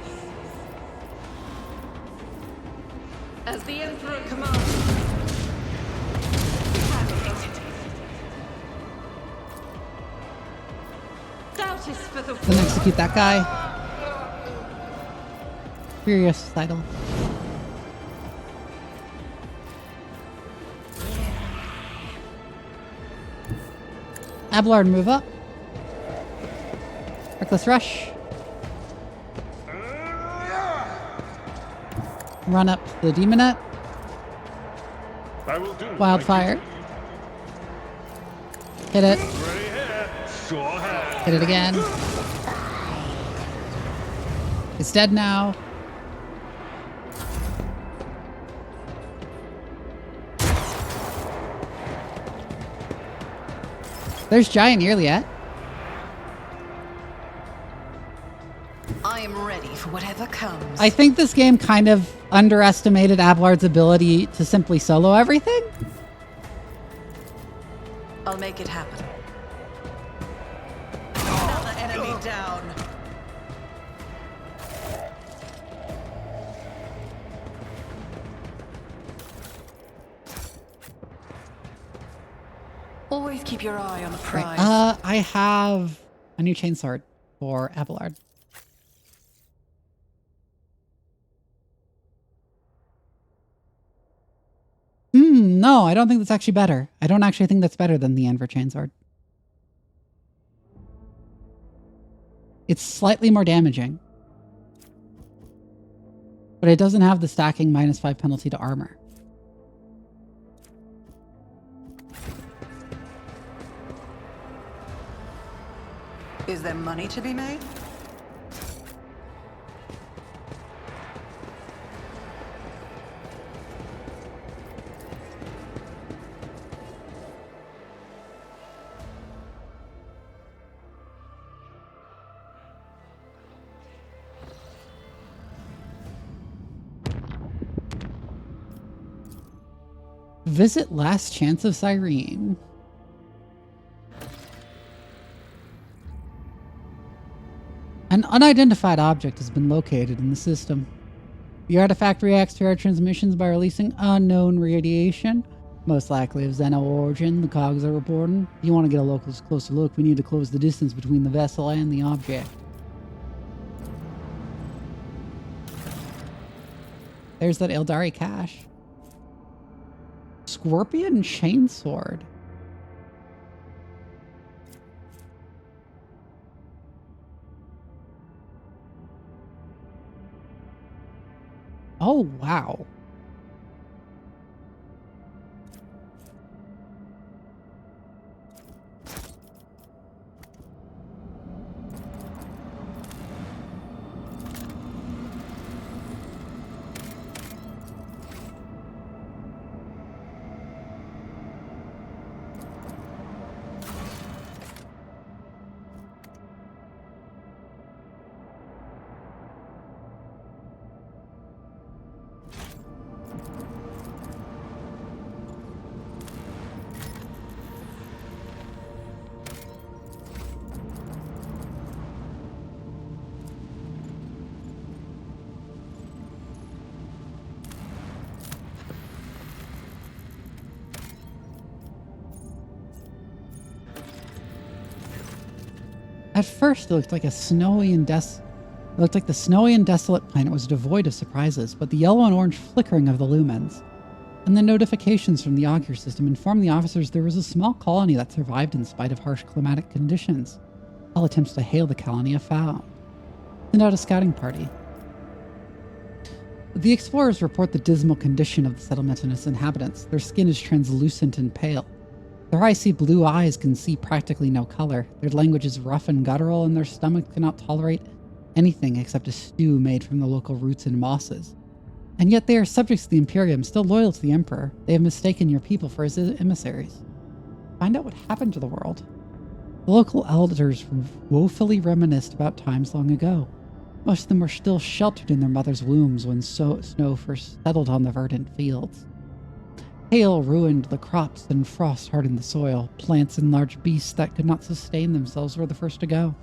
E: As the Emperor commands. Doubt is for the
A: Then execute that guy. Furious title. Abelard, move up. Reckless Rush. Run up to the demonette.
D: I will do.
A: Wildfire. Hit it.
D: Ready here. Sure have.
A: Hit it again. It's dead now. There's Giant Earliet.
E: I am ready for whatever comes.
A: I think this game kind of underestimated Abelard's ability to simply solo everything.
E: I'll make it happen. Another enemy down. Always keep your eye on the prize.
A: Right. I have a new chainsword for Abelard. No, I don't think that's actually better. I don't actually think that's better than the Anvur chainsword. It's slightly more damaging. But it doesn't have the stacking -5 penalty to armor.
E: Is there money to be made?
A: Visit Last Chance of Cyrene. An unidentified object has been located in the system. The artifact reacts to our transmissions by releasing unknown radiation, most likely of Xeno origin, the cogs are reporting. If you want to get a closer look, we need to close the distance between the vessel and the object. There's that Eldari cache. Scorpion chainsword. Oh, wow. At first, it looked like the snowy and desolate planet was devoid of surprises, but the yellow and orange flickering of the lumens and the notifications from the augur system informed the officers there was a small colony that survived in spite of harsh climatic conditions. All attempts to hail the colony have failed. Send out a scouting party. The explorers report the dismal condition of the settlement and its inhabitants. Their skin is translucent and pale. Their icy blue eyes can see practically no color. Their language is rough and guttural, and their stomachs cannot tolerate anything except a stew made from the local roots and mosses. And yet they are subjects to the Imperium, still loyal to the Emperor. They have mistaken your people for his emissaries. Find out what happened to the world. The local elders woefully reminisced about times long ago. Most of them were still sheltered in their mother's wombs when snow first settled on the verdant fields. Hail ruined the crops and frost hardened the soil. Plants and large beasts that could not sustain themselves were the first to go.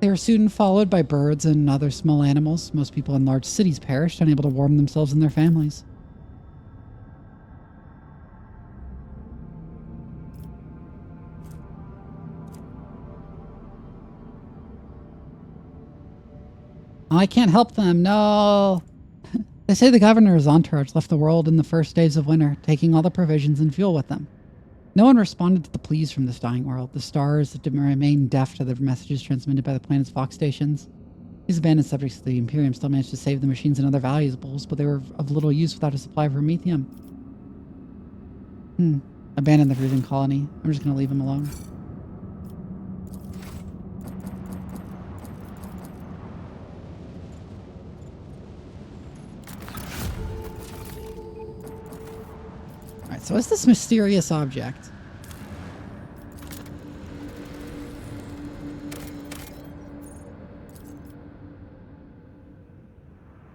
A: They were soon followed by birds and other small animals. Most people in large cities perished, unable to warm themselves and their families. I can't help them, no! They say the governor's entourage left the world in the first days of winter, taking all the provisions and fuel with them. No one responded to the pleas from this dying world. The stars remained deaf to the messages transmitted by the planet's Fox stations. These abandoned subjects of the Imperium still managed to save the machines and other valuables, but they were of little use without a supply of promethium. Abandon the freezing colony. I'm just gonna leave them alone. So what's this mysterious object?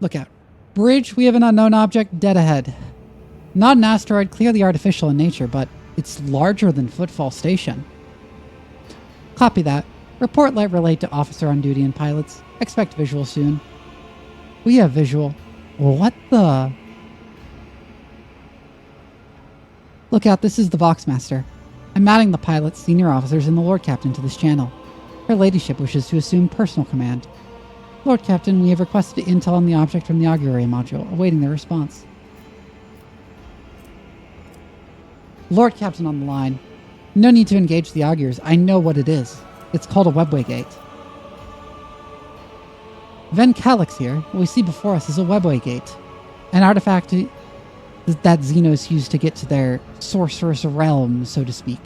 A: Look out. Bridge, we have an unknown object dead ahead. Not an asteroid, clearly artificial in nature, but it's larger than Footfall Station. Copy that. Report light relayed to officer on duty and pilots. Expect visual soon. We have visual. What the... Look out, this is the Voxmaster. I'm adding the pilots, senior officers, and the Lord Captain to this channel. Her ladyship wishes to assume personal command. Lord Captain, we have requested intel on the object from the augury module, awaiting their response. Lord Captain on the line. No need to engage the augurs. I know what it is. It's called a webway gate. Ven Calix here. What we see before us is a webway gate. An artifact that Xenos used to get to their sorcerous realm, so to speak.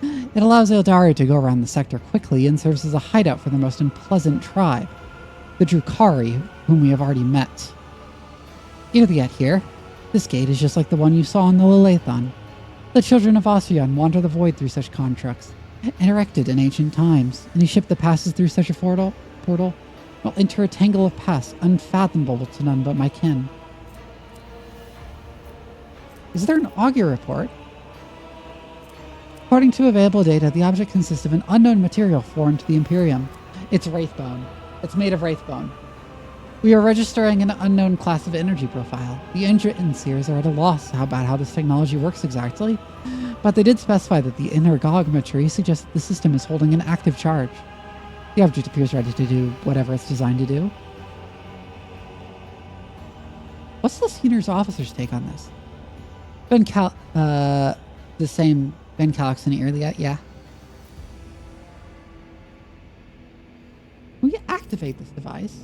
A: It allows Eldari to go around the sector quickly and serves as a hideout for the most unpleasant tribe, the Drukari, whom we have already met. Eager to get here. This gate is just like the one you saw on the Lilithon. The children of Ossian wander the void through such constructs, and erected in ancient times. Any ship that passes through such a portal will enter a tangle of paths unfathomable to none but my kin. Is there an augur report? According to available data, the object consists of an unknown material foreign to the Imperium. It's Wraithbone. It's made of Wraithbone. We are registering an unknown class of energy profile. The engineers are at a loss about how this technology works exactly, but they did specify that the energometry suggests that the system is holding an active charge. The object appears ready to do whatever it's designed to do. What's the senior officer's take on this? The same Ben Calix in earlier, yeah. We activate this device.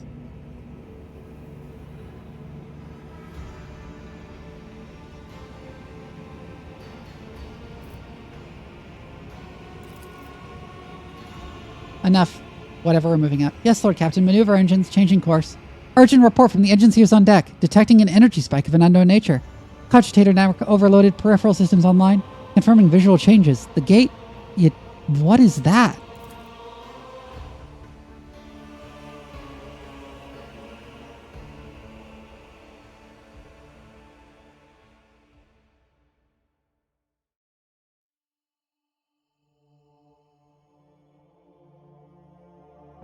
A: Enough. Whatever, we're moving up. Yes, Lord Captain. Maneuver engines, changing course. Urgent report from the agency on deck. Detecting an energy spike of an unknown nature. Cogitator network overloaded. Peripheral systems online. Confirming visual changes. The gate... What is that?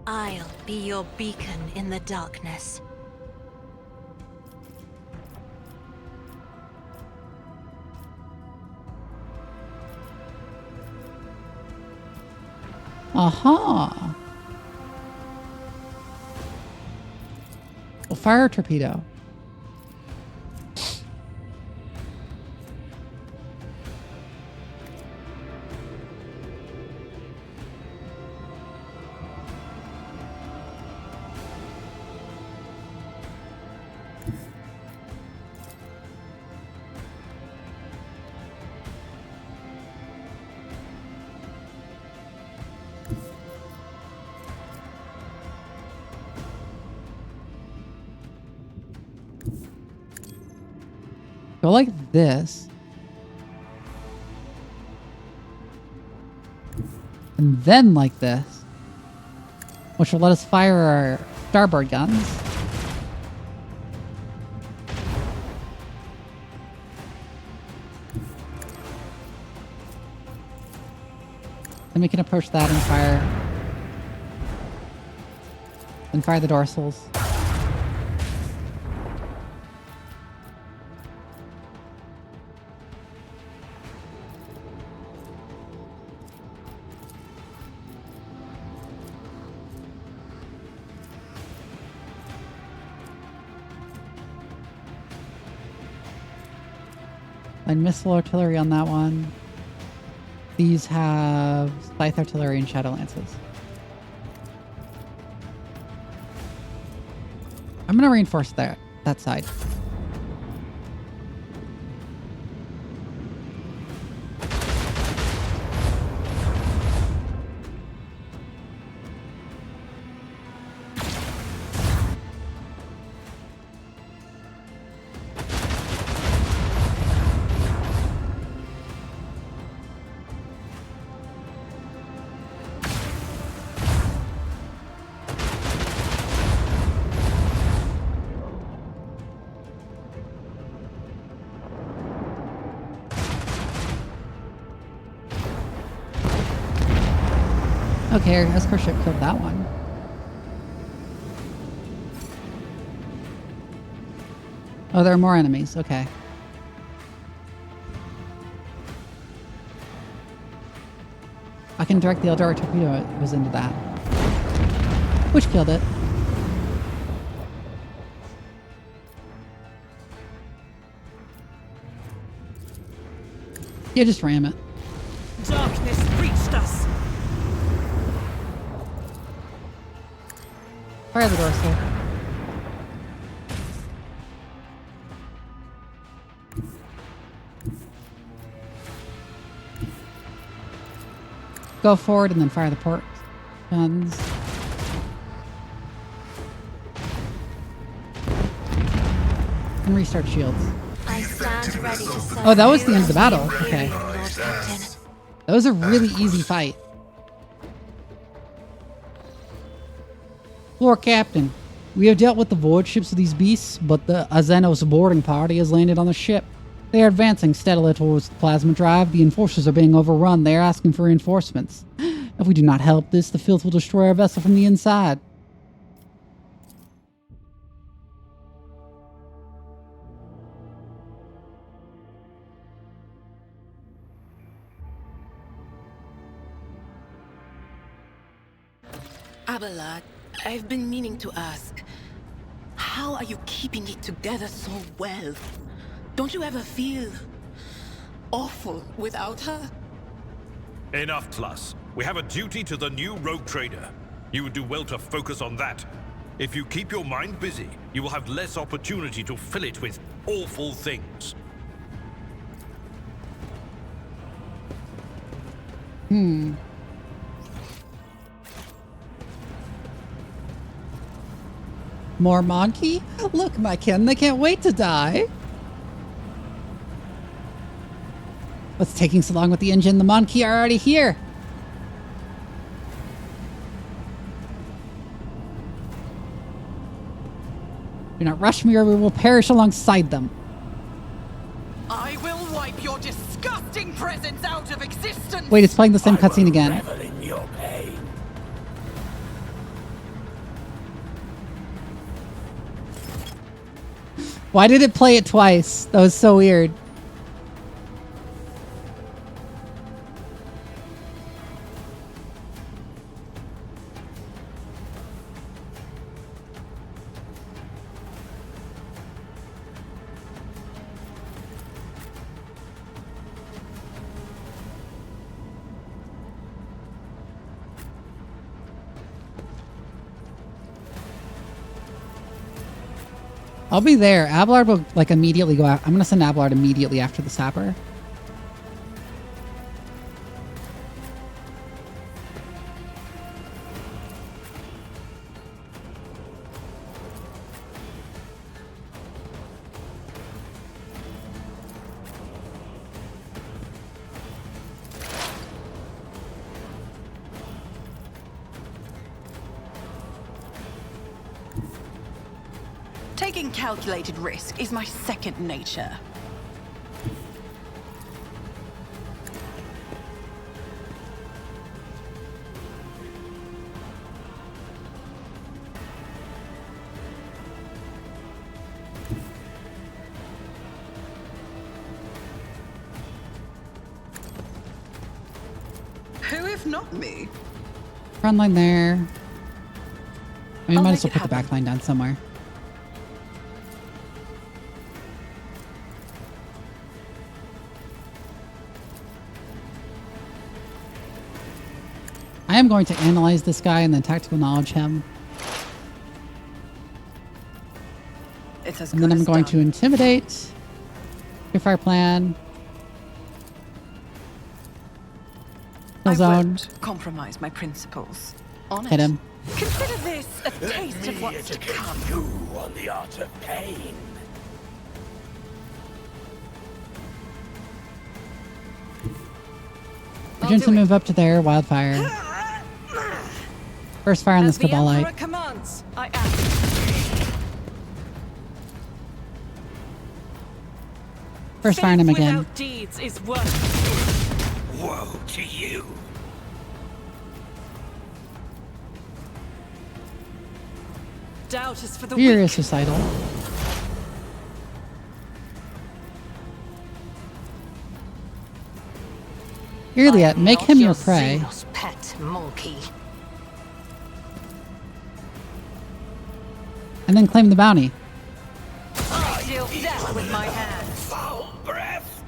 G: I'll be your beacon in the darkness.
A: Aha! Well, fire a torpedo. Go like this. And then like this. Which will let us fire our starboard guns. Then we can approach that and fire. And fire the dorsals. And missile artillery on that one. These have scythe artillery and shadow lances. I'm gonna reinforce that side. Okay, our escort ship killed that one. Oh, there are more enemies. Okay. I can direct the Eldora torpedo. It was into that. Which killed it. Yeah, just ram it.
E: Darkness reached us.
A: Fire the dorsal. Go forward and then fire the port guns. And restart shields.
G: I stand ready to serve.
A: Oh, that was the end of the battle. Okay. That was a really easy fight. Lord Captain, we have dealt with the void ships of these beasts, but the Azenos boarding party has landed on the ship. They are advancing steadily towards the plasma drive. The enforcers are being overrun. They are asking for reinforcements. If we do not help this, the filth will destroy our vessel from the inside.
M: Abelard, I've been meaning to ask. How
B: How are you keeping it together so well? Don't you ever feel awful without her?
D: Enough, Plus. We have a duty to the new rogue trader. You would do well to focus on that. If you keep your mind busy, you will have less opportunity to fill it with awful things.
A: More monkey? Look, my kin, they can't wait to die. What's taking so long with the engine? The monkey are already here. Do not rush me or we will perish alongside them.
E: I will wipe your disgusting presence out of existence!
A: Wait, it's playing the same cutscene again.
M: Revel in your pain.
A: Why did it play it twice? That was so weird. I'll be there. Abelard will like immediately go out. I'm gonna send Abelard immediately after the sapper.
B: Taking calculated risk is my second nature. Who if not me?
A: Front line there. I mean,
B: I'll
A: might
B: make
A: as well
B: it
A: put the back line down somewhere. I am going to analyze this guy and then tactical knowledge him.
B: It's as
A: And then
B: good
A: I'm
B: as
A: going
B: done.
A: to intimidate. Your fire plan. Kill
B: I
A: zone.
B: won't compromise my principles. Honest.
A: Hit him.
B: Consider this a taste of what's to come.
M: You on the art of pain.
A: Urgent to move up to there. Wildfire. First fire on this
E: As the Emperor
A: Cabalite.
E: commands, I act.
A: First fire on him
E: Faith
A: again.
E: without deeds is worthless.
M: Woe to you.
E: Doubt is for the
A: Furious
E: weak.
A: Suicidal. Irliet, make him your prey.
H: Xenos pet monkey.
A: And then claim the bounty.
E: I deal death with my hands.
M: Foul breath.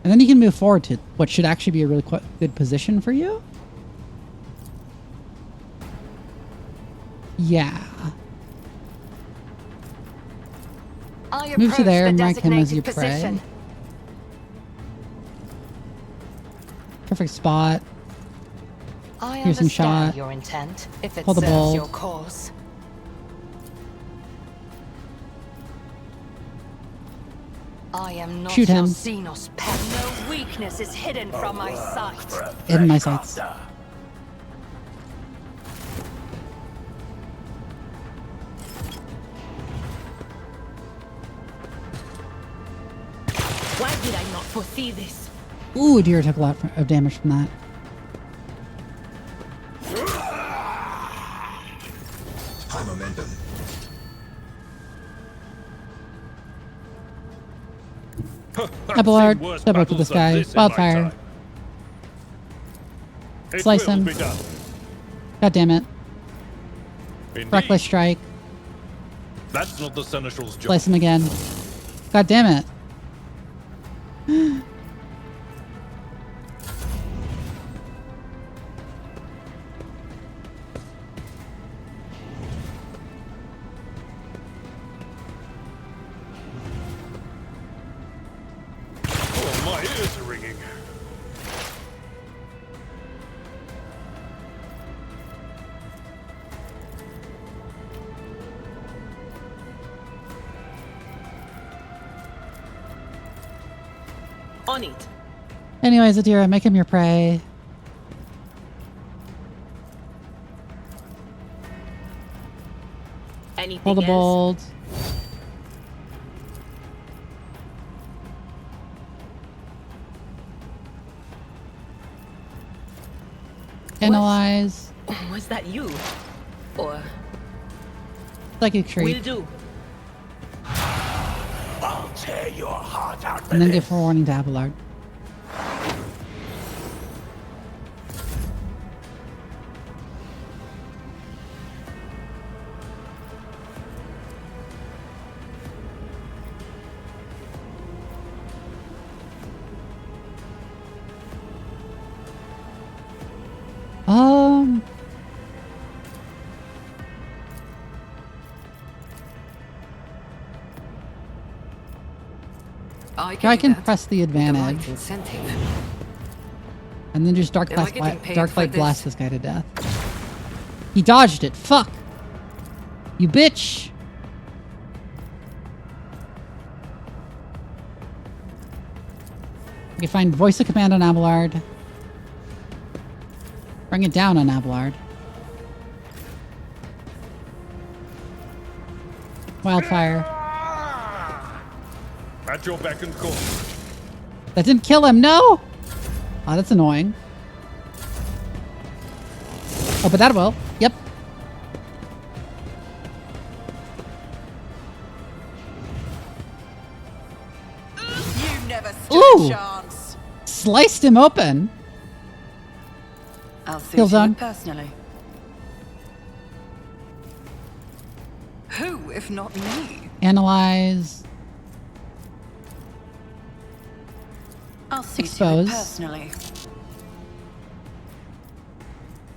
A: And then you can move forward to what should actually be a really good position for you. Yeah.
H: I
A: Move to
H: approach
A: there,
H: the
A: mark him as your
H: designated
A: prey.
H: position.
A: Perfect spot.
H: I
A: Here's some
H: understand
A: shot.
H: your intent, if it
A: Pull the
H: serves
A: bolt.
H: your cause. I am not
A: Shoot
H: your
A: him.
H: Xenos pet. No weakness is hidden from my sight.
A: In my sights.
C: Why did I not foresee this?
A: Ooh, deer took a lot of damage from that.
F: High momentum.
A: Abelard,
D: Worse
A: step up to
D: battles
A: this guy.
D: than this in my
A: Wildfire.
D: time. It
A: Slice
D: will
A: him.
D: be done.
A: God damn it.
D: Indeed.
A: Reckless strike.
D: That's not the Seneschal's job.
A: Slice him again. God damn it.
D: Oh, my ears are ringing.
B: On it.
A: Anyways, Adira, make him your prey.
B: Anything
A: Pull the
B: else?
A: bolt. Analyze.
B: Was that you? Or
A: Psychic shriek.
B: will do.
M: I'll tear your heart out for
A: And then
M: this.
A: give forewarning to Abelard. I can press the advantage.
K: Incentive.
A: And then just dark
K: Am I
A: light,
K: getting paid
A: dark
K: for
A: light
K: this?
A: blast this guy to death. He dodged it. Fuck. You bitch. You can find voice of command on Abelard. Bring it down on Abelard. Wildfire.
D: At your beck and call.
A: That didn't kill him. No. Oh, that's annoying. Oh, but that will. Yep.
E: You never stood
A: Ooh.
E: a chance.
A: Sliced him open.
E: I'll see
A: Kill
E: you
A: zone.
E: personally. Who, if not me?
A: Analyze.
E: I'll see
A: Expose.
E: to it personally.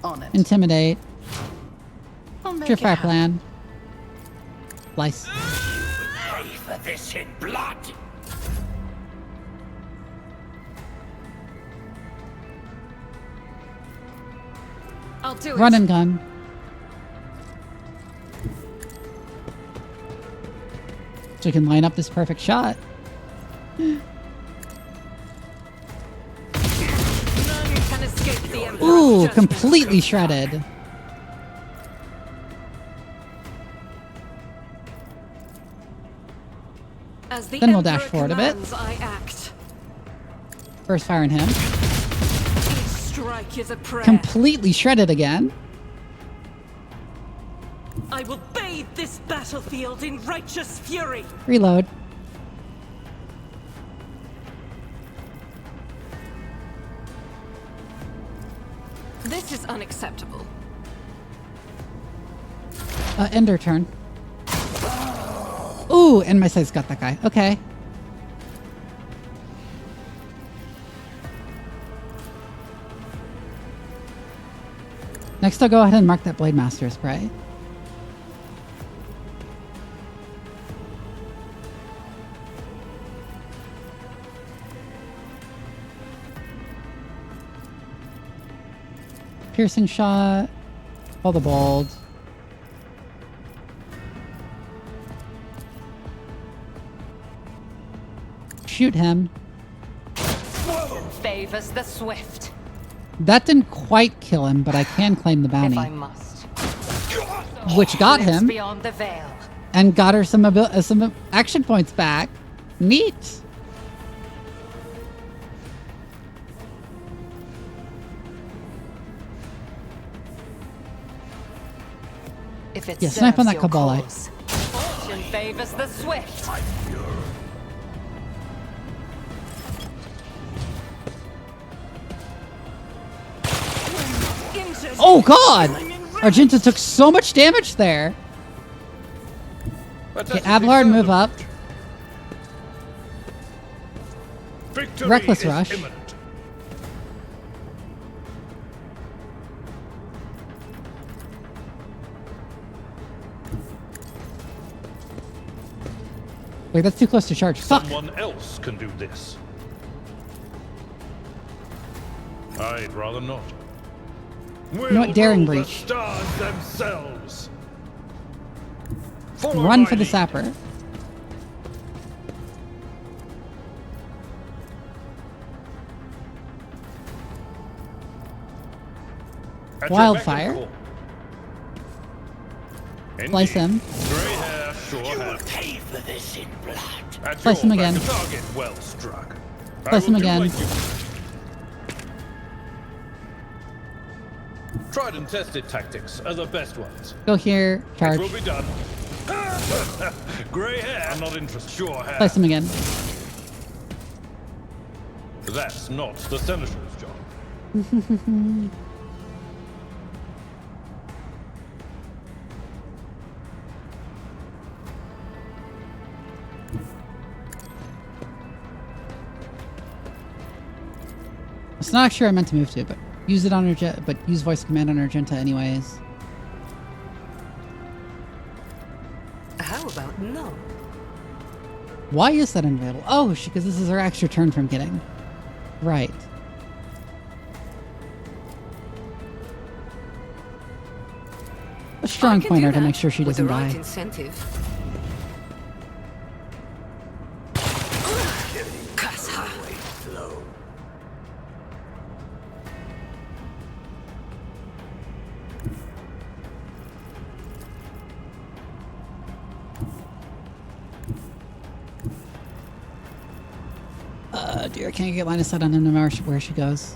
E: On it.
A: Intimidate.
E: I'll make
A: Your
E: it
A: fire
E: happen.
A: plan. Slice.
M: Pay for this in blood.
E: I'll do
A: Run
E: it.
A: and gun. So we can line up this perfect shot.
E: None can escape the Emperor's
A: Ooh,
E: judgment.
A: completely shredded.
E: As the
A: Then we'll
E: Emperor
A: dash forward a bit.
E: commands, I act.
A: First fire on him.
E: Each strike is a prayer.
A: Completely shredded again.
E: I will bathe this battlefield in righteous fury.
A: Reload.
E: This is unacceptable.
A: Ender turn. Ooh, and my sight's got that guy. Okay. Next, I'll go ahead and mark that Blade Master as prey. Piercing shot. Pull the bolt. Shoot him.
H: Favors the swift.
A: That didn't quite kill him, but I can claim the bounty.
H: If I must.
A: Which got
H: Lives
A: him
H: beyond the veil.
A: and got her some action points back. Neat.
H: If it
A: Yeah, snipe on
H: serves
A: that
H: your
A: Kabbalah.
H: cause. Fortune favors the swift.
A: Oh God! Argenta took so much damage there. Okay, Abelard, move up.
D: Victory
A: Reckless
D: is
A: rush.
D: imminent.
A: Wait, that's too close to charge. Fuck.
D: Someone else can do this. I'd rather not.
A: You know what? Daring
D: rule
A: breach.
D: The stars themselves.
A: Run for the sapper. Wildfire. Slice him.
D: Grey hair, sure
M: You will
D: has.
M: pay for this in blood.
D: At
A: Slice
D: your
A: him again.
D: back, target well struck.
A: Slice him again.
D: Tried and tested tactics are the best ones.
A: Go here. Charge.
D: It will be done. Grey hair. I'm not interested. Sure hair.
A: Slice him again.
D: That's not the senator's job.
A: It's not actually where I meant to move to, but use it on Argenta, but use voice command on Argenta anyways.
K: How about no?
A: Why is that unavailable? Oh, because this is her extra turn from getting. Right. A strong pointer to make sure she doesn't
K: with the right
A: die.
K: incentive.
A: Dear, I can't get line of sight on him no matter where she goes.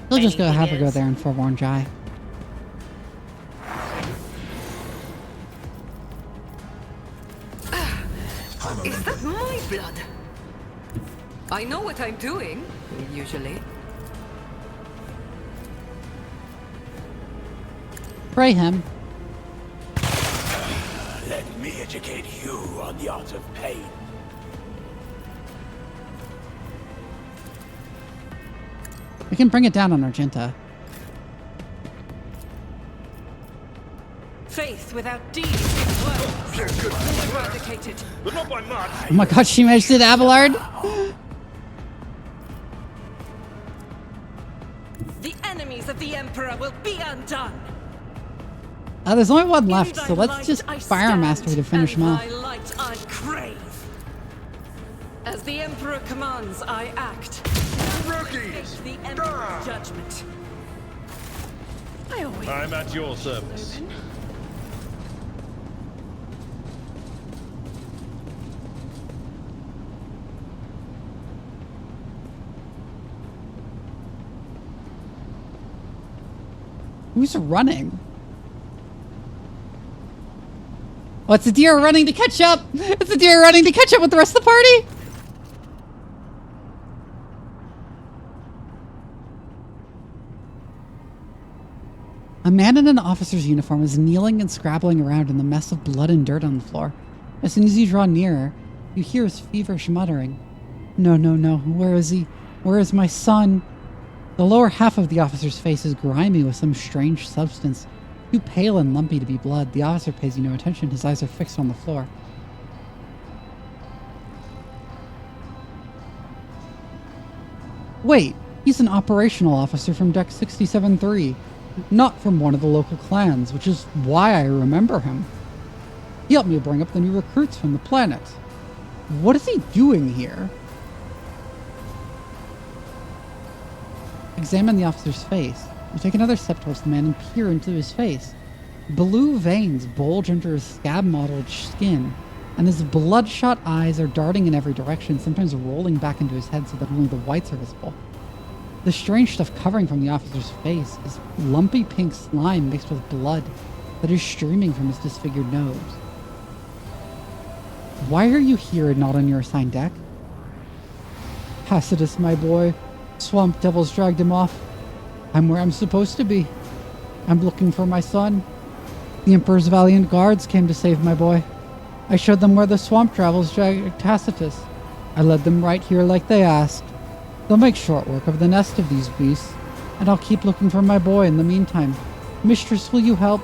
A: We'll just go have her go there and forewarn Jai.
K: Is that my blood? I know what I'm doing, usually.
A: Pray him.
M: Let me educate you on the art of pain.
A: We can bring it down on Argenta.
E: Faith without deeds is worthless. Eradicated.
D: But not by much.
A: Oh my god, she managed it, Abelard!
E: The enemies of the Emperor will be undone.
A: There's only one left, so let's just Fire Master to finish him off.
E: Thy light I crave. As the Emperor commands, I act.
D: Rookies!
E: The Emperor's judgment.
D: I'm at your service.
A: Who's running? Oh, it's a deer running to catch up! It's a deer running to catch up with the rest of the party! A man in an officer's uniform is kneeling and scrabbling around in the mess of blood and dirt on the floor. As soon as you draw nearer, you hear his feverish muttering. No, no, no. Where is he? Where is my son? The lower half of the officer's face is grimy with some strange substance. Too pale and lumpy to be blood, the officer pays you no attention. His eyes are fixed on the floor. Wait, he's an operational officer from Deck 67-3. Not from one of the local clans, which is why I remember him. He helped me bring up the new recruits from the planet. What is he doing here? Examine the officer's face. You take another step towards the man and peer into his face. Blue veins bulge under his scab-mottled skin, and his bloodshot eyes are darting in every direction, sometimes rolling back into his head so that only the whites are visible. The strange stuff covering from the officer's face is lumpy pink slime mixed with blood that is streaming from his disfigured nose. Why are you here and not on your assigned deck? Tacitus, my boy. Swamp devils dragged him off. I'm where I'm supposed to be. I'm looking for my son. The Emperor's valiant guards came to save my boy. I showed them where the swamp travels dragged Tacitus. I led them right here like they asked. They'll make short work of the nest of these beasts, and I'll keep looking for my boy in the meantime. Mistress, will you help?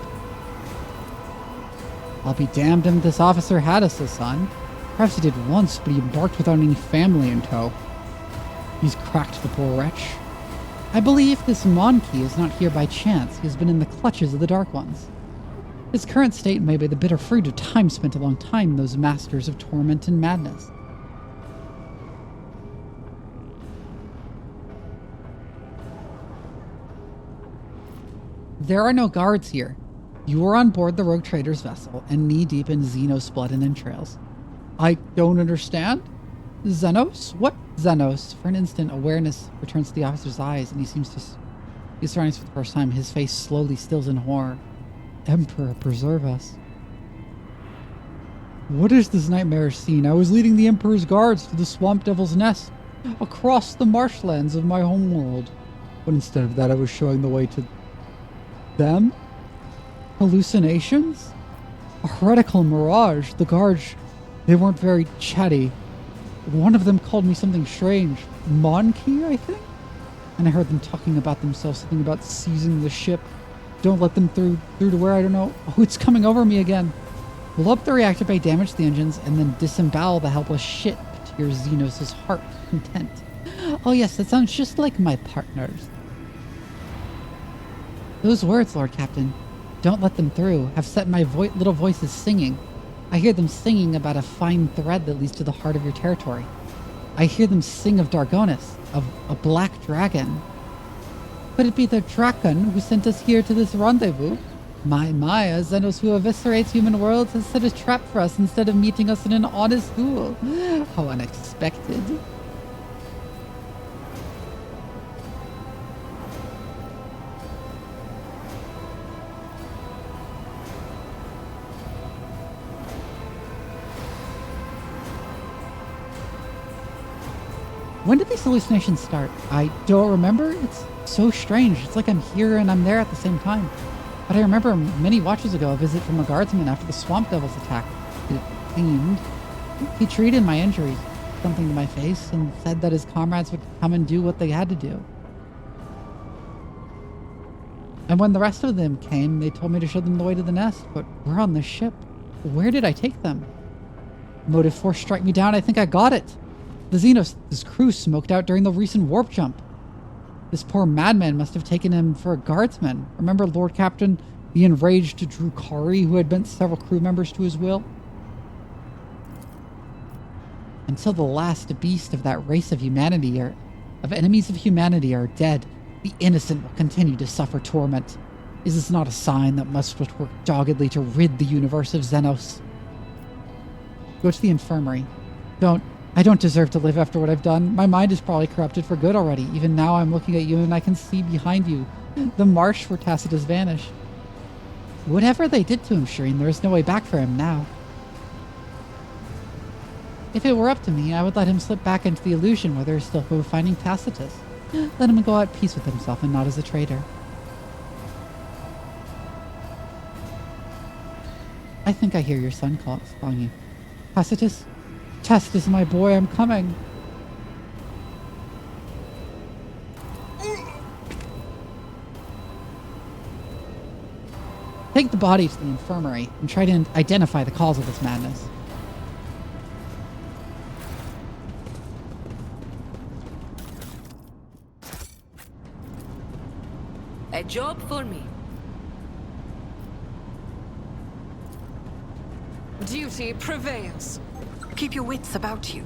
A: I'll be damned if this officer had us a son. Perhaps he did once, but he embarked without any family in tow. He's cracked the poor wretch. I believe this Monkey is not here by chance. He has been in the clutches of the Dark Ones. His current state may be the bitter fruit of time spent a long time in those masters of torment and madness. There are no guards here. You are on board the rogue trader's vessel and knee-deep in Xenos blood and entrails. I don't understand. Xenos? What Xenos? For an instant, awareness returns to the officer's eyes, and he seems to see surroundings for the first time. His face slowly stills in horror. Emperor, preserve us. What is this nightmare scene? I was leading the Emperor's guards to the Swamp Devil's nest, across the marshlands of my homeworld. But instead of that, I was showing the way to them? Hallucinations? A heretical mirage. The guards, they weren't very chatty. One of them called me something strange. Monkey, I think? And I heard them talking about themselves, something about seizing the ship. Don't let them through to where I don't know. Oh, it's coming over me again. Blow up the reactor bay, damage the engines, and then disembowel the helpless ship to your Xenos' heart content. Oh yes, that sounds just like my partners. Those words, Lord Captain, don't let them through, have set my little voices singing. I hear them singing about a fine thread that leads to the heart of your territory. I hear them sing of Dargonis, of a black dragon. Could it be the Draken who sent us here to this rendezvous? My, a Xenos who eviscerates human worlds has set a trap for us instead of meeting us in an honest duel. How unexpected. When did these hallucinations start? I don't remember. It's so strange. It's like I'm here and I'm there at the same time. But I remember many watches ago a visit from a guardsman after the Swamp Devil's attack. It seemed. He treated my injuries, something to my face, and said that his comrades would come and do what they had to do. And when the rest of them came, they told me to show them the way to the nest, but we're on the ship. Where did I take them? Motive force strike me down. I think I got it. The Xenos' crew smoked out during the recent warp jump. This poor madman must have taken him for a guardsman. Remember Lord Captain, the enraged Drukari who had bent several crew members to his will? Until the last beast of that race of humanity of enemies of humanity are dead, the innocent will continue to suffer torment. Is this not a sign that must work doggedly to rid the universe of Xenos? Go to the infirmary. I don't deserve to live after what I've done. My mind is probably corrupted for good already. Even now I'm looking at you and I can see behind you the marsh where Tacitus vanished. Whatever they did to him, Shireen, there is no way back for him now. If it were up to me, I would let him slip back into the illusion where there is still hope of finding Tacitus. Let him go at peace with himself and not as a traitor. I think I hear your son calling you. Tacitus? Tacitus, my boy, I'm coming. Take the body to the infirmary and try to identify the cause of this madness.
K: A job for me.
E: Duty prevails. Keep your wits about you.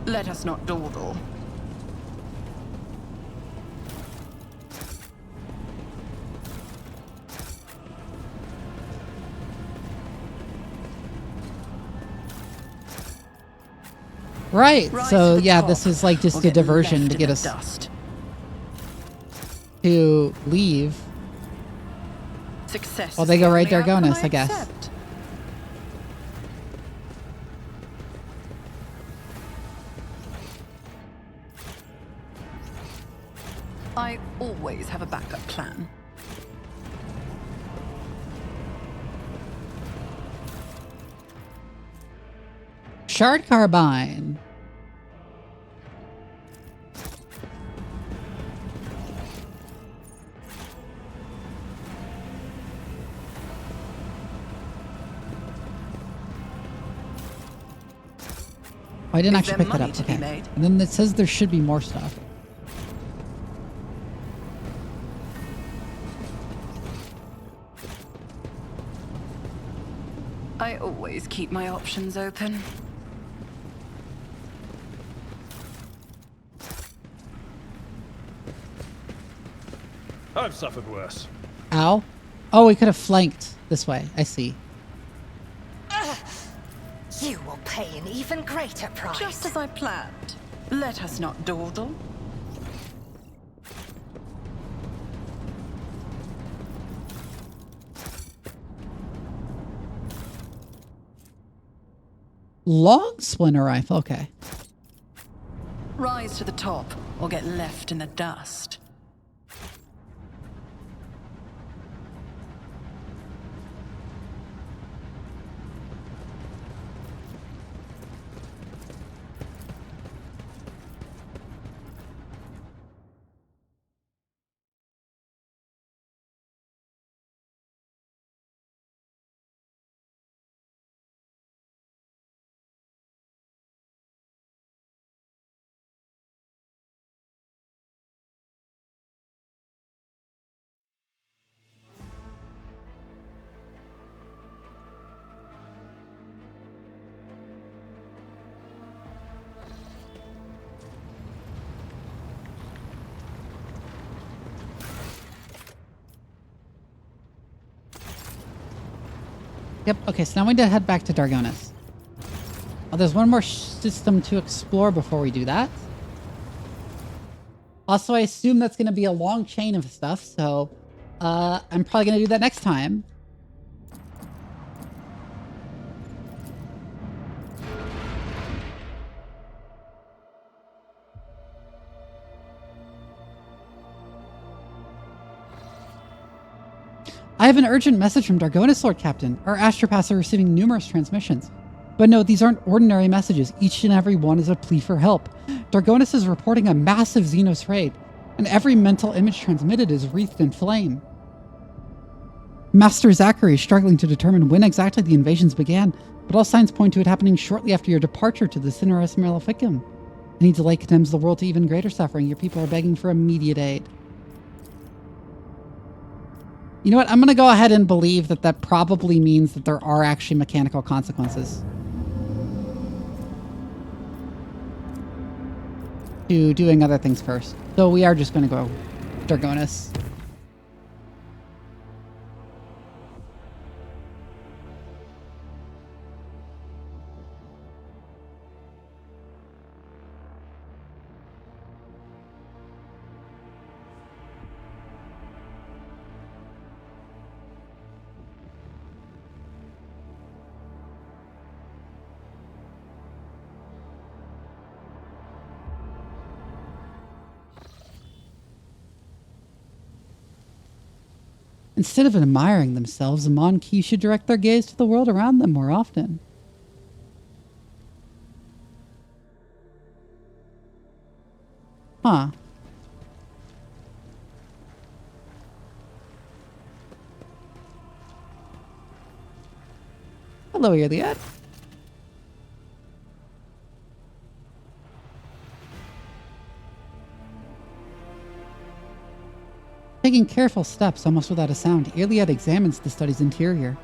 E: Let us not dawdle.
A: Right.
E: Rise
A: So
E: to the
A: yeah,
E: top,
A: this is like just
E: or
A: a
E: get
A: diversion
E: left
A: to
E: in
A: get
E: the
A: us
E: dust.
A: to leave.
E: Success.
A: Well,
E: is
A: they
E: the
A: go right
E: only outcome
A: Dargonis, I guess.
E: accept. I always have a backup plan.
A: Shard carbine. Oh, I didn't
E: Is
A: actually
E: there
A: pick that
E: money
A: up.
E: to be
A: Okay.
E: made?
A: And then it says there should be more stuff.
E: I always keep my options open.
N: I've suffered worse.
A: Ow. Oh, we could have flanked this way. I see.
L: You will pay an even greater price.
E: Just as I planned. Let us not dawdle.
A: Long splinter rifle. Okay.
E: Rise to the top, or get left in the dust.
A: Yep. Okay, so now we need to head back to Dargonis. Oh, there's one more system to explore before we do that. Also, I assume that's going to be a long chain of stuff, so I'm probably going to do that next time. I have an urgent message from Dargonis, Lord Captain. Our astropaths are receiving numerous transmissions. But no, these aren't ordinary messages. Each and every one is a plea for help. Dargonis is reporting a massive Xenos raid, and every mental image transmitted is wreathed in flame. Master Zachary is struggling to determine when exactly the invasions began, but all signs point to it happening shortly after your departure to the Cineris Maleficum. Any delay condemns the world to even greater suffering. Your people are begging for immediate aid. You know what? I'm going to go ahead and believe that that probably means that there are actually mechanical consequences to doing other things first. So we are just going to go Dargonis. Instead of admiring themselves, the Mon-Ki should direct their gaze to the world around them more often. Huh. Hello, Iliad. Taking careful steps, almost without a sound, Iliad examines the study's interior,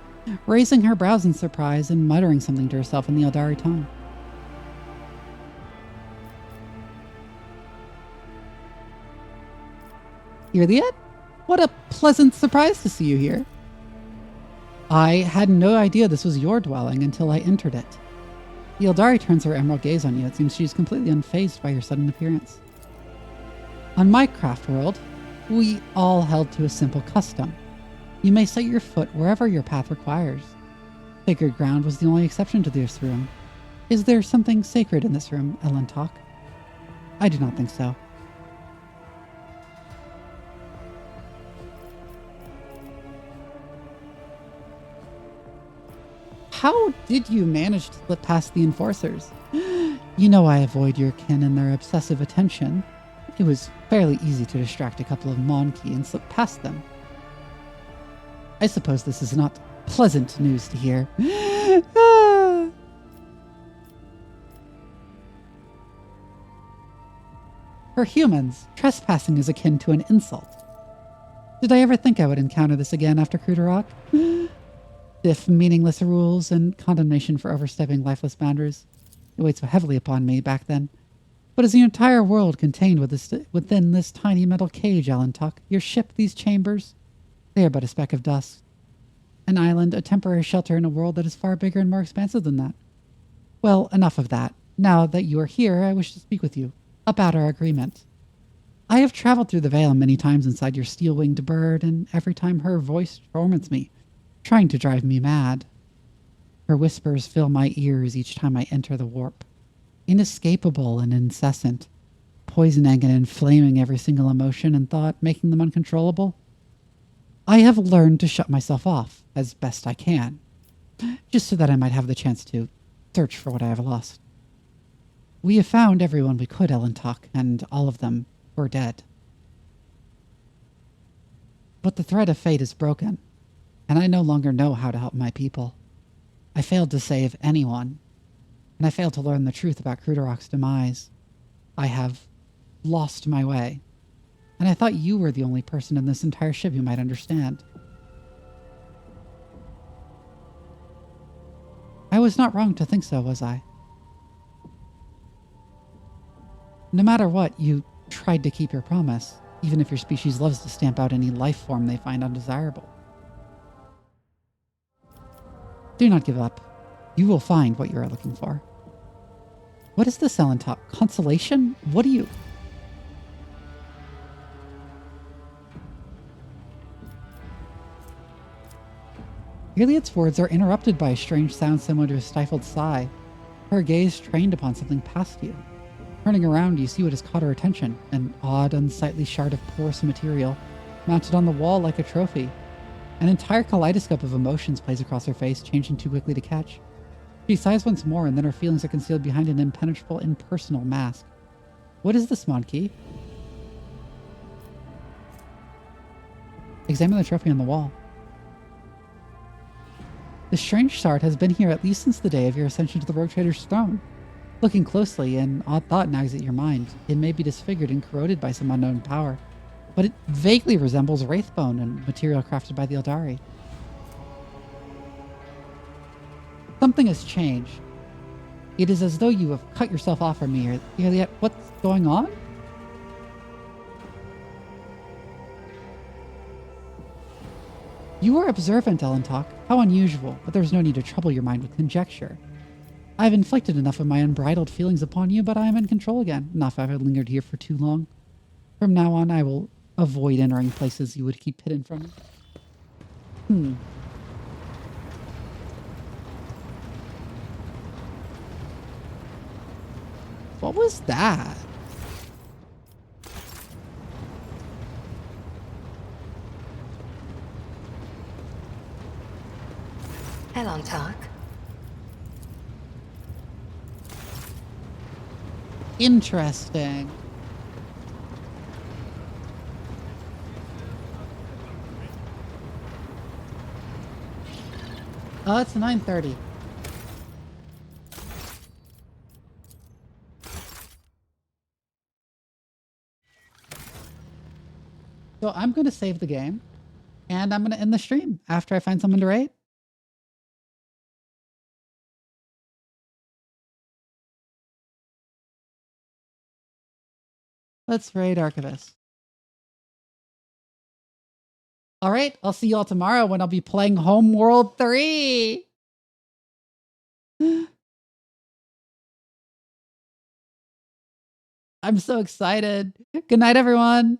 A: raising her brows in surprise and muttering something to herself in the Eldari tongue. Iliad? What a pleasant surprise to see you here. I had no idea this was your dwelling until I entered it. The Eldari turns her emerald gaze on you. It seems she's completely unfazed by your sudden appearance. On my craft world, we all held to a simple custom. You may set your foot wherever your path requires. Sacred ground was the only exception to this room. Is there something sacred in this room, Elentok? I do not think so. How did you manage to slip past the enforcers? You know I avoid your kin and their obsessive attention. It was fairly easy to distract a couple of Monkey and slip past them. I suppose this is not pleasant news to hear. For humans, trespassing is akin to an insult. Did I ever think I would encounter this again after Kruderok? Stiff, meaningless rules and condemnation for overstepping lifeless boundaries. It weighed so heavily upon me back then. But is the entire world contained within this tiny metal cage, Elentok? Your ship, these chambers? They are but a speck of dust. An island, a temporary shelter in a world that is far bigger and more expansive than that. Well, enough of that. Now that you are here, I wish to speak with you about our agreement. I have traveled through the Vale many times inside your steel-winged bird, and every time her voice torments me, trying to drive me mad. Her whispers fill my ears each time I enter the warp. Inescapable and incessant, poisoning and inflaming every single emotion and thought, making them uncontrollable. I have learned to shut myself off as best I can, just so that I might have the chance to search for what I have lost. We have found everyone we could, Elentok, and all of them were dead. But the thread of fate is broken, and I no longer know how to help my people. I failed to save anyone, and I failed to learn the truth about Kruderok's demise. I have lost my way, and I thought you were the only person in this entire ship who might understand. I was not wrong to think so, was I? No matter what, you tried to keep your promise, even if your species loves to stamp out any life form they find undesirable. Do not give up. You will find what you are looking for. What is this, Elentok? Consolation? What do you... Iliad's words are interrupted by a strange sound similar to a stifled sigh. Her gaze trained upon something past you. Turning around, you see what has caught her attention, an odd, unsightly shard of porous material, mounted on the wall like a trophy. An entire kaleidoscope of emotions plays across her face, changing too quickly to catch. She sighs once more, and then her feelings are concealed behind an impenetrable, impersonal mask. What is this, Monkey? Examine the trophy on the wall. The strange shard has been here at least since the day of your ascension to the Rogue Trader's throne. Looking closely, an odd thought nags at your mind. It may be disfigured and corroded by some unknown power, but it vaguely resembles wraithbone and material crafted by the Eldari. Something has changed. It is as though you have cut yourself off from me. Yet, what's going on? You are observant, Elentok. How unusual, but there's no need to trouble your mind with conjecture. I have inflicted enough of my unbridled feelings upon you, but I am in control again. Not if I have lingered here for too long. From now on, I will avoid entering places you would keep hidden from me. What was that?
L: Elentok.
A: Interesting. Oh, it's 9:30. So I'm going to save the game, and I'm going to end the stream after I find someone to raid. Let's raid Archivist. All right, I'll see you all tomorrow when I'll be playing Homeworld 3. I'm so excited. Good night, everyone.